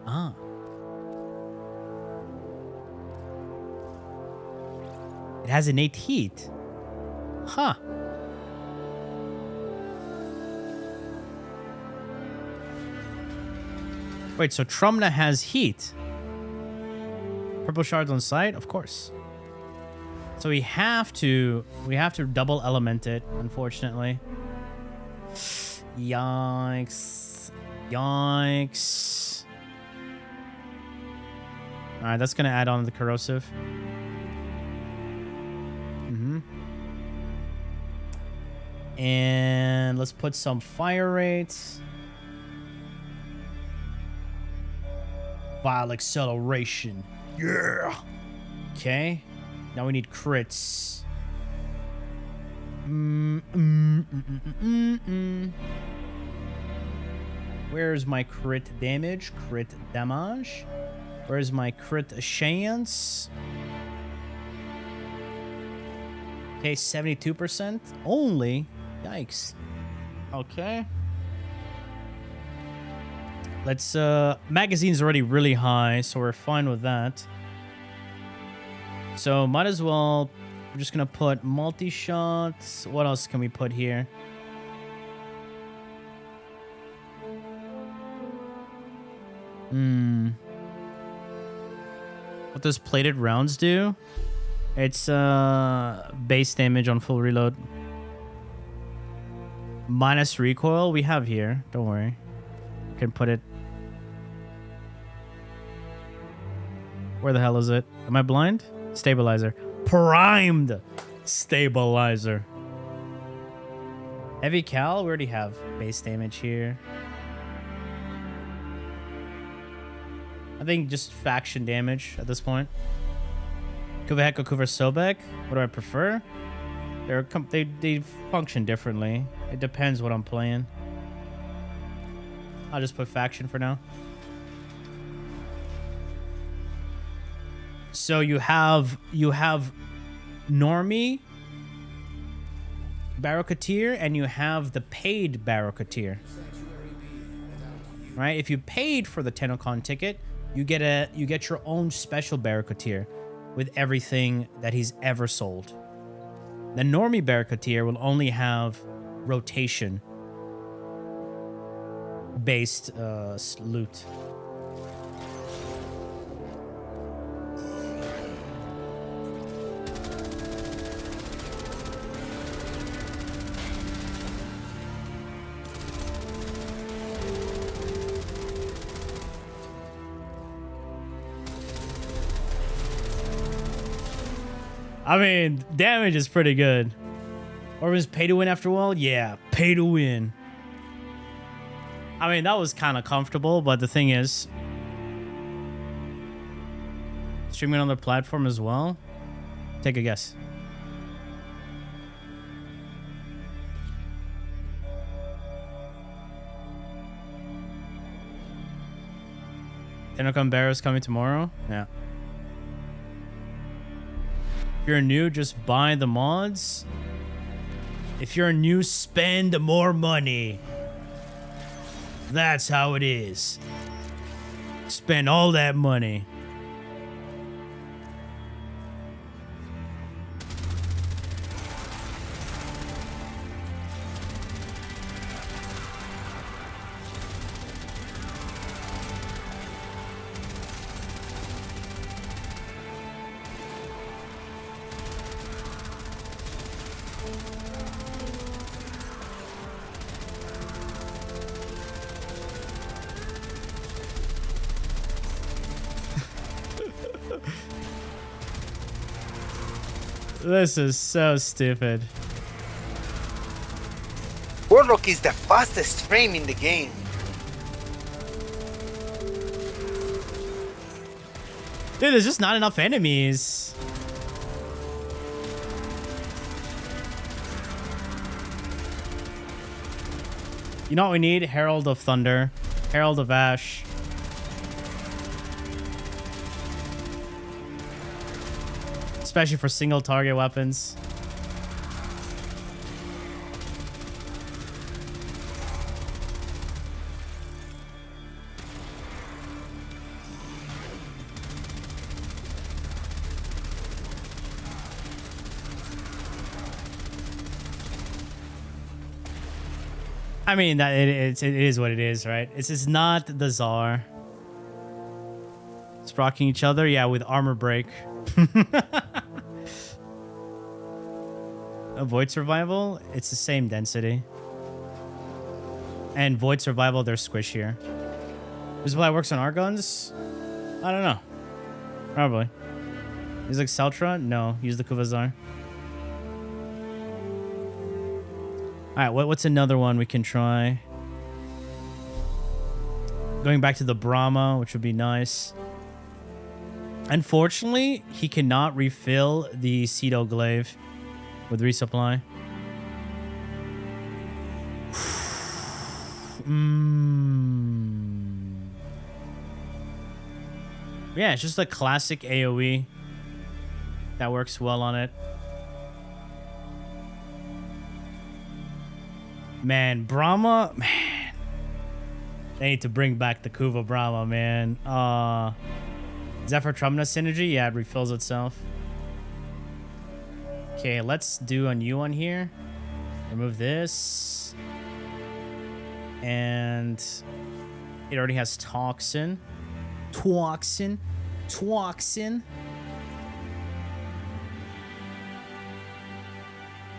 Ah. It has innate heat. Huh. Wait, so Trumna has heat. Purple shards on site? Of course. So we have to double element it, unfortunately. Yikes. Yikes. Alright, that's gonna add on the corrosive. And let's put some fire rates. Vile acceleration. Yeah. Okay. Now we need crits. Where's my crit damage? Crit damage. Where's my crit chance? Okay, 72% only. Yikes. Okay. Let's magazine's already really high, so we're fine with that. So might as well, we're just gonna put multi-shots. What else can we put here? What does plated rounds do? It's base damage on full reload. Minus recoil we have here. Don't worry. Can put it. Where the hell is it? Am I blind? Stabilizer. Primed stabilizer. Heavy cal. We already have base damage here. I think just faction damage at this point. Kuvahek or Kuvar Sobek. What do I prefer? They function differently. It depends what I'm playing. I'll just put faction for now. So you have normie Barricatier and you have the paid Barricatier. Right? If you paid for the Tennocon ticket, you get your own special Barricatier with everything that he's ever sold. The normie Barricatier will only have rotation based loot. I mean, damage is pretty good. Or was pay to win after a while? Yeah, pay to win. I mean, that was kind of comfortable, but the thing is, streaming on the platform as well? Take a guess. Tennocon Barrow is coming tomorrow? Yeah. If you're new, just buy the mods. If you're new, spend more money. That's how it is. Spend all that money. This is so stupid. Warlock is the fastest frame in the game. Dude, there's just not enough enemies. You know what we need? Herald of Thunder. Herald of Ash. Especially for single target weapons. I mean, that it is what it is, right? It's not the Tsar. Sprocking each other, yeah, with armor break. Avoid survival, it's the same density. And void survival, they're squishier. This is why it works on our guns? I don't know. Probably. Use like Celtra? No, use the Kuvazar. Alright, what's another one we can try? Going back to the Brahma, which would be nice. Unfortunately, he cannot refill the Cedo Glaive with resupply. Yeah, it's just a classic AoE that works well on it. Man, Brahma, man. They need to bring back the Kuva Brahma, man. Zephyr Trumna synergy, yeah, it refills itself. Okay, let's do a new one here. Remove this. And it already has Toxin. Toxin.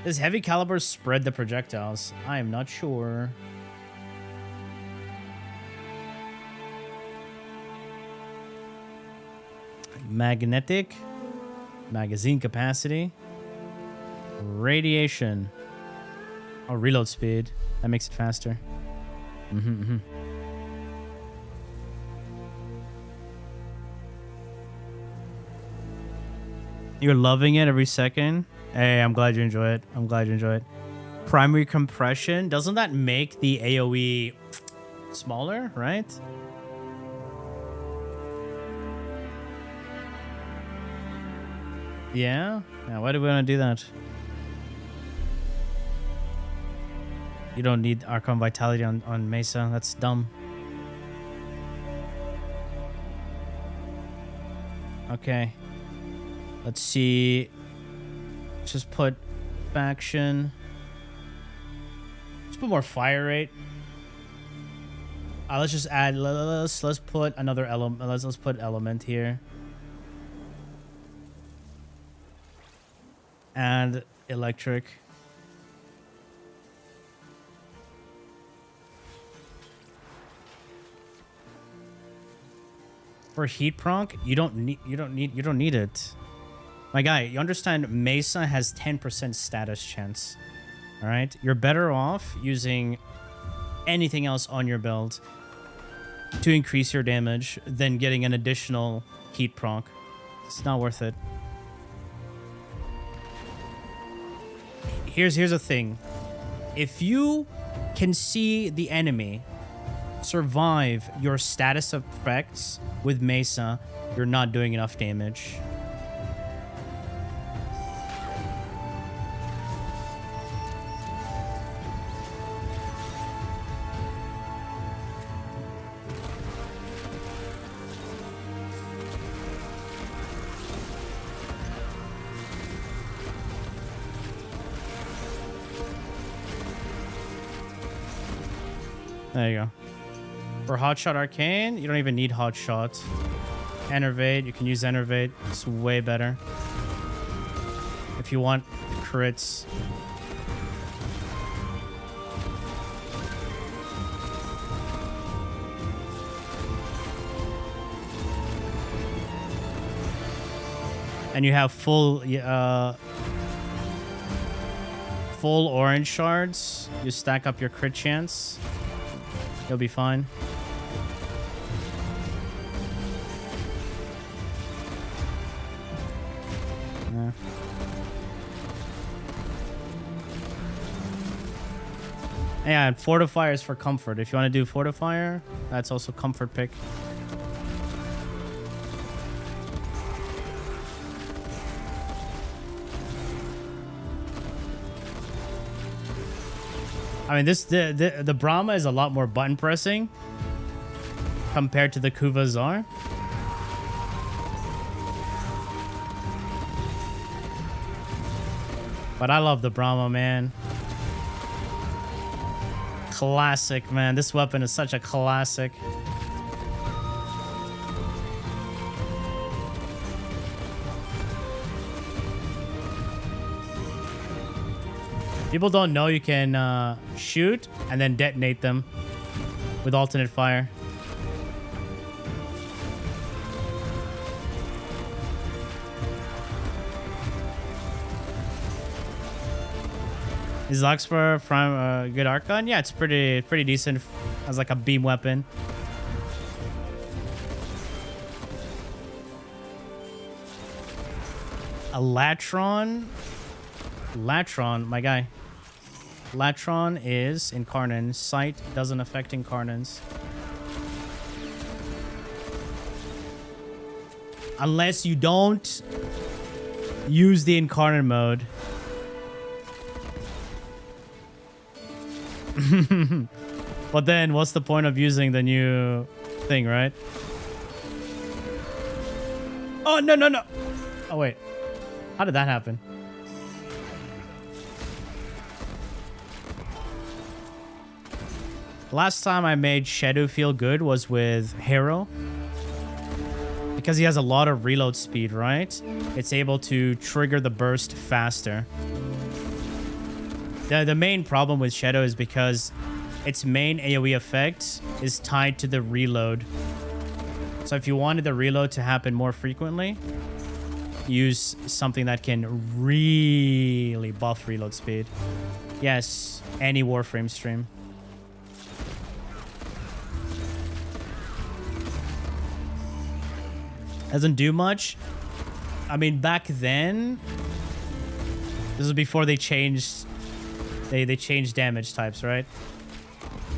Does heavy caliber spread the projectiles? I am not sure. Magnetic. Magazine capacity. Radiation. Oh, reload speed. That makes it faster. You're loving it every second. Hey, I'm glad you enjoy it. Primary compression. Doesn't that make the AoE smaller, right? Yeah? Yeah, why do we want to do that? You don't need Arcane Vitality on Mesa. That's dumb. Okay. Let's see. Just put faction. Let's put more fire rate. Let's just add. Let's put another element. Let's put element here. And electric. For heat proc, you don't need it. My guy, you understand Mesa has 10% status chance. All right? You're better off using anything else on your build to increase your damage than getting an additional heat proc. It's not worth it. Here's the thing. If you can see the enemy survive your status effects with Mesa, you're not doing enough damage. There you go. For Hotshot Arcane, you don't even need Hotshot. Enervate, you can use Enervate. It's way better. If you want crits. And you have full orange shards. You stack up your crit chance. You'll be fine. Yeah. Yeah, and Fortifier is for comfort. If you want to do Fortifier, that's also comfort pick. I mean, the Brahma is a lot more button pressing compared to the Kuvazar. But I love the Brahma, man. Classic, man. This weapon is such a classic. People don't know you can shoot and then detonate them with alternate fire. Is Larkspur from a good arc gun? Yeah, it's pretty decent as like a beam weapon. A Latron, my guy. Latron is Incarnon. Cyte doesn't affect Incarnons. Unless you don't use the Incarnon mode. But then what's the point of using the new thing, right? Oh, no, no, no. Oh, wait. How did that happen? Last time I made Shadow feel good was with Hero. Because he has a lot of reload speed, right? It's able to trigger the burst faster. The main problem with Shadow is because its main AoE effect is tied to the reload. So if you wanted the reload to happen more frequently, use something that can really buff reload speed. Yes, any Warframe stream. Doesn't do much. I mean, back then, this was before they changed. They changed damage types, right?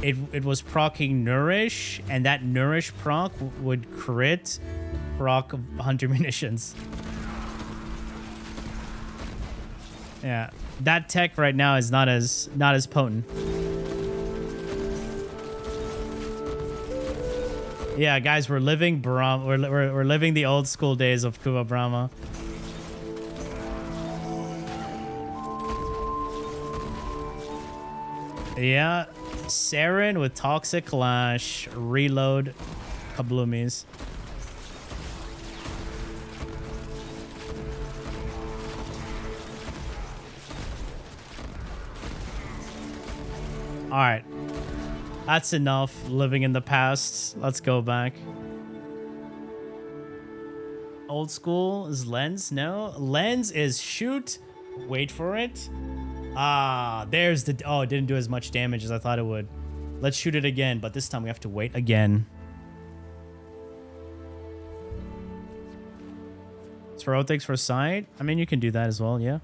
It was proccing Nourish, and that Nourish proc would crit proc Hunter Munitions. Yeah, that tech right now is not as potent. Yeah, guys, we're living we're living the old school days of Kuva Brahma. Yeah, Saryn with Toxic Clash, reload kabloomies. All right. That's enough living in the past. Let's go back. Old school is lens? No. Lens is shoot. Wait for it. Ah, there's the... Oh, it didn't do as much damage as I thought it would. Let's shoot it again, but this time we have to wait again. Spherotics for side? I mean, you can do that as well, yeah.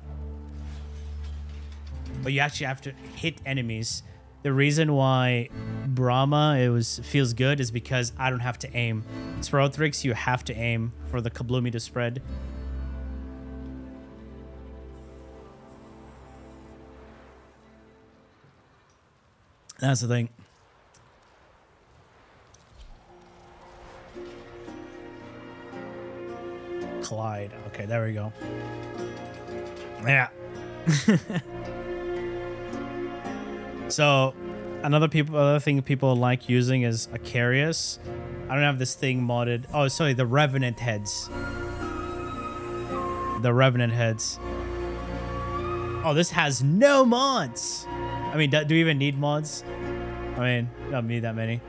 But you actually have to hit enemies. The reason why Brahma feels good is because I don't have to aim. Spherotrix, you have to aim for the kabloomy to spread. That's the thing. Collide. Okay, there we go. Yeah. So, another thing people like using is Acarius. I don't have this thing modded. Oh, sorry, the Revenant heads. The Revenant heads. Oh, this has no mods. I mean, do we even need mods? I mean, don't need that many.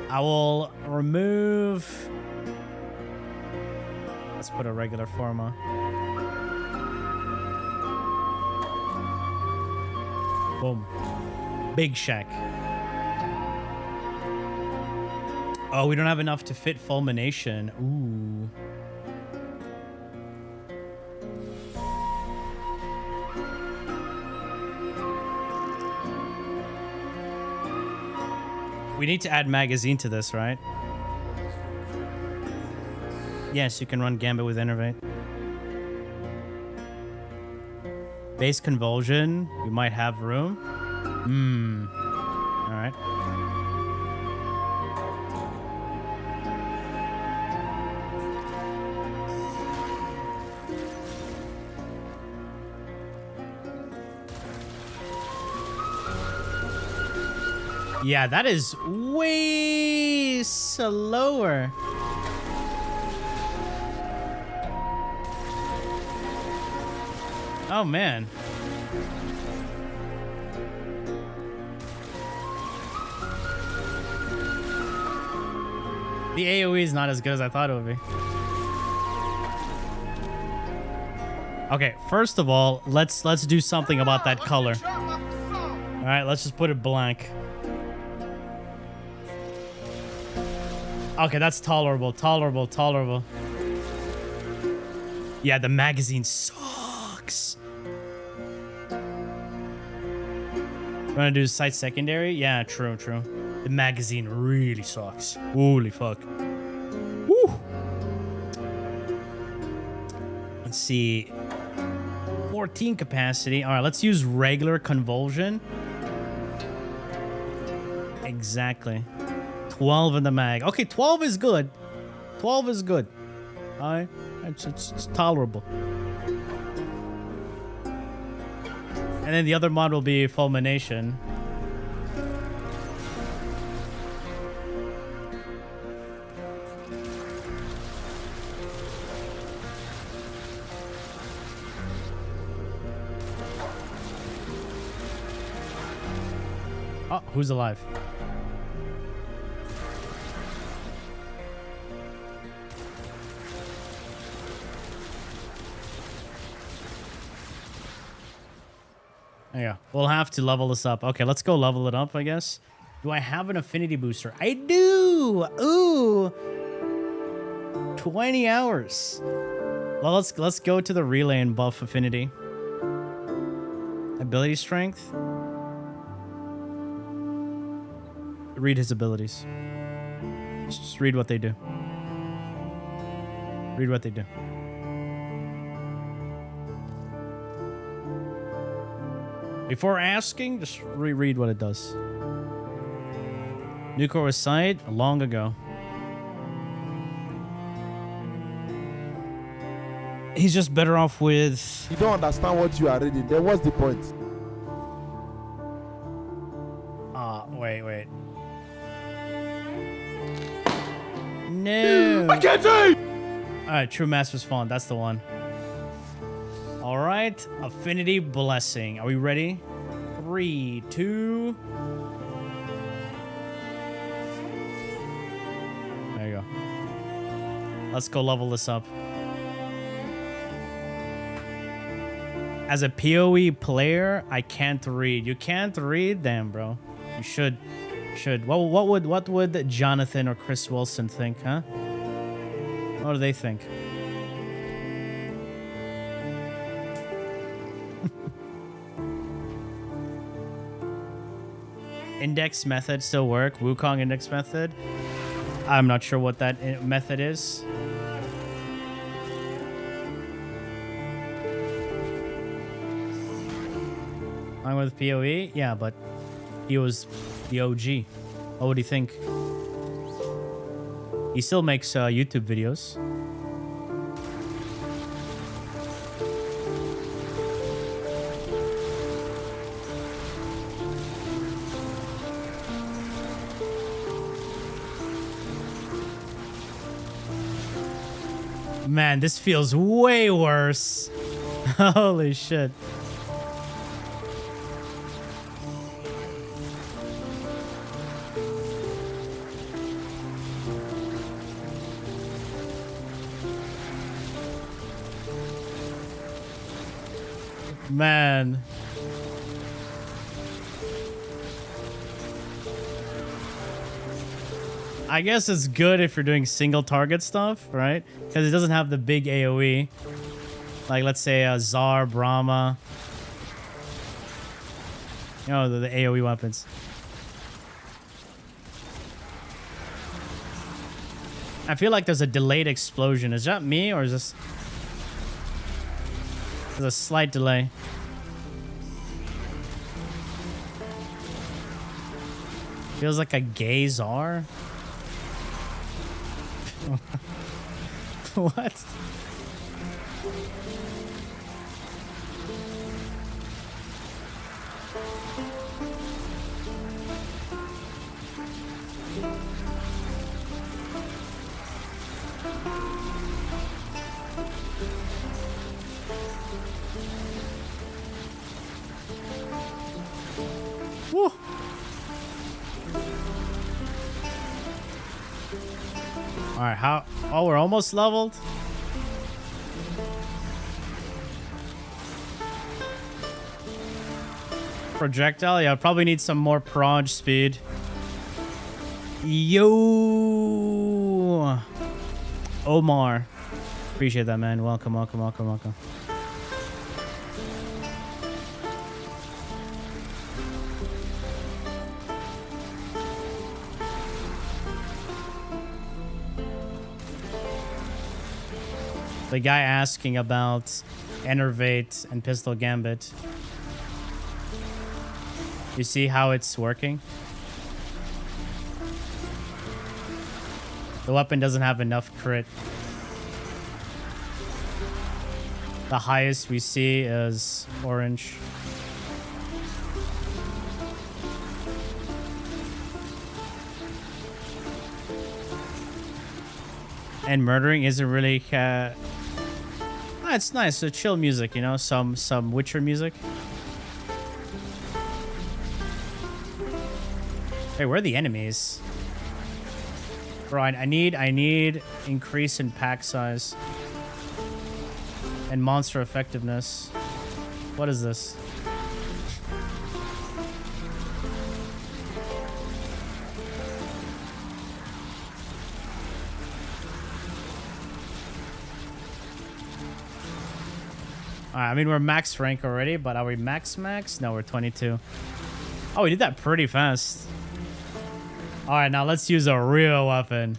I will remove... Let's put a regular forma. Boom. Big Shack. Oh, we don't have enough to fit Fulmination. Ooh. We need to add magazine to this, right? Yes, you can run Gambit with Innervate. Base Convulsion. We might have room. All right. Yeah, that is way slower. Oh, man. The AoE is not as good as I thought it would be. Okay, first of all, let's do something about that color. All right, let's just put it blank. Okay, that's tolerable, tolerable. Yeah, the magazine sucks. Wanna do cyte secondary? Yeah, true. The magazine really sucks. Holy fuck. Woo! Let's see. 14 capacity. All right, let's use regular convulsion. Exactly. 12 in the mag. Okay, 12 is good. 12 is good. All right, it's tolerable. And then the other mod will be fulmination. Oh, who's alive? There you go. We'll have to level this up. Okay, let's go level it up, I guess. Do I have an affinity booster? I do! Ooh! 20 hours. Well, let's go to the relay and buff affinity. Ability strength. Read his abilities. Just read what they do. Read what they do. Before asking, just reread what it does. Nuclear was cyte long ago. He's just better off with... You don't understand what you are reading. Then what's the point? Wait. No. I can't see! Alright, True Master's Font. That's the one. Alright. Affinity Blessing. Are we ready? 3, 2... There you go. Let's go level this up. As a PoE player, I can't read. You can't read? Damn, bro. You should. What would Jonathan or Chris Wilson think, huh? What do they think? Index method still work? Wukong index method? I'm not sure what that method is. I'm with PoE? Yeah, but he was the OG. What would he think? He still makes YouTube videos. Man, this feels way worse. Holy shit. Man. I guess it's good if you're doing single target stuff, right? Because it doesn't have the big AoE. Like, let's say Zar, Brahma. You know, the AoE weapons. I feel like there's a delayed explosion. Is that me or is this... There's a slight delay. Feels like a gay czar. What? right, how? Oh, we're almost leveled. Projectile, yeah, probably need some more proj speed. Yo, Omar, appreciate that, man. Welcome, welcome, welcome, welcome. The guy asking about Enervate and Pistol Gambit. You see how it's working? The weapon doesn't have enough crit. The highest we see is orange. And murdering isn't really it's nice, so chill music, you know, some Witcher music. Hey, where are the enemies? Right, I need increase in pack size and monster effectiveness. What is this? I mean, we're max rank already, but are we max? No, we're 22. Oh, we did that pretty fast. All right, now let's use a real weapon.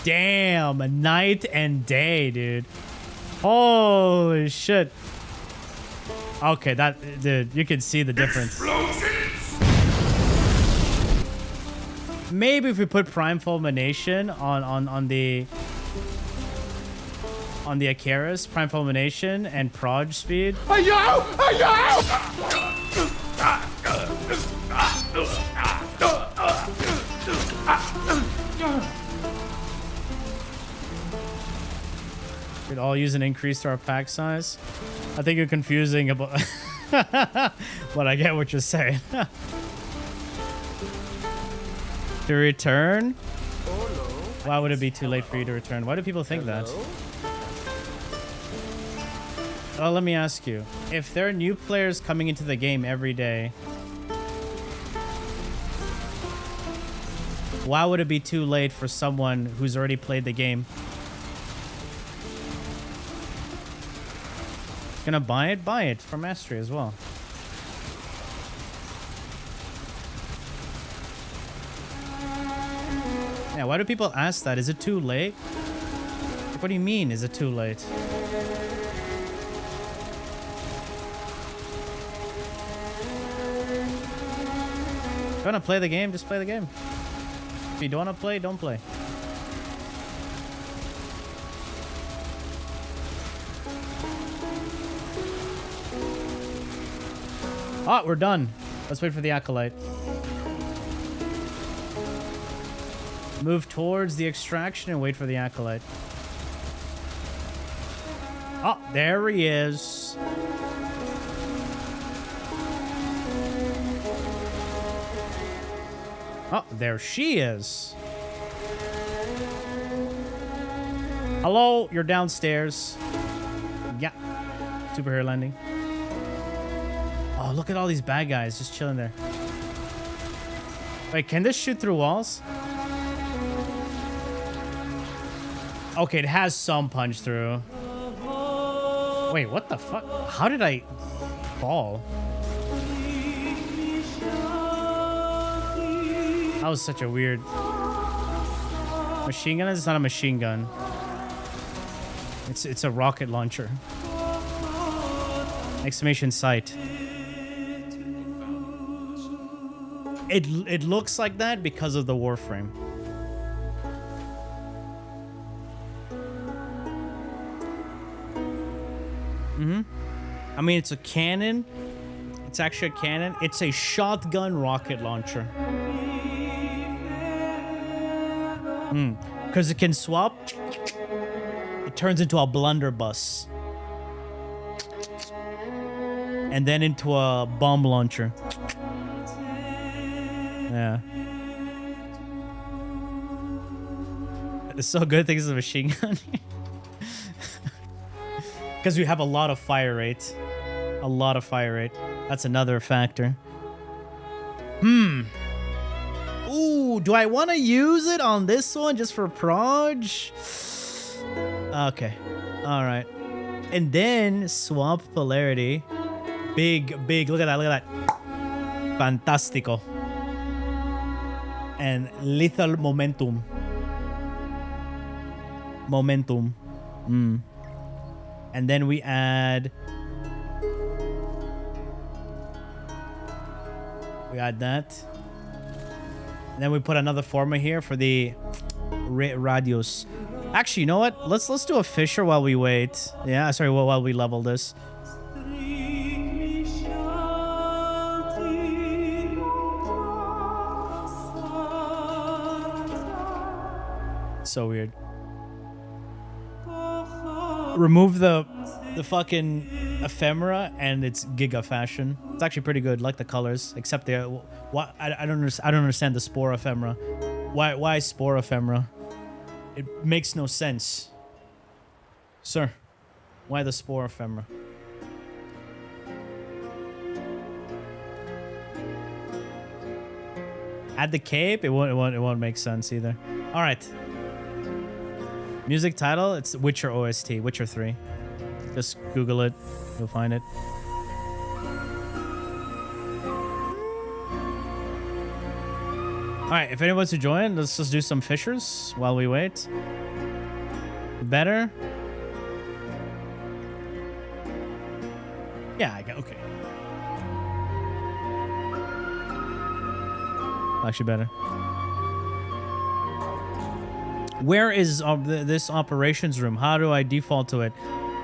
Damn, night and day, dude. Holy shit. Okay, dude, you can see the difference. Maybe if we put Prime Fulmination on the Icarus, Prime Fulmination and Proj speed. We'd all use an increase to our pack size. I think you're confusing about but I get what you're saying. To return? Why would it be too late for you to return? Why do people think that? Well, let me ask you. If there are new players coming into the game every day, why would it be too late for someone who's already played the game? Gonna buy it? Buy it for mastery as well. Yeah, why do people ask that? Is it too late? What do you mean, is it too late? If you wanna play the game, just play the game. If you don't wanna play, don't play. Ah, we're done. Let's wait for the Acolyte. Move towards the extraction and wait for the Acolyte. Oh, there he is. Oh, there she is. Hello, you're downstairs. Yeah. Superhero landing. Oh, look at all these bad guys just chilling there. Wait, can this shoot through walls? Okay, it has some punch through. Wait, what the fuck? How did I fall? That was such a weird... Machine gun? It's not a machine gun. It's a rocket launcher. Exclamation cyte. It looks like that because of the Warframe. I mean, it's a cannon. It's actually a cannon. It's a shotgun rocket launcher. Because it can swap. It turns into a blunderbuss. And then into a bomb launcher. Yeah. It's so good. Things is a machine gun. Because we have a lot of fire rate. A lot of fire rate. That's another factor. Ooh, do I want to use it on this one just for proj? Okay. All right. And then swap polarity. Big. Look at that. Look at that. Fantastico. And lethal momentum. And then we add that. And then we put another forma here for the radius. Actually, you know what? Let's do a fisher while we wait. Yeah, sorry, while we level this. So weird. Remove the fucking ephemera and it's giga fashion. It's actually pretty good. Like the colors, except the what I don't understand the spore ephemera. Why spore ephemera? It makes no sense, sir. Why the spore ephemera? Add the cape. It won't make sense either. All right. Music title, it's Witcher OST, Witcher 3. Just Google it, you'll find it. Alright, if anyone wants to join, let's just do some fishers while we wait. Better? Yeah, I got, okay. Actually better. Where is this operations room? How do I default to it?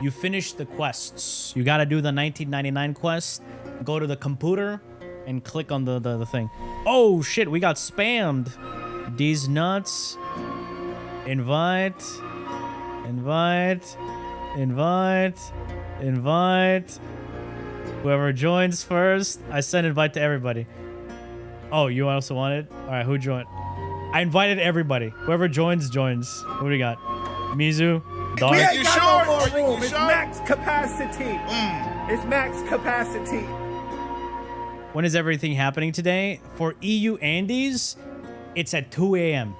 You finish the quests. You gotta do the 1999 quest. Go to the computer and click on the thing. Oh shit, we got spammed. These nuts. Invite. Whoever joins first. I sent invite to everybody. Oh, you also want it? Alright, who joined? I invited everybody. Whoever joins, joins. What do we got? Mizu? Dark? We ain't got no more room. It's max capacity. It's max capacity. When is everything happening today? For EU Andes, it's at 2 a.m.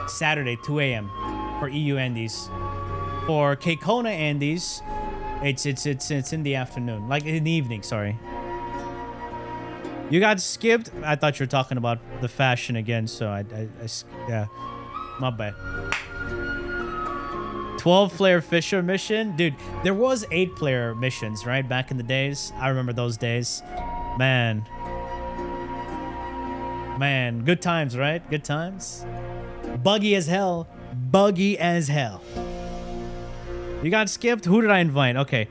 Saturday, 2 a.m. for EU Andes. For Kekona Andes, it's in the afternoon. Like in the evening, sorry. You got skipped? I thought you were talking about the fashion again, so yeah. My bad. 12-player Fisher mission? Dude, there was 8-player missions, right? Back in the days. I remember those days. Man. Good times, right? Good times. Buggy as hell. Buggy as hell. You got skipped? Who did I invite? Okay.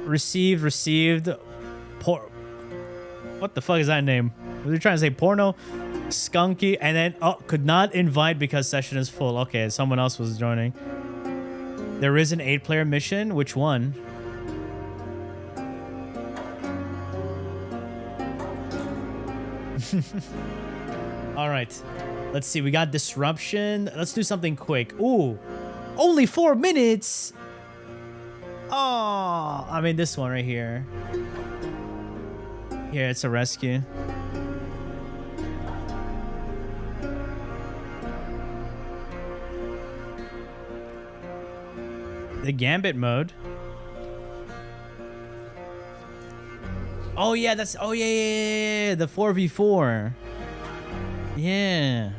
Received. What the fuck is that name? Were they trying to say porno? Skunky, and then could not invite because session is full. Okay, someone else was joining. There is an 8-player mission. Which one? All right, let's see. We got disruption. Let's do something quick. Ooh, only 4 minutes. Oh, I mean this one right here. Here, it's a rescue. The Gambit mode. Oh yeah, that's yeah. The 4v4. Yeah.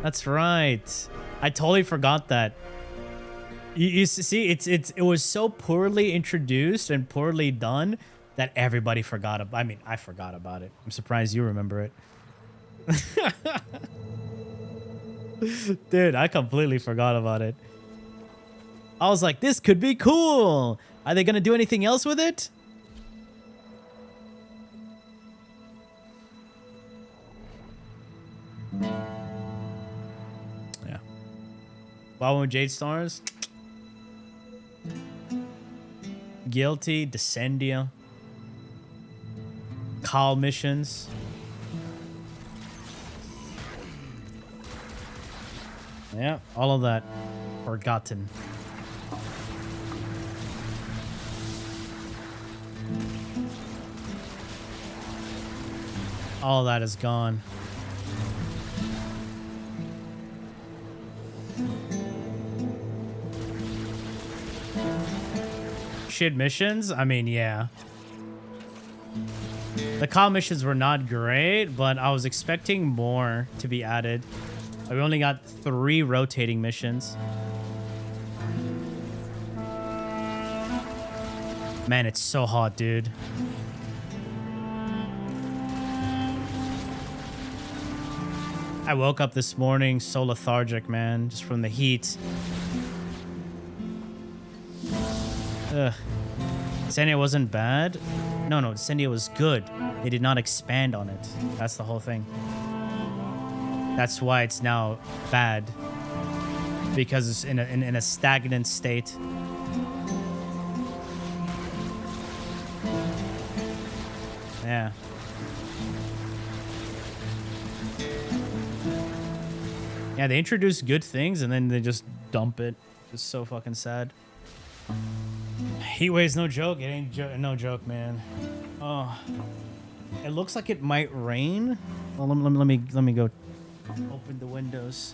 That's right. I totally forgot that. You see, it was so poorly introduced and poorly done that everybody forgot about. I mean, I forgot about it. I'm surprised you remember it. Dude, I completely forgot about it. I was like, this could be cool. Are they going to do anything else with it? Yeah. Wow, with Jade Stars. Guilty, Descendia. call missions. Yeah, all of that forgotten. All of that is gone. Shit missions? I mean, yeah. The call missions were not great, but I was expecting more to be added. We only got 3 rotating missions. Man, it's so hot, dude. I woke up this morning so lethargic, man, just from the heat. Ugh. Sandia wasn't bad. No, Sandia was good. They did not expand on it. That's the whole thing. That's why it's now bad. Because it's in a stagnant state. Yeah. Yeah, they introduce good things and then they just dump it. It's so fucking sad. Heatwave's no joke. It ain't no joke, man. Oh, it looks like it might rain. Well, let me go open the windows.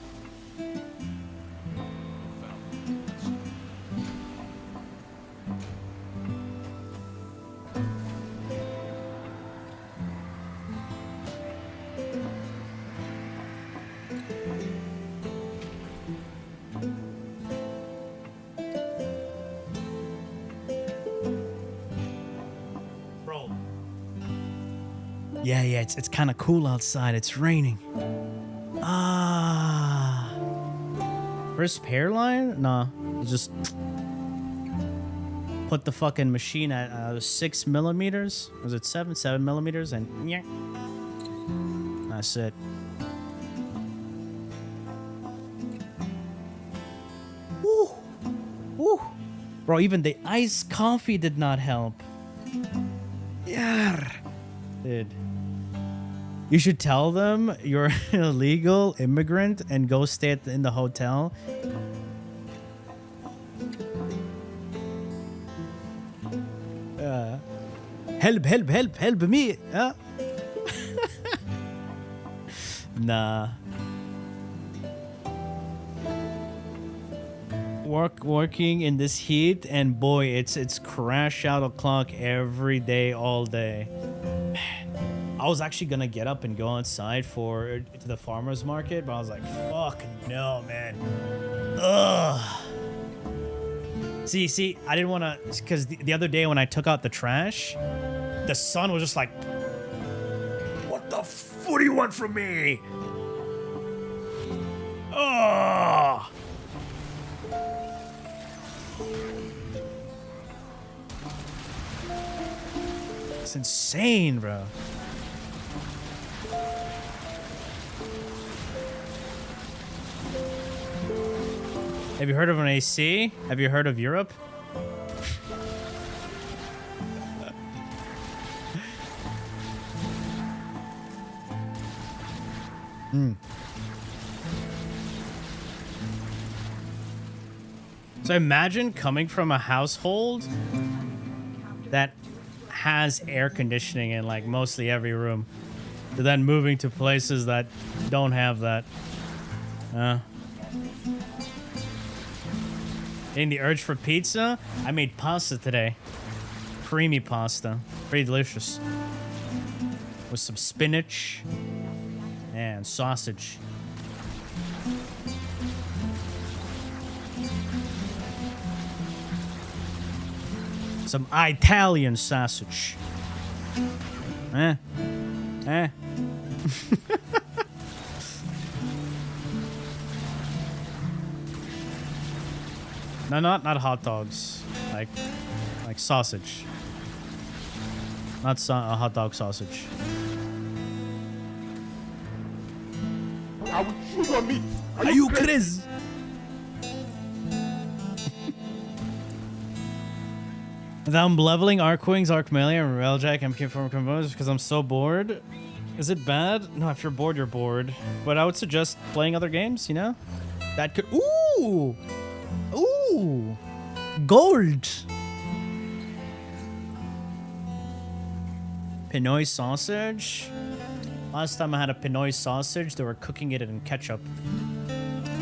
Yeah, it's kind of cool outside. It's raining. Ah. First pair line? Nah. Just put the fucking machine at 6 millimeters. Was it 7 millimeters? And yeah. That's it. Woo. Woo. Bro, even the iced coffee did not help. Yeah. Dude. You should tell them you're an illegal immigrant and go stay in the hotel. Help me. Nah. Working in this heat, and boy, it's crash out o'clock every day, all day. I was actually gonna get up and go outside to the farmer's market, but I was like, fuck no, man. Ugh. See, I didn't want to, because the other day when I took out the trash, the sun was just like, what the what do you want from me? Ugh. It's insane, bro. Have you heard of an AC? Have you heard of Europe? So imagine coming from a household that has air conditioning in like mostly every room, to then moving to places that don't have that. Getting the urge for pizza? I made pasta today. Creamy pasta. Pretty delicious. With some spinach and sausage. Some Italian sausage. No, not hot dogs. Like sausage. Not a hot dog sausage. I will chew your meat. Are you crazy? I'm leveling Arc Wings, Arc Melee, and Railjack MK form combos because I'm so bored. Is it bad? No, if you're bored, you're bored. But I would suggest playing other games, you know? That could... Ooh! Ooh! Gold! Pinoy sausage? Last time I had a Pinoy sausage, they were cooking it in ketchup.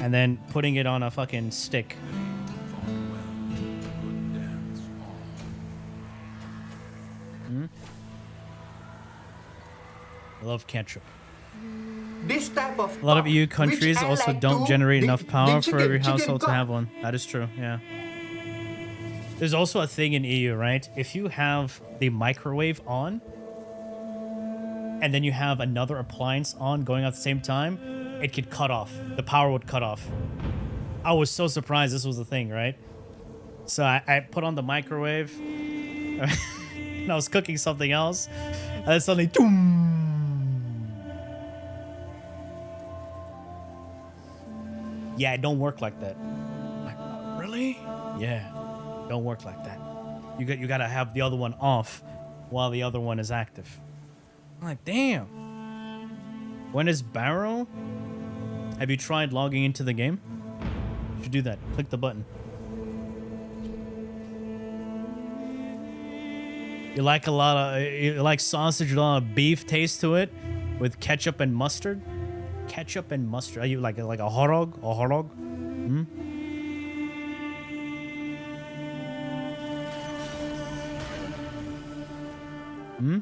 And then putting it on a fucking stick. I love ketchup. This type of A lot of EU countries also don't generate enough power for every household to have one. That is true, yeah. There's also a thing in EU, right? If you have the microwave on, and then you have another appliance on going at the same time, it could cut off. The power would cut off. I was so surprised this was a thing, right? So I put on the microwave, and I was cooking something else, and then suddenly, doom! Yeah, it don't work like that. I'm like, oh, really? Yeah, don't work like that. You gotta have the other one off while the other one is active. I'm like, damn. When is Barrow? Have you tried logging into the game? You should do that. Click the button. You like sausage with a lot of beef taste to it, with ketchup and mustard. Ketchup and mustard. Are you like a hot dog? A hot dog? Hmm? Hmm?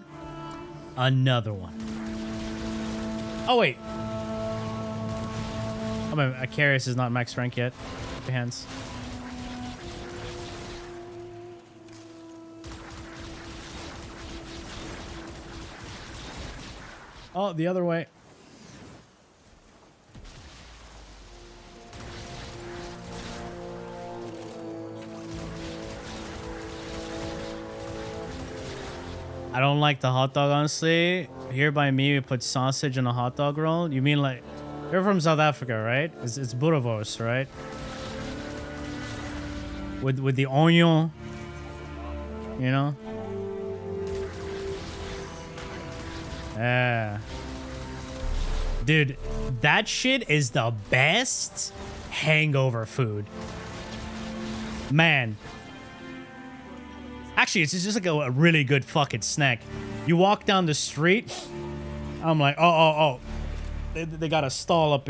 Another one. Oh wait. I mean, Acarius is not max rank yet. Your hands. Oh, the other way. I don't like the hot dog, honestly. Here by me, we put sausage in a hot dog roll. You mean like... You're from South Africa, right? It's boerewors, right? With the onion. You know? Yeah. Dude, that shit is the best hangover food. Man. Actually, it's just like a really good fucking snack. You walk down the street, I'm like, oh. They got a stall up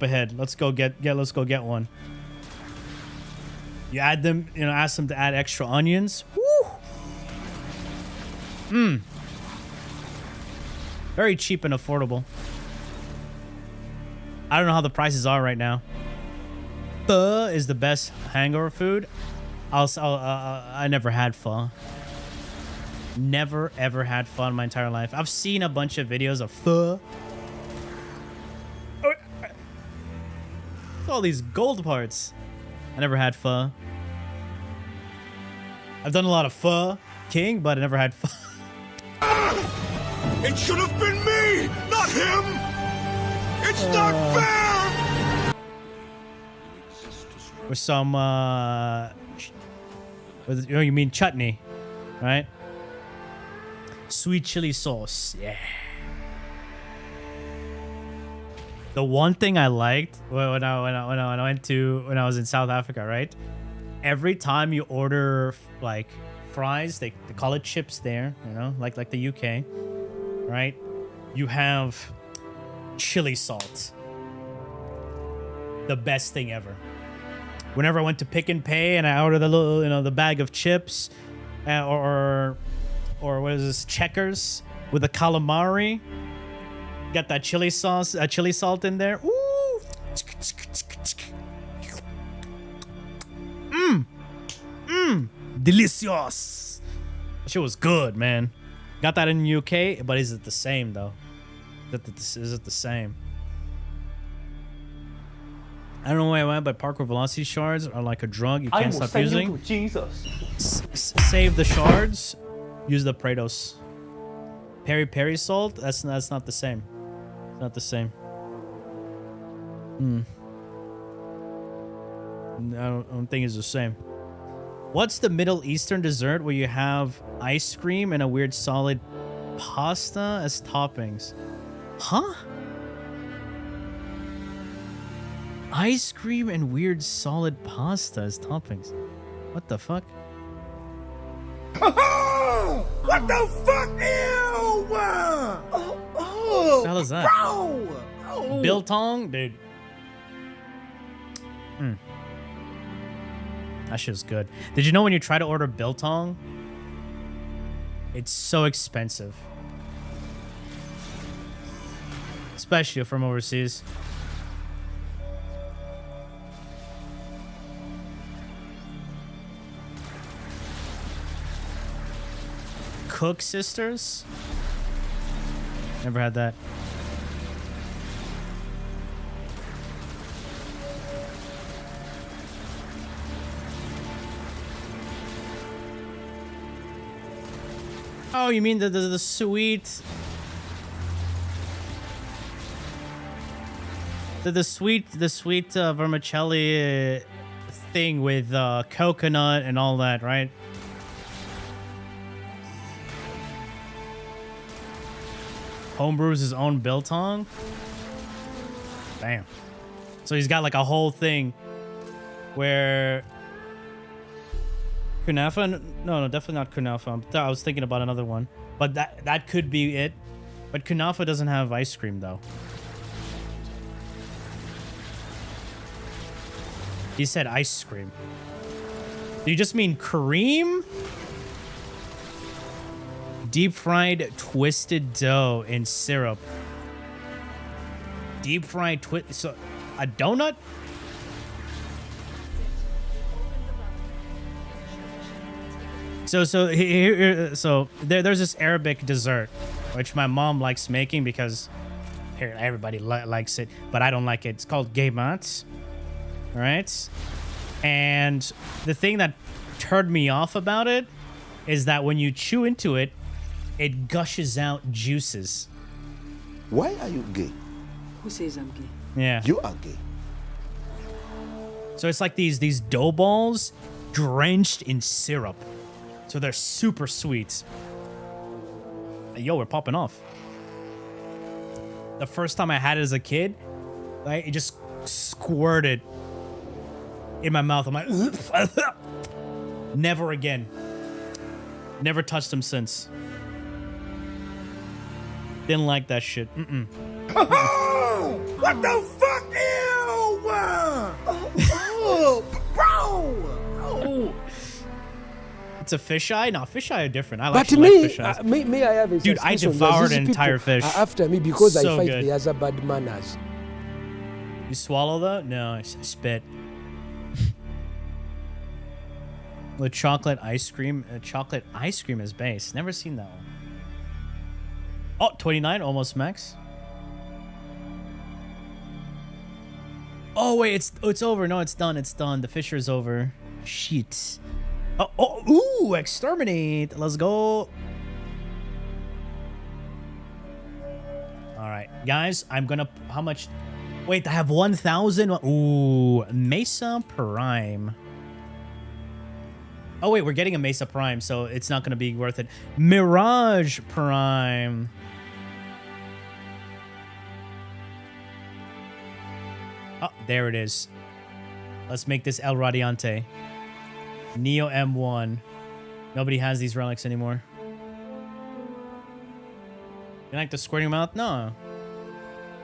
ahead. Let's go get one. You add them, ask them to add extra onions. Woo! Mmm. Very cheap and affordable. I don't know how the prices are right now. Pho is the best hangover food. I never had pho. Never ever had pho in my entire life. I've seen a bunch of videos of pho. All these gold parts. I never had pho. I've done a lot of pho king, but I never had pho. It should have been me, not him. It's not fair. With some you mean chutney, right? Sweet chili sauce, yeah. The one thing I liked when I was in South Africa, right? Every time you order like fries, they call it chips there, like the UK, right? You have chili salt. The best thing ever. Whenever I went to Pick and Pay and I ordered the little, the bag of chips, or what is this, Checkers with the calamari, got that chili sauce, chili salt in there. Ooh, delicious. That shit was good, man. Got that in the UK, but is it the same though? Is it the same? I don't know why I went, but parkour velocity shards are like a drug you can't stop using. Jesus. Save the shards. Use the Praetos. Peri salt. That's not the same. It's not the same. I don't think it's the same. What's the Middle Eastern dessert where you have ice cream and a weird solid pasta as toppings? Huh? Ice cream and weird solid pasta as toppings. What the fuck? What the fuck? Ew! What the hell is that? Bro! Biltong? Dude. That shit's good. Did you know when you try to order biltong, it's so expensive? Especially from overseas. Cook Sisters? Never had that. Oh, you mean the sweet... The sweet vermicelli thing with coconut and all that, right? Homebrews his own biltong? Damn. So he's got like a whole thing where... Kunafa? No, definitely not kunafa. I was thinking about another one. But that could be it. But kunafa doesn't have ice cream, though. He said ice cream. Do you just mean cream? Deep fried twisted dough in syrup. Deep fried so a donut? So there's this Arabic dessert which my mom likes making because everybody likes it, but I don't like it. It's called gaymat. All right? And the thing that turned me off about it is that when you chew into it, it gushes out juices. Why are you gay? Who says I'm gay? Yeah. You are gay. So it's like these dough balls drenched in syrup. So they're super sweet. Yo, we're popping off. The first time I had it as a kid, like, it just squirted in my mouth. I'm like, never again. Never touched them since. Didn't like that shit. Oh, what the fuck? Ew! Oh, bro! Oh. It's a fisheye? No, fisheye are different. I But actually like fisheyes. me, I have a Dude, I suspicion that devoured these an entire people fish. are after me because So I fight good. the other bad manners. You swallow that? No, I spit. With chocolate ice cream. Chocolate ice cream as base. Never seen that one. Oh, 29, almost max. Oh, wait, it's over. No, it's done. It's done. The fisher's over. Shit. Ooh, exterminate. Let's go. All right, guys, I'm gonna... How much... Wait, I have 1,000. Ooh, Mesa Prime. Oh, wait, we're getting a Mesa Prime, so it's not going to be worth it. Mirage Prime. Oh, there it is. Let's make this El Radiante. Neo M1. Nobody has these relics anymore. You like the squirting mouth? No.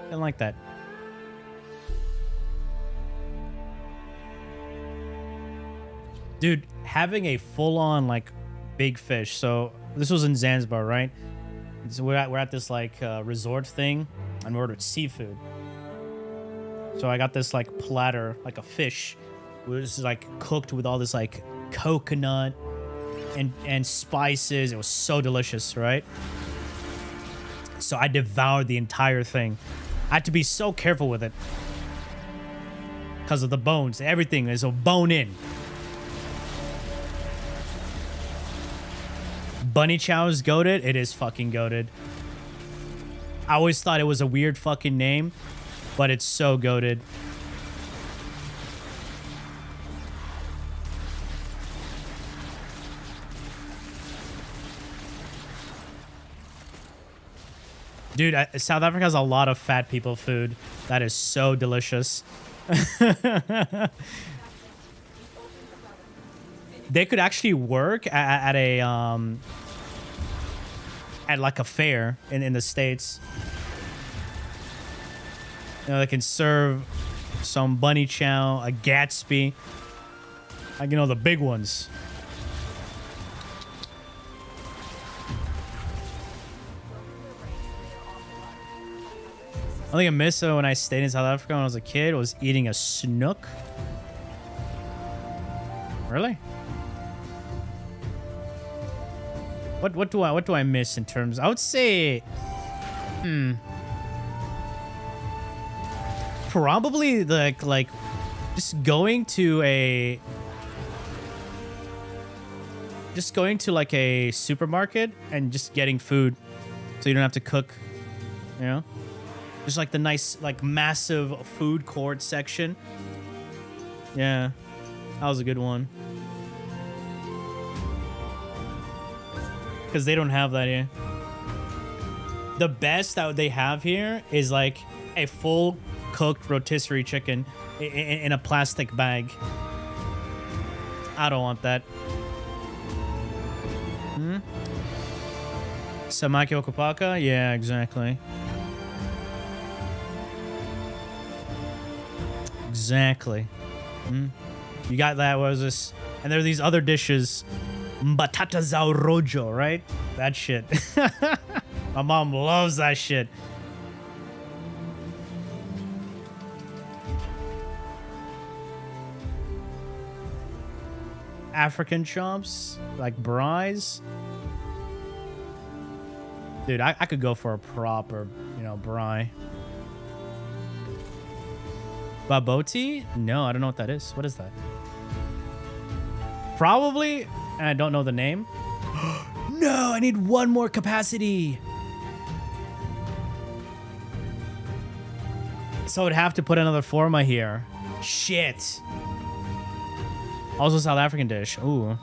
Didn't like that. Dude, having a full-on, like, big fish. So, this was in Zanzibar, right? So we're at this, like, resort thing, and we ordered seafood. So I got this, like, platter, like a fish. It was, like, cooked with all this, like, coconut and spices. It was so delicious, right? So I devoured the entire thing. I had to be so careful with it. Because of the bones. Everything is a bone-in. Bunny Chow is goated. It is fucking goated. I always thought it was a weird fucking name, but it's so goated. Dude, South Africa has a lot of fat people food. That is so delicious. They could actually work at a at like a fair in the States. You know, they can serve some bunny chow, a Gatsby, like, you know, the big ones. I think I missed when I stayed in South Africa when I was a kid was eating a snook. Really? What do I miss in terms? I would say, probably like just going to like a supermarket and just getting food, so you don't have to cook. You know, just like the nice like massive food court section. Yeah, that was a good one. Because they don't have that here. The best that they have here is like a full cooked rotisserie chicken in a plastic bag. I don't want that. Samaki okupaka? Yeah, exactly. Exactly. You got that. What was this? And there are these other dishes. Batata zao rojo, right? That shit. My mom loves that shit. African chops, like braais. Dude, I could go for a proper, you know, braai. Baboti? No, I don't know what that is. What is that? Probably, and I don't know the name. No, I need one more capacity. So I'd have to put another forma here. Shit. Also South African dish. Ooh.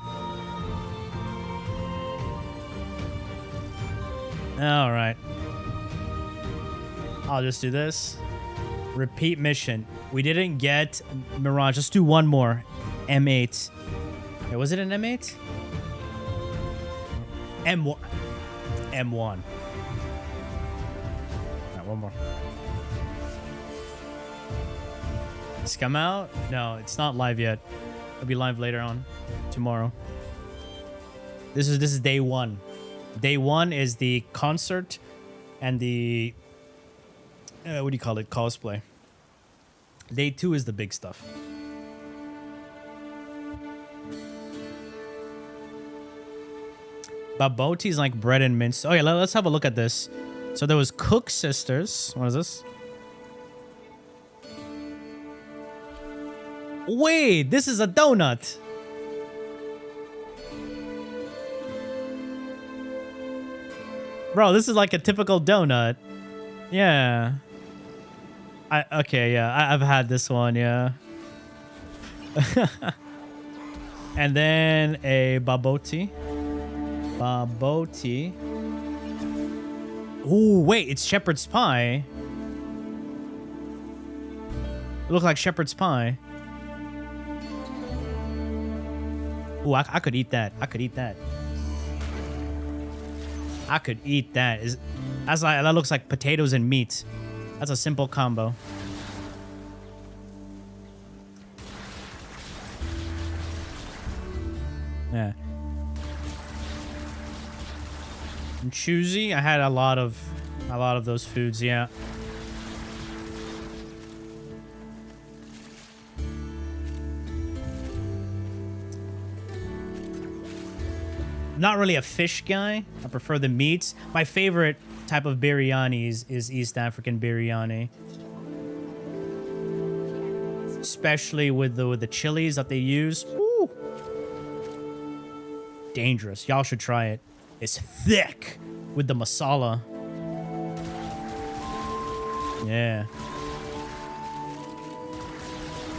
All right. I'll just do this. Repeat mission. We didn't get Mirage. Let's do one more. M8. Hey, was it an M8? M1. M1. All right, one more. It's come out? No, it's not live yet. It'll be live later on tomorrow. This is day one. Day one is the concert and the what do you call it? Cosplay. Day two is the big stuff. Baboti is like bread and mince. Oh yeah, let's have a look at this. So there was Cook Sisters. What is this? Wait, this is a donut. Bro, this is like a typical donut. Yeah. Okay, yeah. I've had this one, yeah. And then a baboti. Baboti. Ooh, wait, it's shepherd's pie. It looks like shepherd's pie. Ooh, I could eat that. I could eat that. I could eat that. That looks like potatoes and meat. That's a simple combo. Yeah. And choosy, I had a lot of those foods, yeah. Not really a fish guy. I prefer the meats. My favorite type of biryani is East African biryani. Especially with the chilies that they use. Ooh. Dangerous. Y'all should try it. It's thick with the masala. Yeah.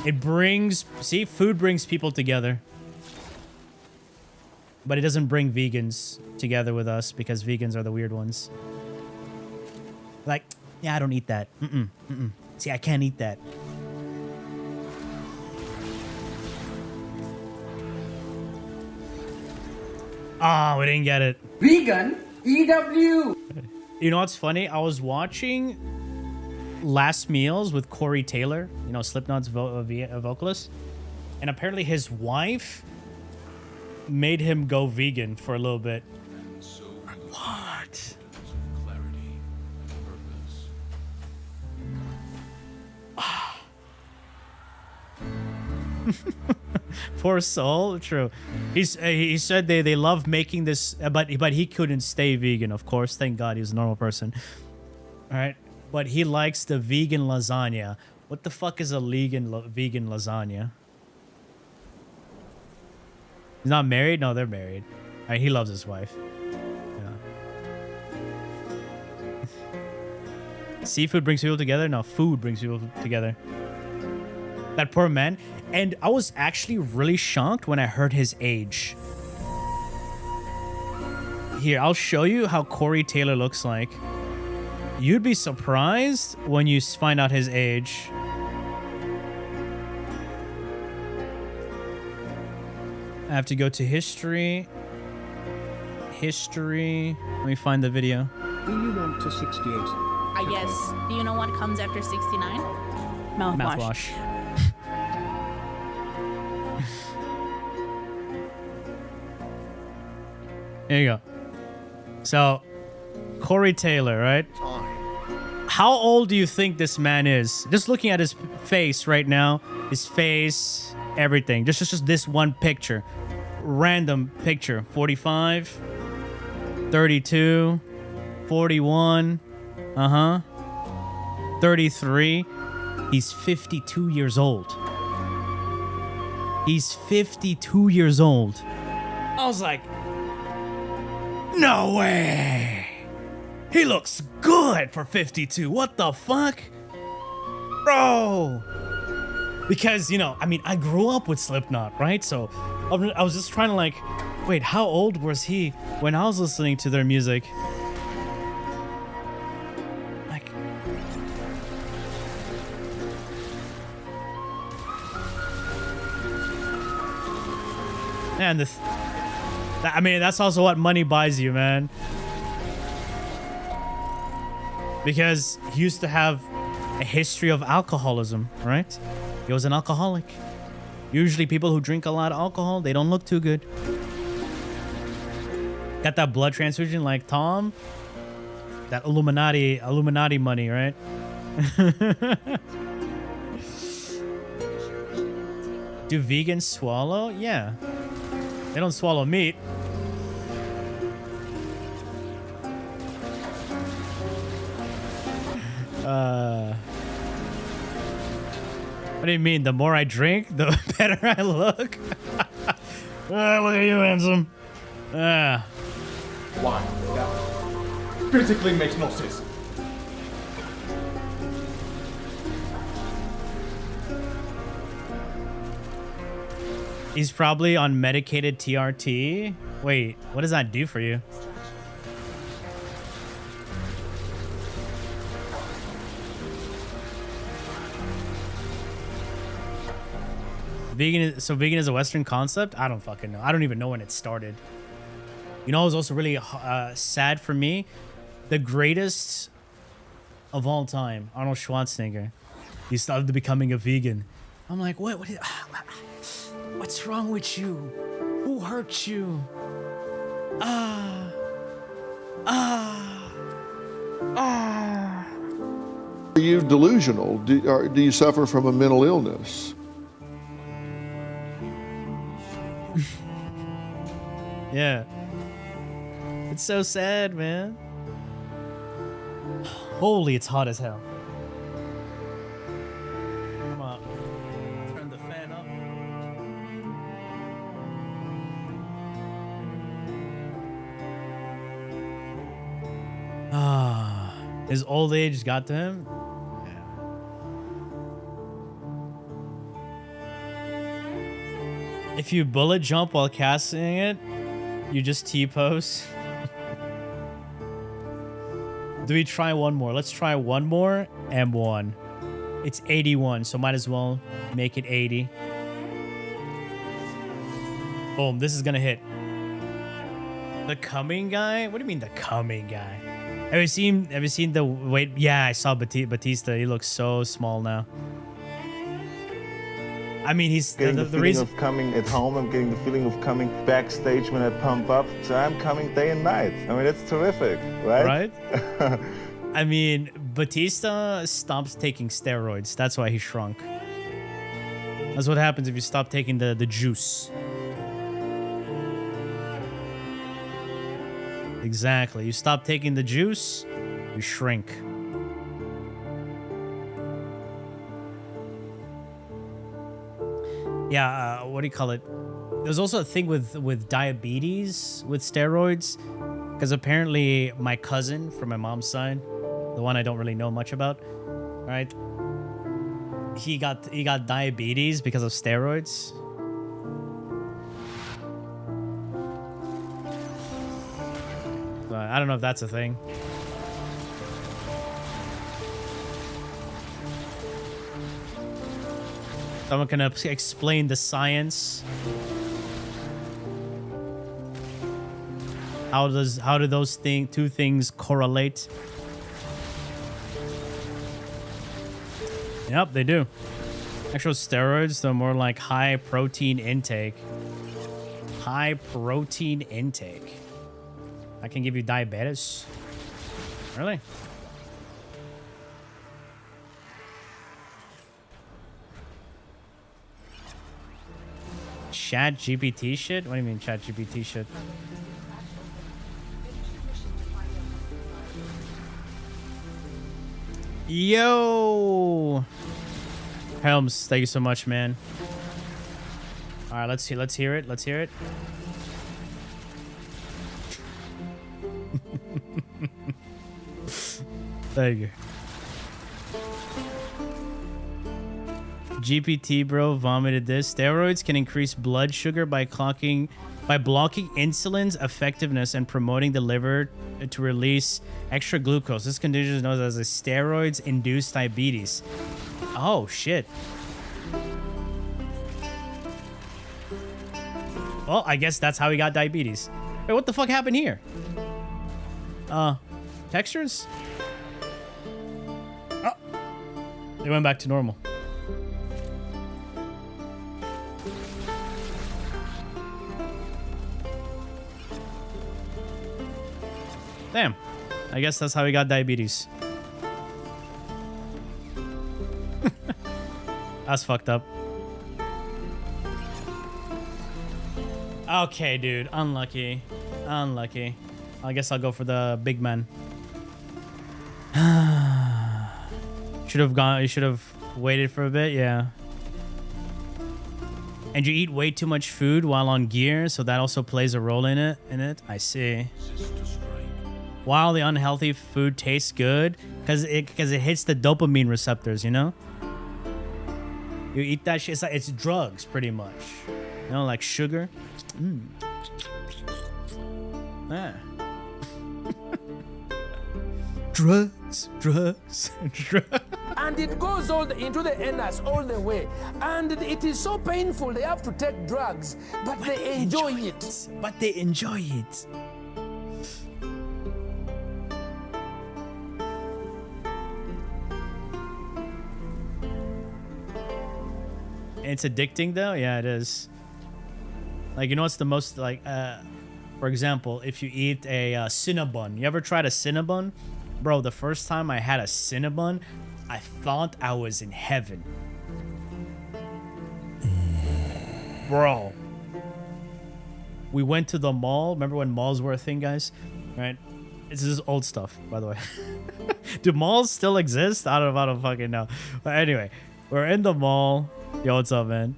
It brings... See, food brings people together. But it doesn't bring vegans together with us because vegans are the weird ones. Like, yeah, I don't eat that. See, I can't eat that. Oh, we didn't get it. Vegan EW. You know what's funny? I was watching Last Meals with Corey Taylor, you know, Slipknot's vocalist, and apparently his wife made him go vegan for a little bit. What? Poor soul. True. He said they love making this, but he couldn't stay vegan. Of course, thank God he's a normal person. All right, but he likes the vegan lasagna. What the fuck is a vegan lasagna? He's not married? No, they're married. All right, he loves his wife. Yeah. Seafood brings people together? No, food brings people together. That poor man. And I was actually really shocked when I heard his age. Here, I'll show you how Corey Taylor looks like. You'd be surprised when you find out his age. I have to go to history. History. Let me find the video. Do you want to 68? I guess. Do you know what comes after 69? Mouthwash. There you go. So, Corey Taylor, right? How old do you think this man is? Just looking at his face right now, his face, everything. Just this one picture. Random picture. 45, 32, 41, 33. He's 52 years old. He's 52 years old. I was like, no way! He looks good for 52. What the fuck? Bro! Because, you know, I mean, I grew up with Slipknot, right? So I was just trying to like, wait, how old was he when I was listening to their music? Like, man, I mean, that's also what money buys you, man. Because he used to have a history of alcoholism, right? He was an alcoholic. Usually people who drink a lot of alcohol, they don't look too good. Got that blood transfusion like Tom. That Illuminati money, right? Do vegans swallow? Yeah. They don't swallow meat. What do you mean? The more I drink, the better I look? Look at you, handsome. Why? That physically makes no sense. He's probably on medicated TRT. Wait, what does that do for you? So vegan is a Western concept? I don't fucking know. I don't even know when it started. You know, it was also really sad for me. The greatest of all time, Arnold Schwarzenegger. He started becoming a vegan. I'm like, what's wrong with you? Who hurt you? Are you delusional? Do you suffer from a mental illness? Yeah. It's so sad, man. Holy, it's hot as hell. Come on. Turn the fan up. His old age got to him? Yeah. If you bullet jump while casting it, you just T-pose. Do we try one more? Let's try one more. M1. It's 81, so might as well make it 80. Boom, this is gonna hit. The coming guy? What do you mean the coming guy? Have you seen the wait? Yeah, I saw Batista. He looks so small now. I mean, he's getting the the feeling reason of coming at home. I'm getting the feeling of coming backstage when I pump up. So I'm coming day and night. I mean, it's terrific, right? Right? I mean, Batista stops taking steroids. That's why he shrunk. That's what happens if you stop taking the juice. Exactly. You stop taking the juice, you shrink. Yeah, what do you call it? There's also a thing with diabetes with steroids, because apparently my cousin from my mom's side, the one I don't really know much about, right? He got diabetes because of steroids. I don't know if that's a thing. Someone can explain the science. How do those two things correlate? Yep, they do. Actual steroids, they're more like high protein intake. High protein intake. I can give you diabetes. Really? Chat GPT shit? What do you mean chat GPT shit? Yo! Helms, thank you so much, man. All right, let's hear it. Let's hear it. Thank you. GPT bro vomited this. Steroids can increase blood sugar by blocking insulin's effectiveness and promoting the liver to release extra glucose. This condition is known as a steroids-induced diabetes. Oh shit. Well, I guess that's how he got diabetes. Wait, what the fuck happened here? Textures? Oh. They went back to normal. Damn. I guess that's how he got diabetes. That's fucked up. Okay, dude. Unlucky. Unlucky. I guess I'll go for the big man. Should have gone. You should have waited for a bit. Yeah. And you eat way too much food while on gear, so that also plays a role in it. I see. While the unhealthy food tastes good, because it hits the dopamine receptors, you know. You eat that shit. It's drugs, pretty much. You know, like sugar. Ah. Drugs. And it goes all into the anus all the way. And it is so painful, they have to take drugs. But they enjoy it. But they enjoy it. It's addicting though. Yeah, it is. Like, you know what's the most, like, for example, if you eat a Cinnabon. You ever tried a Cinnabon? Bro, the first time I had a Cinnabon, I thought I was in heaven. Bro. We went to the mall. Remember when malls were a thing, guys? Right? This is old stuff, by the way. Do malls still exist? I don't fucking know. But anyway, we're in the mall. Yo, what's up, man?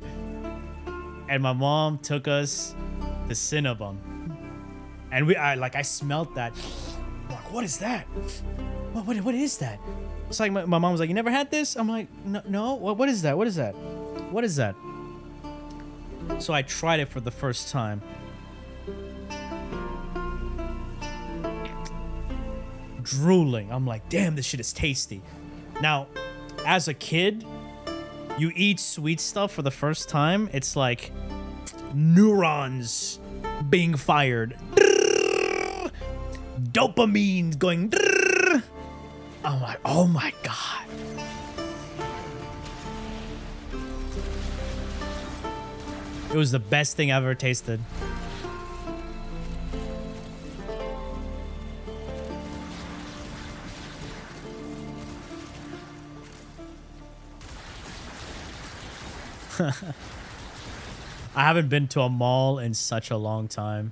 And my mom took us to Cinnabon. And I smelled that. I'm like, what is that? What is that? It's like my mom was like, you never had this? I'm like, no. What is that? What is that? What is that? So I tried it for the first time. drooling. I'm like, damn, this shit is tasty. Now, as a kid, you eat sweet stuff for the first time, it's like neurons being fired. Dopamine going. I'm like, oh my God. It was the best thing I've ever tasted. I haven't been to a mall in such a long time.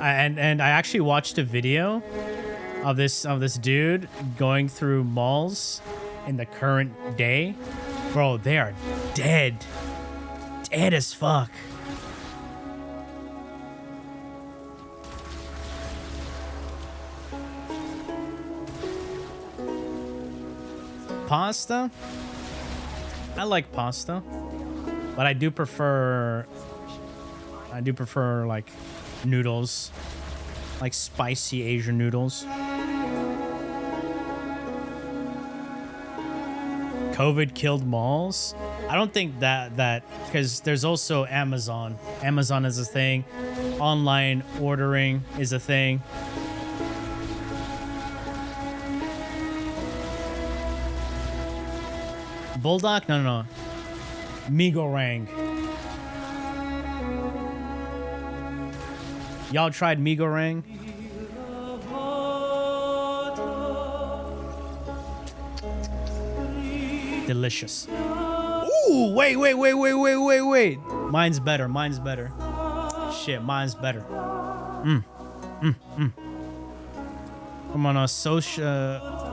And I actually watched a video of this dude going through malls in the current day. Bro, they are dead. Dead as fuck. Pasta? I like pasta, but I do prefer like noodles, like spicy Asian noodles. COVID killed malls. I don't think that because there's also Amazon. Amazon is a thing. Online ordering is a thing. Bulldog? No. Migorang. Y'all tried Migorang? Delicious. Ooh, wait. Mine's better. Shit, mine's better. Come on, a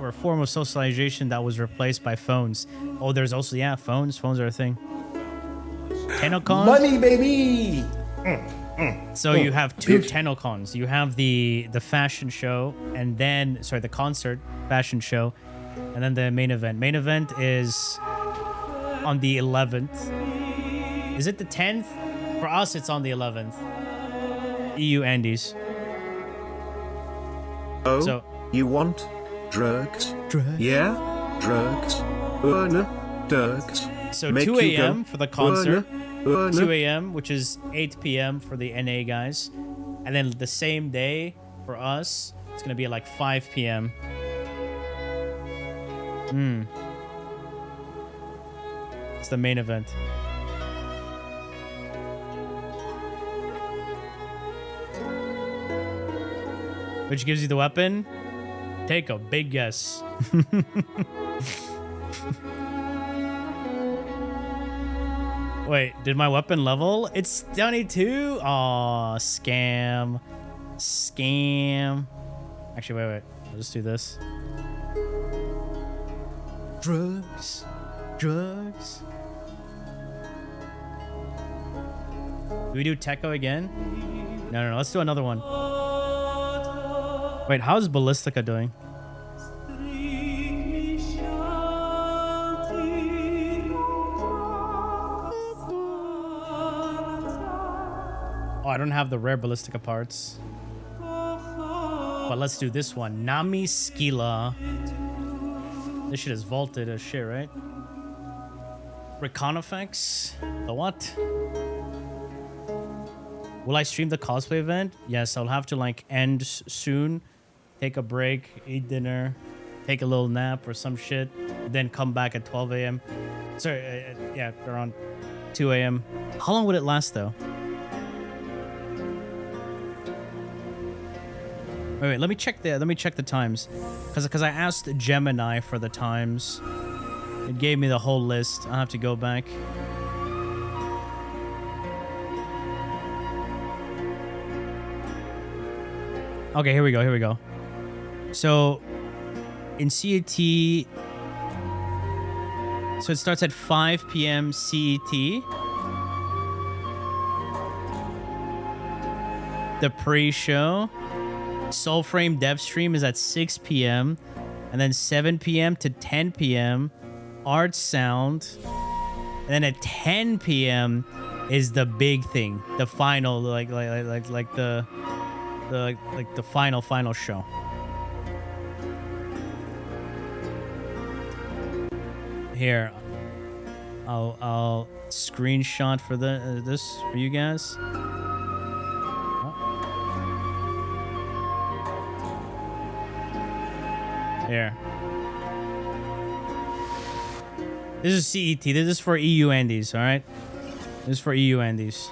or a form of socialization that was replaced by phones. Oh, there's also, yeah, phones. Phones are a thing. Tennocon? Money, baby! So you have two Tennocons. You have the fashion show, and then, sorry, the concert fashion show, and then the main event. Main event is on the 11th. Is it the 10th? For us, it's on the 11th. EU Andes. Oh, so, you want drugs? Drugs? Yeah, drugs. Drugs. So Make 2 a.m. for the concert. 2 2 a.m., which is 8 p.m. for the NA guys. And then the same day for us, it's going to be at like 5 p.m. It's the main event. Which gives you the weapon? Take a big guess. Wait, did my weapon level? It's 22? Aw, scam. Actually, wait. I'll just do this. Drugs. Do we do Techo again? No. Let's do another one. Wait, how's Ballistica doing? Oh, I don't have the rare Ballistica parts. But let's do this one. Nami Skila. This shit is vaulted as shit, right? Recon effects? The what? Will I stream the cosplay event? Yes, I'll have to like end soon. Take a break, eat dinner, take a little nap or some shit, then come back at 12 a.m. Sorry, yeah, around 2 a.m. How long would it last though? Wait, let me check the times. Cause I asked Gemini for the times. It gave me the whole list. I'll have to go back. Okay, here we go. So in CET, so it starts at 5 p.m. CET. The pre-show. Soulframe dev stream is at 6 p.m. and then 7 p.m. to 10 p.m. Art sound. And then at 10 p.m. is the big thing, the final, like the final show. Here, I'll screenshot for this for you guys. Here. This is CET. This is for EU Andes, all right? This is for EU Andes.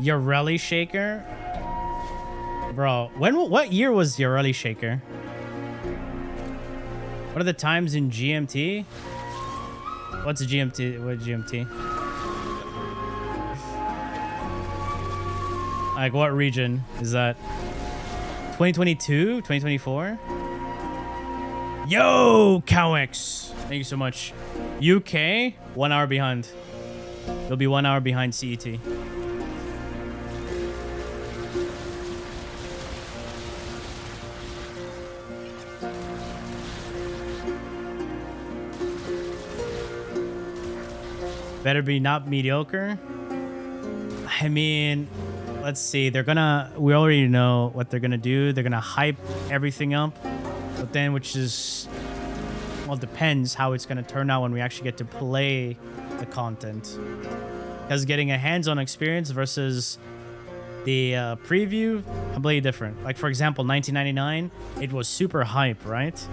Your Rally Shaker? Bro, what year was your Rally Shaker? What are the times in GMT? What's a GMT? What GMT? Like what region is that? 2022? 2024? Yo, Cowex! Thank you so much. UK, 1 hour behind. You'll be 1 hour behind CET. Better be not mediocre. I mean, let's see. We already know what they're gonna do. They're gonna hype everything up. But then, which is, well, depends how it's gonna turn out when we actually get to play the content. Because getting a hands-on experience versus the preview, completely different. Like, for example, 1999, it was super hype, right?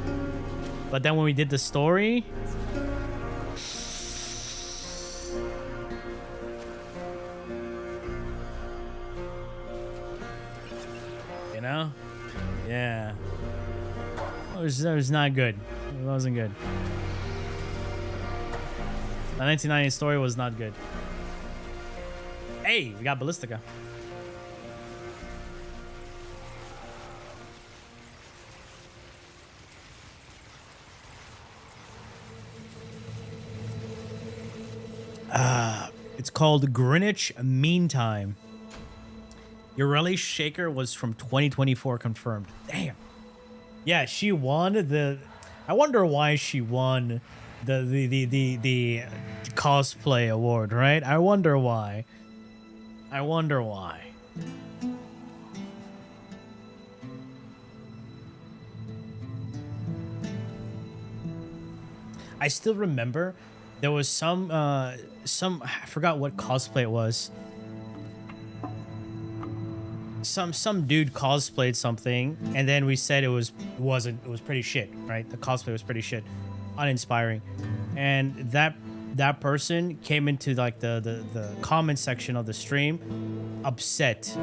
But then when we did the story, you know? Yeah. It was not good. It wasn't good. The 1990 story was not good. Hey, we got Ballistica. It's called Greenwich Mean Time. Your Rally Shaker was from 2024 confirmed. Damn. Yeah, she won the... I wonder why she won the cosplay award, right? I wonder why. I wonder why. I still remember there was some I forgot what cosplay it was. Some dude cosplayed something, and then we said it was pretty shit, right? The cosplay was pretty shit, uninspiring, and that person came into like the comment section of the stream, upset. So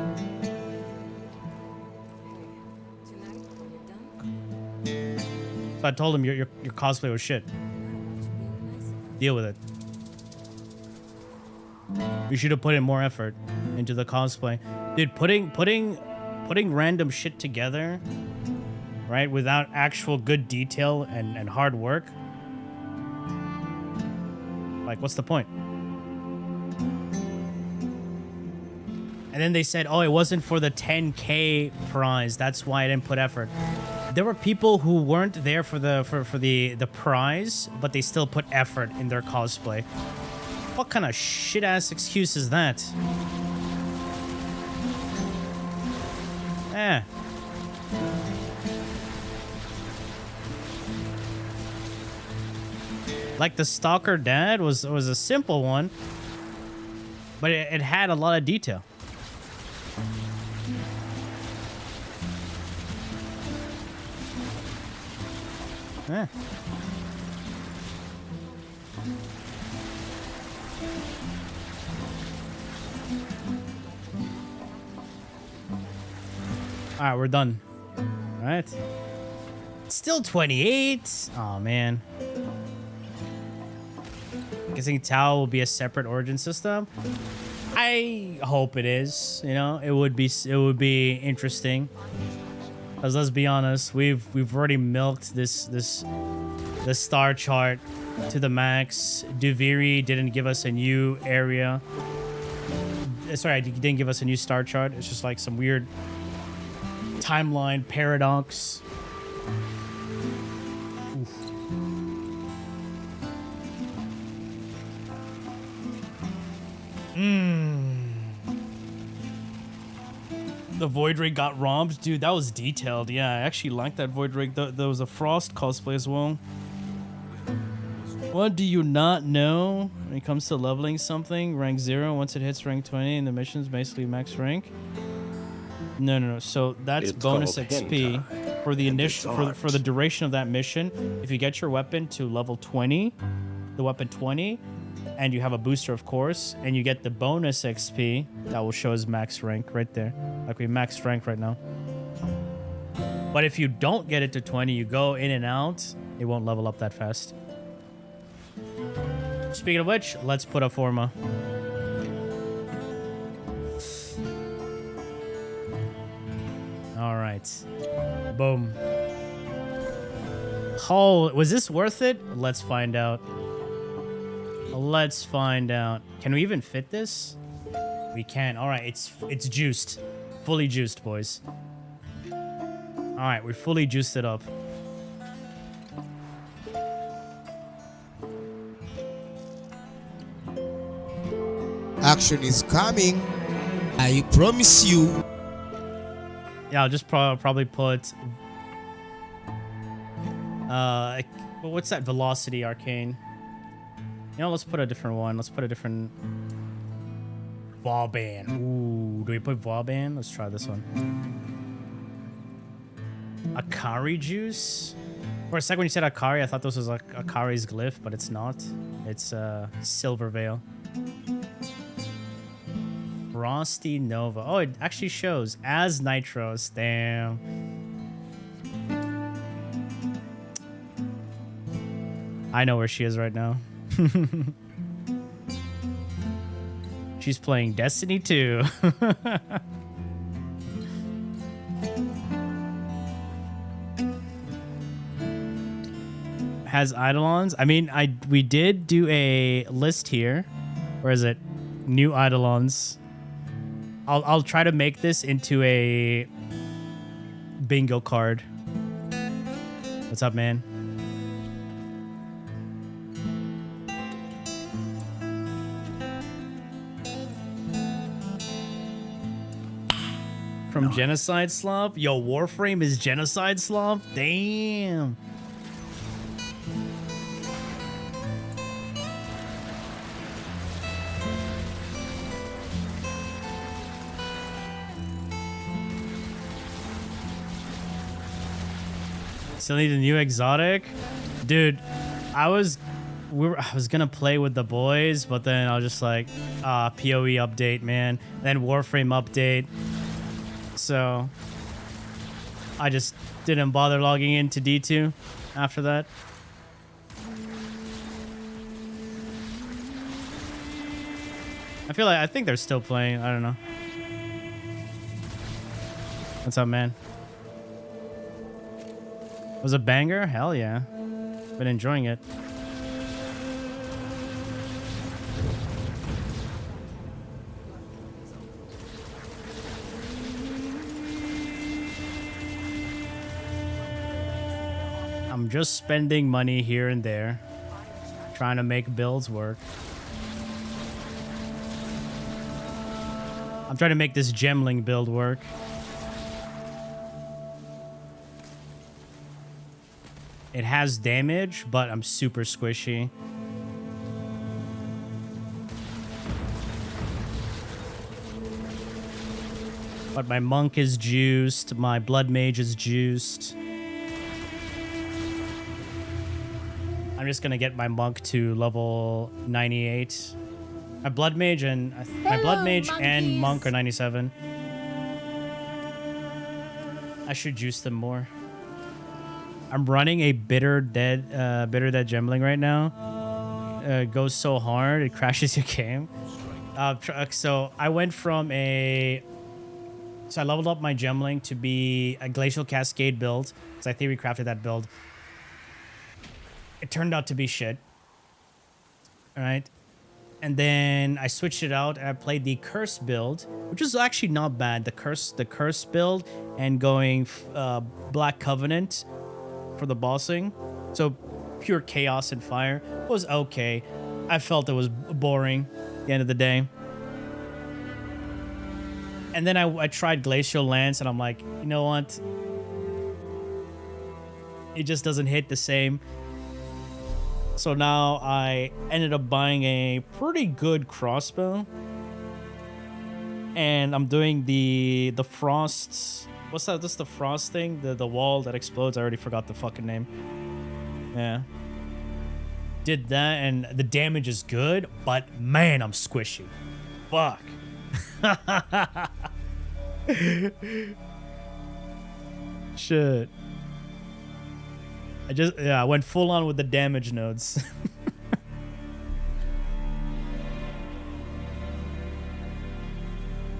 I told him your cosplay was shit. Deal with it. You should have put in more effort into the cosplay. Dude, putting random shit together, right, without actual good detail and hard work, like, what's the point? And then they said, oh, it wasn't for the 10K prize. That's why I didn't put effort. There were people who weren't there for the prize, but they still put effort in their cosplay. What kind of shit-ass excuse is that? Eh. Like the Stalker Dad was a simple one, but it had a lot of detail. Eh. All right, we're done. All right. It's still 28. Oh man. Guessing Tau will be a separate origin system. I hope it is. You know, it would be interesting. Because let's be honest, we've already milked the star chart to the max. Duviri didn't give us a new area. Sorry, he didn't give us a new star chart. It's just like some weird timeline paradox. The Void Rig got robbed. Dude, that was detailed. Yeah, I actually liked that Void Rig. There was a Frost cosplay as well. What do you not know when it comes to leveling something? Rank 0, once it hits rank 20 and the mission's basically max rank? No. So that's It's bonus called XP for the initial for the duration of that mission. If you get your weapon to level 20, the weapon 20, and you have a booster, of course, and you get the bonus XP, that will show as max rank right there. Like we maxed rank right now. But if you don't get it to 20, you go in and out, it won't level up that fast. Speaking of which, let's put a Forma. All right. Boom. Oh, was this worth it? Let's find out. Let's find out. Can we even fit this? We can. All right, it's juiced. Fully juiced, boys. All right, we fully juiced it up. Action is coming. I promise you. Yeah, I'll just probably put what's that velocity arcane? You know, let's put a different one. Let's put a different Vauban. Ooh, do we put Vauban? Let's try this one. Akari juice? For a second when you said Akari, I thought this was like Akari's glyph, but it's not. It's Silver Veil. Frosty Nova. Oh, it actually shows as Nitros. Damn. I know where she is right now. She's playing Destiny 2. Has Eidolons? I mean, we did do a list here. Where is it? New Eidolons. I'll try to make this into a bingo card. What's up, man? From Genocide Slav? Yo, Warframe is Genocide Slav? Damn. Still need a new exotic? Dude, I was gonna play with the boys, but then I was just like, PoE update, man. Then Warframe update. So I just didn't bother logging into D2 after that. I think they're still playing. I don't know. What's up, man? Was a banger? Hell yeah. Been enjoying it. I'm just spending money here and there, trying to make builds work. I'm trying to make this gemling build work. It has damage, but I'm super squishy. But my monk is juiced. My blood mage is juiced. I'm just gonna get my monk to level 98. My blood mage and and monk are 97. I should juice them more. I'm running a bitter dead gemling right now. It goes so hard it crashes your game. So I went from I leveled up my gemling to be a glacial cascade build because I theorycrafted that build. It turned out to be shit. All right. And then I switched it out and I played the curse build, which is actually not bad. The curse build and going Black Covenant for the bossing. So pure chaos and fire was okay. I felt it was boring at the end of the day. And then I tried Glacial Lance, and I'm like, you know what? It just doesn't hit the same. So now I ended up buying a pretty good crossbow. And I'm doing the frost. What's that? That's the frost thing? The wall that explodes. I already forgot the fucking name. Yeah. Did that, and the damage is good, but man, I'm squishy. Fuck. Shit. I went full on with the damage nodes.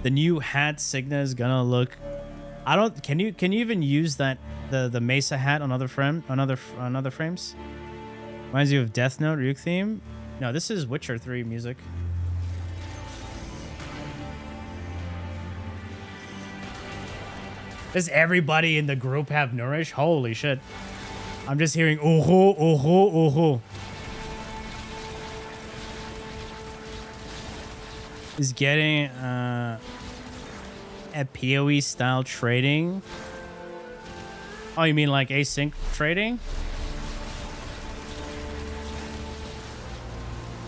The new hat Signa is gonna look. I don't. Can you even use that the Mesa hat on other frames? Reminds you of Death Note Ryuk theme. No, this is Witcher 3 music. Does everybody in the group have Nourish? Holy shit. I'm just hearing oho, oho, oho. Is getting a PoE style trading. Oh, you mean like async trading?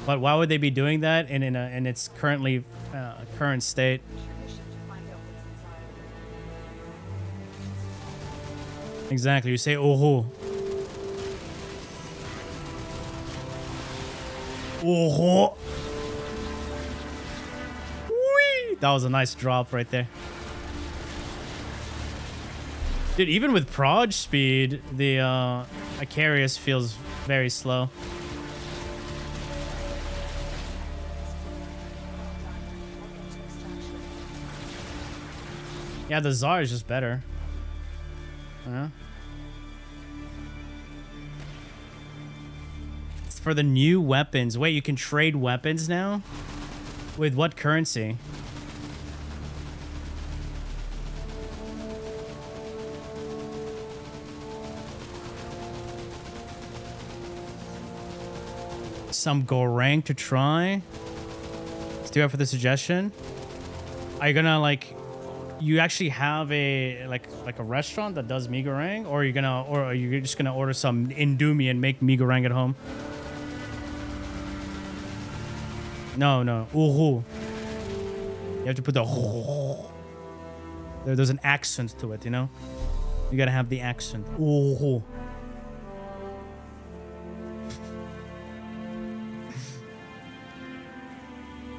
But why would they be doing that in its current state? Exactly. You say oho. Oho. Whee! That was a nice drop right there. Dude, even with proj speed, the Icarius feels very slow. Yeah, the Tsar is just better. It's for the new weapons. Wait, you can trade weapons now? With what currency? Some Gorang to try. Still up for the suggestion. Are you gonna like? You actually have a like a restaurant that does mee goreng, or are you just gonna order some Indumi and make mee goreng at home? No. Uhu. You have to put the there's an accent to it, you know? You gotta have the accent. Uhu.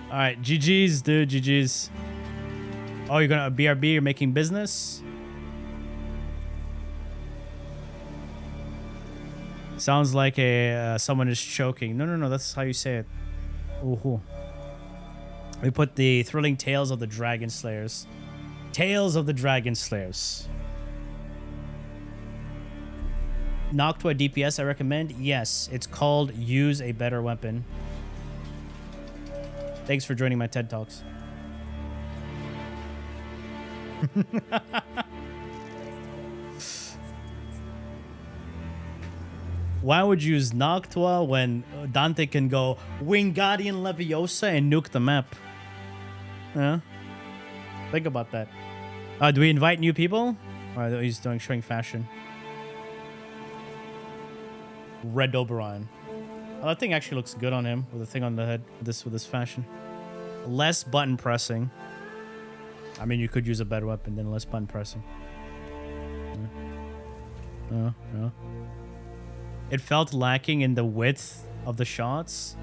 Alright, GG's, dude, GG's. Oh, you're gonna BRB, you're making business? Sounds like someone is choking. No, that's how you say it. Ooh. We put the thrilling tales of the Dragon Slayers. Tales of the Dragon Slayers. Noctua DPS I recommend? Yes, it's called Use a Better Weapon. Thanks for joining my TED Talks. Why would you use Noctua when Dante can go Wingardium Leviosa and nuke the map? Huh? Think about that. Do we invite new people? Or he's showing fashion. Red Oberon. Oh, that thing actually looks good on him with the thing on the head with this fashion. Less button pressing. I mean, you could use a better weapon than less button pressing. No. It felt lacking in the width of the shots.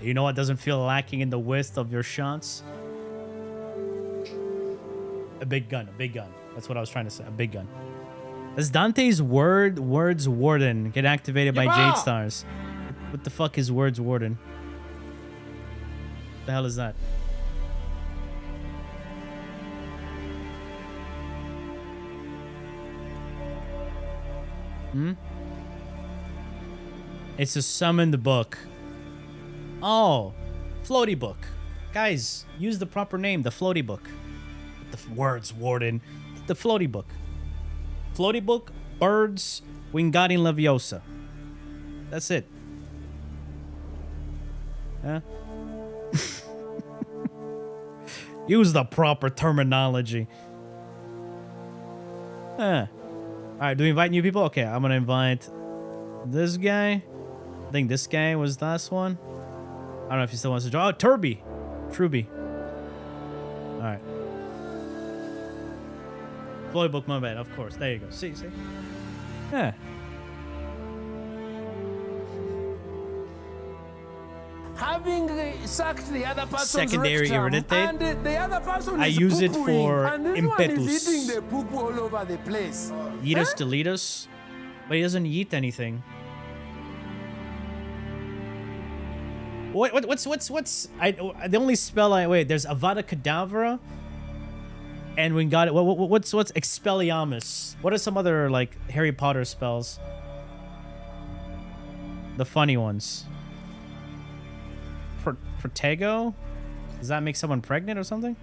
You know what doesn't feel lacking in the width of your shots? A big gun. That's what I was trying to say. A big gun. Does Dante's Words Warden get activated by Jade Stars? What the fuck is Words Warden? What the hell is that? It's a summon the book. Oh, floaty book. Guys, use the proper name, the floaty book. The Words Warden. The floaty book. Floaty book, birds, Wingardium Leviosa. That's it. Huh? Use the proper terminology. All right, do we invite new people? Okay, I'm gonna invite this guy. I think this guy was the last one. I don't know if he still wants to join. Oh, Turby. Truby. All right. Floyd book, my bad, of course. There you go. See? Yeah. Having sucked the other person's Secondary rectum, irritate. and the other person I is use it poo-pooing, for and this impetus. one is eating the poo-poo all over the place. Yeetus deletus. But he doesn't eat anything. What's the only spell wait, there's Avada Kedavra. And we got it. What's Expelliarmus? What are some other like Harry Potter spells? The funny ones. Protego? Does that make someone pregnant or something?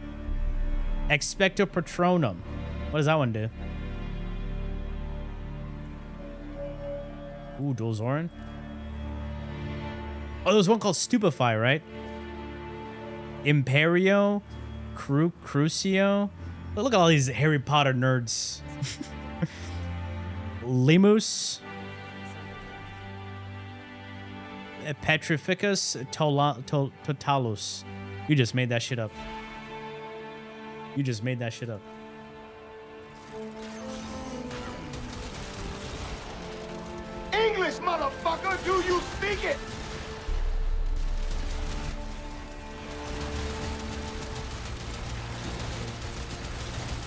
Expecto Patronum. What does that one do? Ooh, Dolzoran. Oh, there's one called Stupefy, right? Imperio, Crucio. Look at all these Harry Potter nerds. Limus. Petrificus Totalus. You just made that shit up. You just made that shit up. English, motherfucker, do you speak it?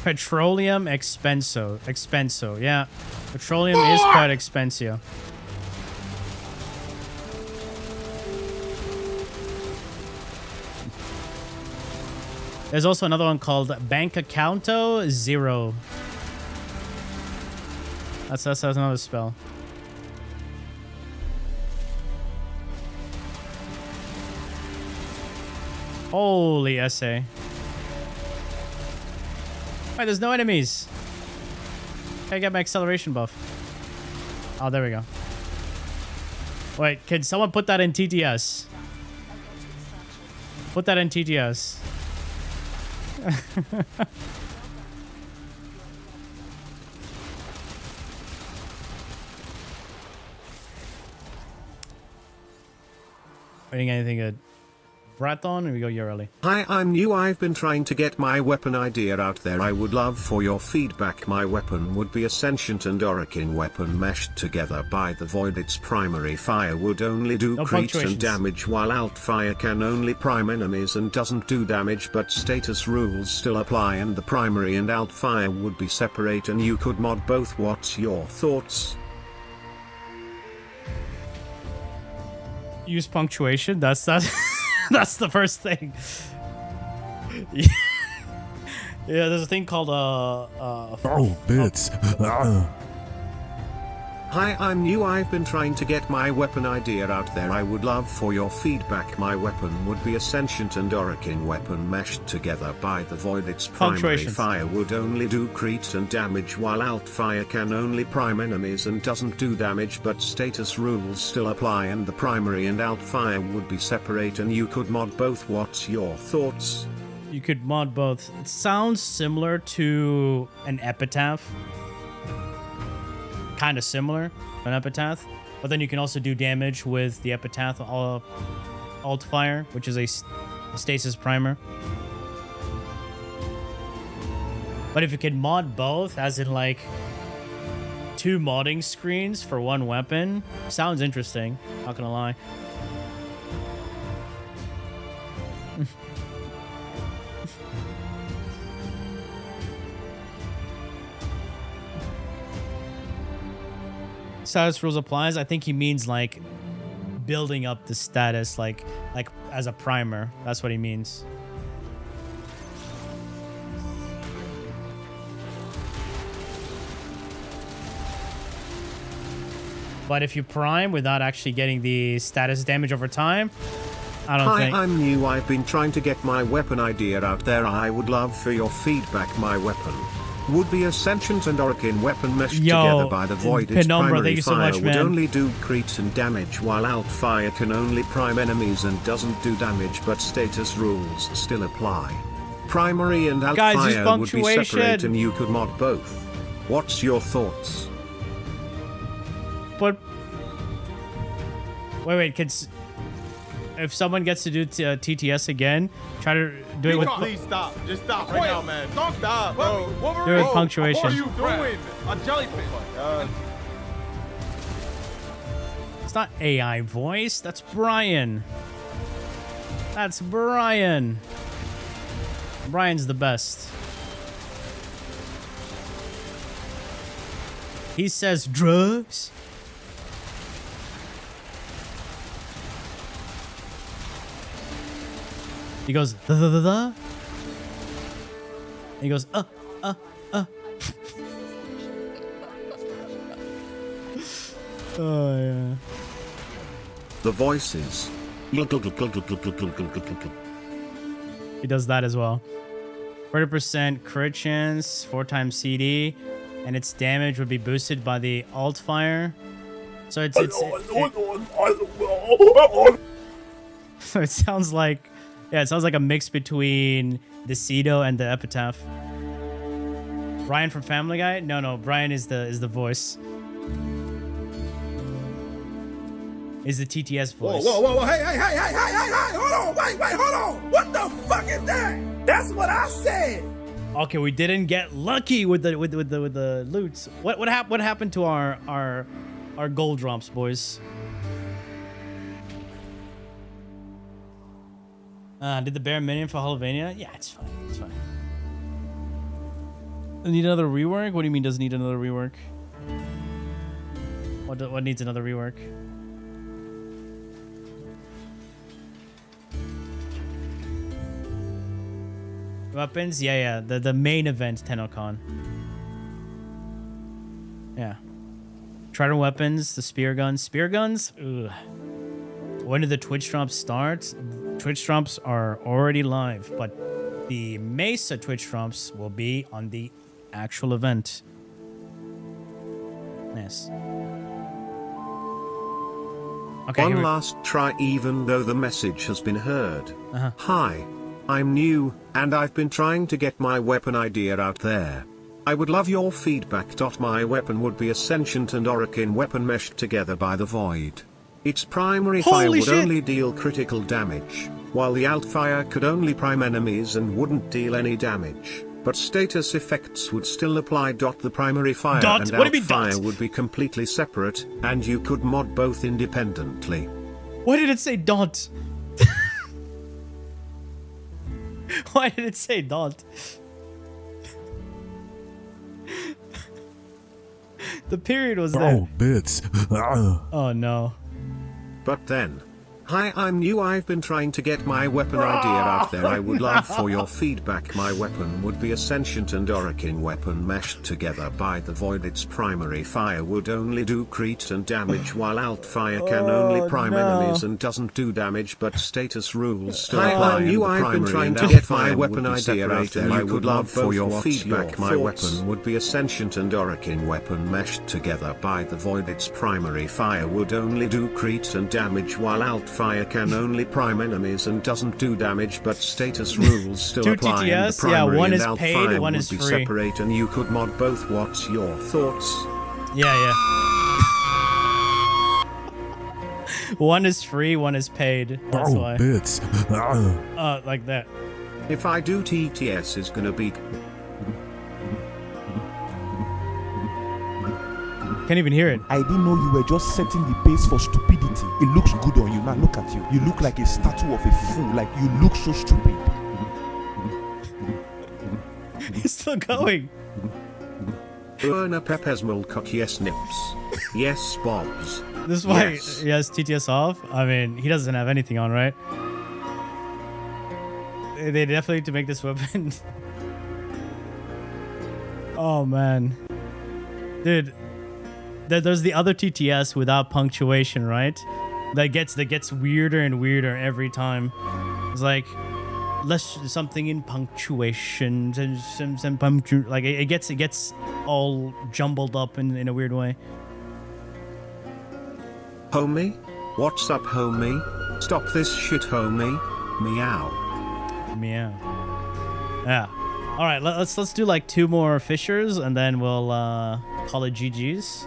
Petroleum expenso. Yeah. Petroleum is quite expensive. There's also another one called Bank Accounto Zero. That's another spell. Holy essay. Wait, there's no enemies. I get my acceleration buff. Oh, there we go. Wait, can someone put that in TTS? Put that in TTS. Waiting anything good? Braton, here we go, you're early. Hi, I'm new. I've been trying to get my weapon idea out there. I would love for your feedback. My weapon would be a sentient and Arcane weapon meshed together by the void. Its primary fire would only do crits and damage, while alt fire can only prime enemies and doesn't do damage, but status rules still apply, and the primary and alt fire would be separate and you could mod both. What's your thoughts? Use punctuation. That's that's the first thing. Yeah, there's a thing called oh, bits. Hi, I'm new. I've been trying to get my weapon idea out there. I would love for your feedback. My weapon would be a sentient and Arcane weapon meshed together by the void. Its primary fire would only do crit and damage, while alt fire can only prime enemies and doesn't do damage, but status rules still apply, and the primary and alt fire would be separate and you could mod both. What's your thoughts? You could mod both. It sounds similar to an epitaph. Kind of similar, an epitaph, but then you can also do damage with the epitaph alt fire, which is a stasis primer. But if you could mod both, as in like 2 modding screens for one weapon, sounds interesting, not gonna lie. Status rules applies. I think he means like building up the status like as a primer. That's what he means. But if you prime without actually getting the status damage over time, I don't think. Hi, I'm new. I've been trying to get my weapon idea out there. I would love for your feedback. My weapon would be a sentient and Arcane weapon meshed together by the void. Its primary fire would only do crit and damage, while alt fire can only prime enemies and doesn't do damage, but status rules still apply. primary and alt Guys, use fire would be separate punctuation. and you could mod both. What's your thoughts? But wait, if someone gets to do TTS again, try to do it with Please stop. Just stop right now, man. Don't stop, bro. do it with punctuation. What are you doing? A jellyfish. It's not AI voice. That's Brian. That's Brian. Brian's the best. He says drugs. He goes the. He goes Oh yeah. The voices. He does that as well. 30% crit chance, 4 times CD, and its damage would be boosted by the alt fire. So so it sounds like, yeah, it sounds like a mix between the Cedo and the Epitaph. Brian from Family Guy? No, Brian is the voice. Is the TTS voice. Whoa, hey, hold on, wait, hold on. What the fuck is that? That's what I said. Okay, we didn't get lucky with the loots. What happened to our gold drops, boys? Did the bare minimum for Halvania? Yeah, it's fine. It's fine. Need another rework? What do you mean does need another rework? What needs another rework? Weapons? Yeah. The main event, Tennocon. Yeah. Trident weapons, the spear guns. Spear guns? Ugh. When do the Twitch drops start? Twitch drops are already live, but the Mesa Twitch drops will be on the actual event. Yes. Okay, One last try even though the message has been heard. Hi. I'm new, and I've been trying to get my weapon idea out there. I would love your feedback. My weapon would be a sentient and Arcane weapon meshed together by the void. Its primary fire would only deal critical damage, while the alt fire could only prime enemies and wouldn't deal any damage, but status effects would still apply. The primary fire and alt fire would be completely separate, and you could mod both independently. Why did it say dot? Why did it say dot? The period was there. Oh, bits. Oh no. But then, hi, I'm new. I've been trying to get my weapon idea out there. I would love for your feedback. My weapon would be a sentient and Arcane weapon meshed together by the void. Its primary fire would only do crit and damage, while alt fire can only prime enemies and doesn't do damage, but status rules still apply. I'm new. I've been trying to get my weapon idea out there. I would love for your feedback. My weapon would be a sentient and Arcane weapon meshed together by the void. Its primary fire would only do crit and damage, while alt fire can only prime enemies and doesn't do damage, but status rules still apply. TTS, The primary one is and alt paid, fire one would is be free. separate, and you could mod both. What's your thoughts? Yeah. One is free, one is paid. That's why. Bits. Like that. If I do TTS is gonna be... Can't even hear it. I didn't know you were just setting the pace for stupidity. It looks good on you. Now look at you. You look like a statue of a fool. Like you look so stupid. He's still going. Erna Pepesmal cock yes nips. Yes bobs. This is why Yes. he has TTS off. I mean, he doesn't have anything on, right? They definitely need to make this weapon. Oh man, dude. There's the other TTS without punctuation, right? That gets weirder and weirder every time. It's like less something in punctuation, some like it gets all jumbled up in a weird way. Homie? What's up, homie? Stop this shit, homie. Meow. Meow. Yeah. All right, let's do like 2 more fishers, and then we'll call it GG's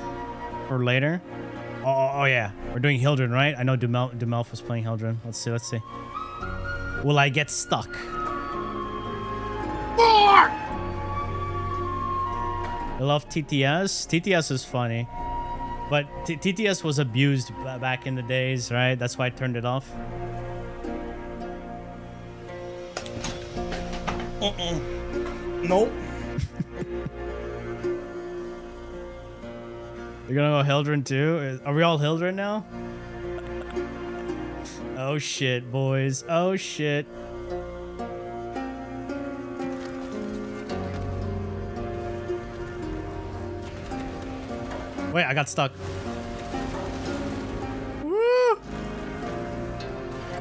for later. Oh yeah, we're doing Hildren, right? I know Dumelf was playing Hildren. Let's see. Will I get stuck? More! I love TTS. TTS is funny, but TTS was abused back in the days, right? That's why I turned it off. Nope. You're gonna go Hildren too? Are we all Hildren now? Oh shit, boys. Oh shit. Wait, I got stuck. Woo!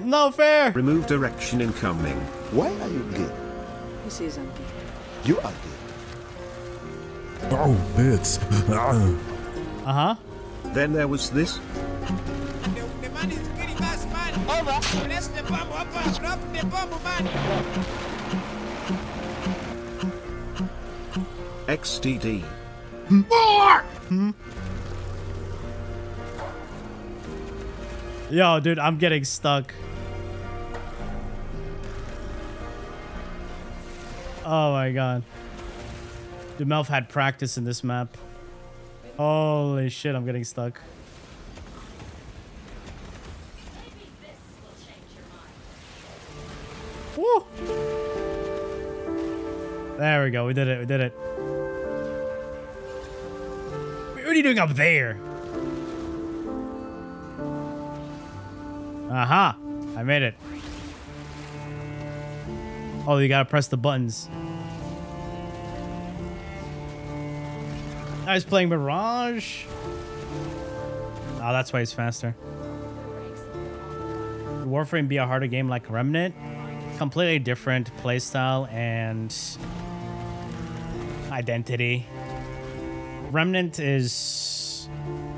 No fair. Remove direction incoming. Why are you gay? This is empty. You are gay. Oh, bits. Uh-huh. Then there was this. The man is killing us, man. Over. Let's the bomb up. Drop the bomb, man. XDD. More! Yo, dude, I'm getting stuck. Oh my god. Dumelf had practice in this map. Holy shit, I'm getting stuck. Woo! There we go, we did it. What are you doing up there? Aha! I made it. Oh, you gotta press the buttons. I was playing Mirage. Oh, that's why he's faster. Would Warframe be a harder game like Remnant? Completely different playstyle and identity. Remnant is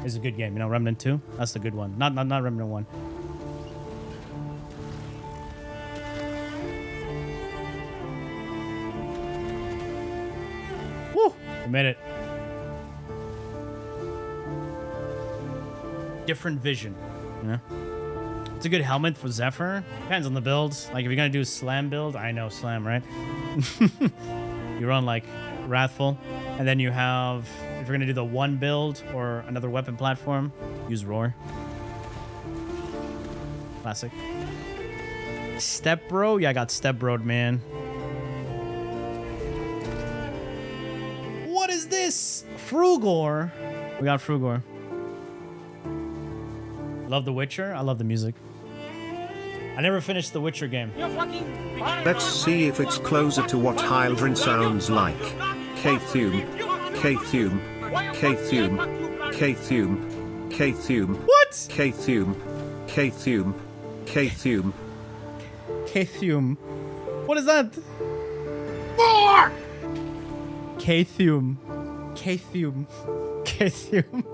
a good game. You know, Remnant 2? That's the good one. Not Remnant 1. Woo! I made it. Different vision. Yeah. It's a good helmet for Zephyr. Depends on the build. Like if you're gonna do a slam build, I know slam, right? You run like Wrathful, and then you have, if you're gonna do the 1 build or another weapon platform, use Roar. Classic. Step Bro? Yeah, I got Step Bro'd, man. What is this? Frugor. We got Frugor. Love The Witcher. I love the music. I never finished the Witcher game. Let's see if it's closer to what Hildren sounds like. K-Thume. K-Thume. K-Thume. K-Thume. K-Thume. What? K-Thume. K-Thume. K-Thume. K-Thume. What is that? More! K-Thume. K-Thume. K-Thume.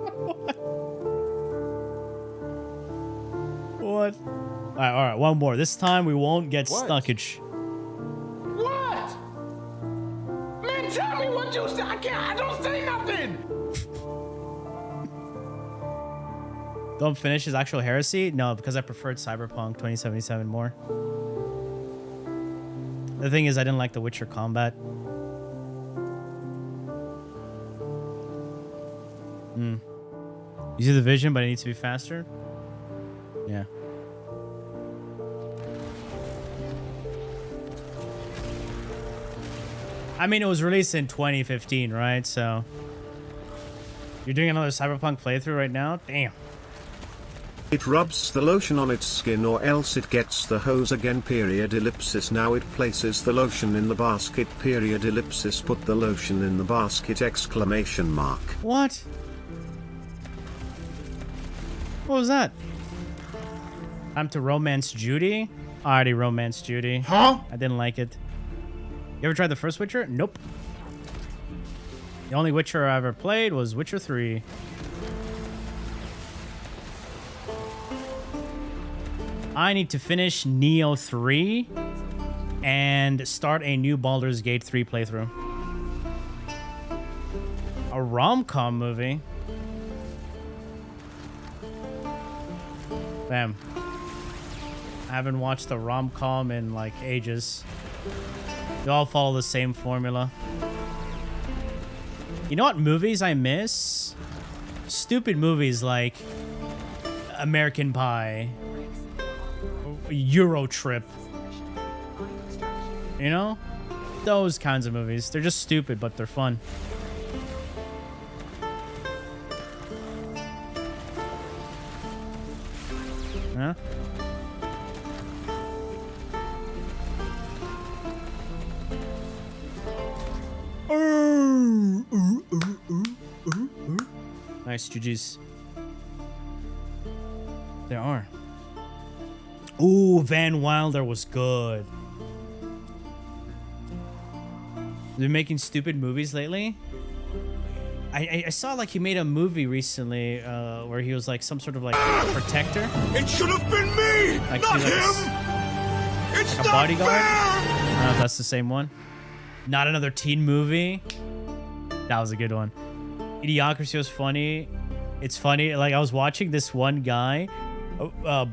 What? All right, one more. This time we won't get stuckage. What? Man, tell me what you say. I don't say nothing. Don't finish his actual heresy? No, because I preferred Cyberpunk 2077 more. The thing is, I didn't like the Witcher combat. You see the vision, but it needs to be faster? Yeah. I mean, it was released in 2015, right? So you're doing another Cyberpunk playthrough right now? Damn. It rubs the lotion on its skin or else it gets the hose again, period ellipsis. Now it places the lotion in the basket, period ellipsis. Put the lotion in the basket, exclamation mark. What? What was that? Time to romance Judy? I already romanced Judy. Huh? I didn't like it. You ever tried the first Witcher? Nope. The only Witcher I ever played was Witcher 3. I need to finish Neo 3. and start a new Baldur's Gate 3 playthrough. A rom-com movie. Damn. I haven't watched a rom-com in like ages. They all follow the same formula. You know what movies I miss? Stupid movies like American Pie, Euro Trip. You know? Those kinds of movies. They're just stupid, but they're fun. Huh? Nice, GG's. There are. Ooh, Van Wilder was good. They're making stupid movies lately. I saw like he made a movie recently where he was like some sort of like protector. It should have been me, like, not like him. It's like a bodyguard. I don't know if that's the same one. Not another teen movie. That was a good one. Idiocracy was funny. It's funny. Like I was watching this one guy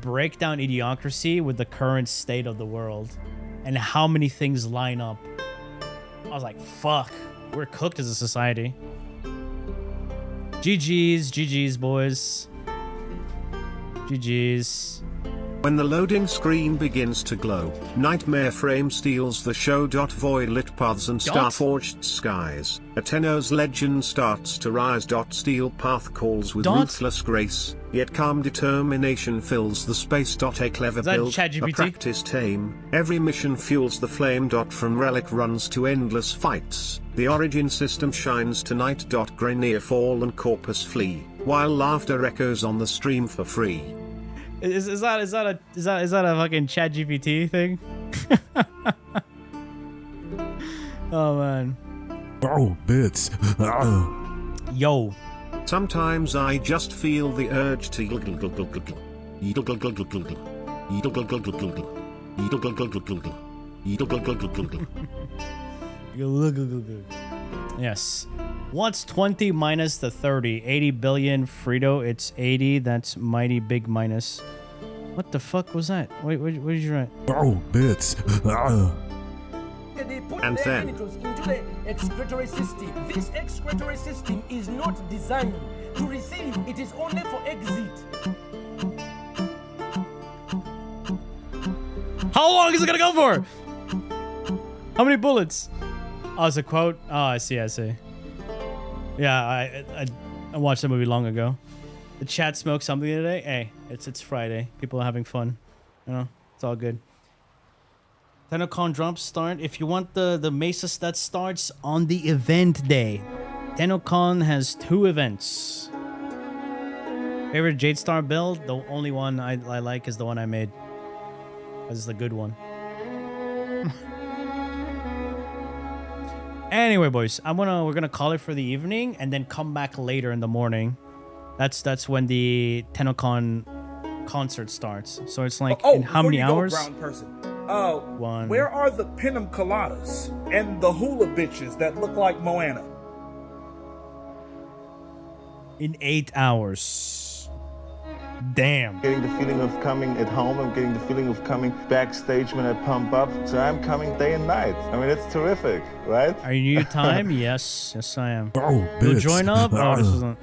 break down Idiocracy with the current state of the world and how many things line up. I was like, fuck, we're cooked as a society. GG's, boys. GG's. When the loading screen begins to glow, Nightmare Frame steals the show. Void-lit paths and star-forged skies. Atena's legend starts to rise. Steel path calls with ruthless grace, yet calm determination fills the space. A clever build, a practiced aim. Every mission fuels the flame. From relic runs to endless fights. The origin system shines tonight. Grenier fall and corpus flee, while laughter echoes on the stream for free. Is that a fucking ChatGPT thing? Oh man. Oh bits. Yo. Sometimes I just feel the urge to Yes. What's 20 minus the 30? 80 billion. Frito, it's 80. That's mighty big minus. What the fuck was that? Wait, what did you write? Oh, bits. And then into the excretory system. This excretory system is not designed to receive. It is only for exit. How long is it gonna go for? How many bullets? Oh, it's a quote. Oh, I see. Yeah, I watched the movie long ago. The chat smoked something today. Hey, it's Friday. People are having fun. You know, it's all good. Tennocon drops start. If you want the Mesa that starts on the event day. Tennocon has 2 events. Favorite Jade Star build? The only one I like is the one I made. This is the good one. Anyway, boys, we're gonna call it for the evening and then come back later in the morning. That's when the Tennocon concert starts. So it's like in how many hours? Brown person. One. Where are the pinnum coladas and the hula bitches that look like Moana? In 8 hours. Damn. Getting the feeling of coming at home. I'm getting the feeling of coming backstage when I pump up. So I'm coming day and night. I mean, it's terrific, right? Are you new time? Yes, I am. Oh, you'll join up? Oh, this isn't.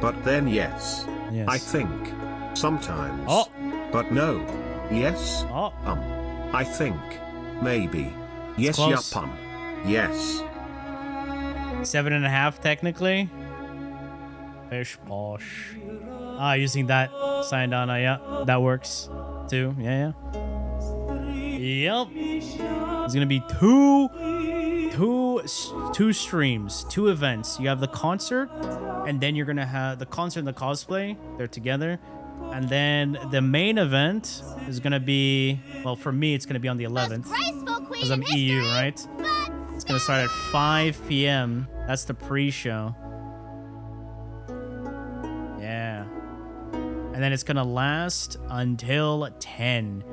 But then yes. I think. Sometimes. Oh. But no. Yes. Oh. I think. Maybe. Yes, close. Yes. 7.5 technically. Fish posh. Using that Sayandana, yeah. That works too. Yeah. Yep. There's gonna be two streams, 2 events. You have the concert, and then you're gonna have the concert and the cosplay. They're together. And then the main event is gonna be, well, for me, it's gonna be on the 11th. Because I'm EU, right? It's gonna start at 5 p.m. That's the pre-show. Yeah. And then it's gonna last until 10.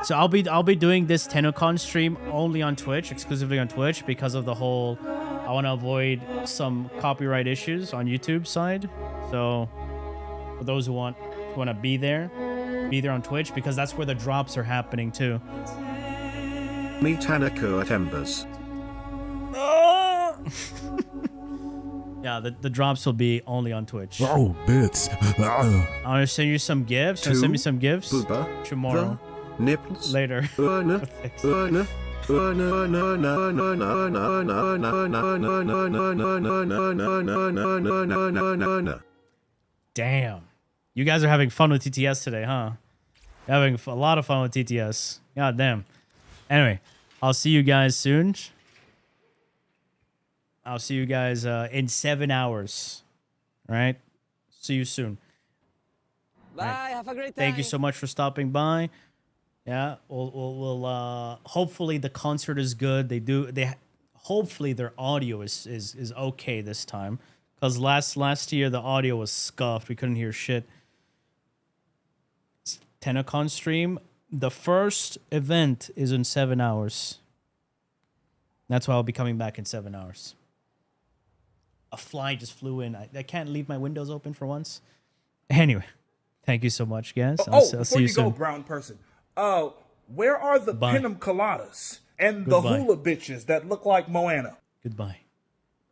So I'll be doing this Tennocon stream only on Twitch, exclusively on Twitch, because of the whole. I want to avoid some copyright issues on YouTube side. So for those who want to be there on Twitch, because that's where the drops are happening too. Meet Hanako at Embers. Yeah, the drops will be only on Twitch. Oh, bits. I'm gonna send you some gifts. Send me some gifts tomorrow. Nipples. Later. Damn. You guys are having fun with TTS today, huh? Having a lot of fun with TTS. God damn. Anyway, I'll see you guys soon. I'll see you guys in 7 hours. All right? See you soon. Bye. Right. Have a great time. Thank you so much for stopping by. Yeah, we'll hopefully the concert is good. Hopefully their audio is okay this time, because last year the audio was scuffed. We couldn't hear shit. Tennocon stream. The first event is in 7 hours. That's why I'll be coming back in 7 hours. A fly just flew in. I can't leave my windows open for once. Anyway, thank you so much, guys. I'll see you soon. Go, brown person. Where are the Bye. pinnum coladas and Goodbye. the hula bitches that look like Moana? Goodbye.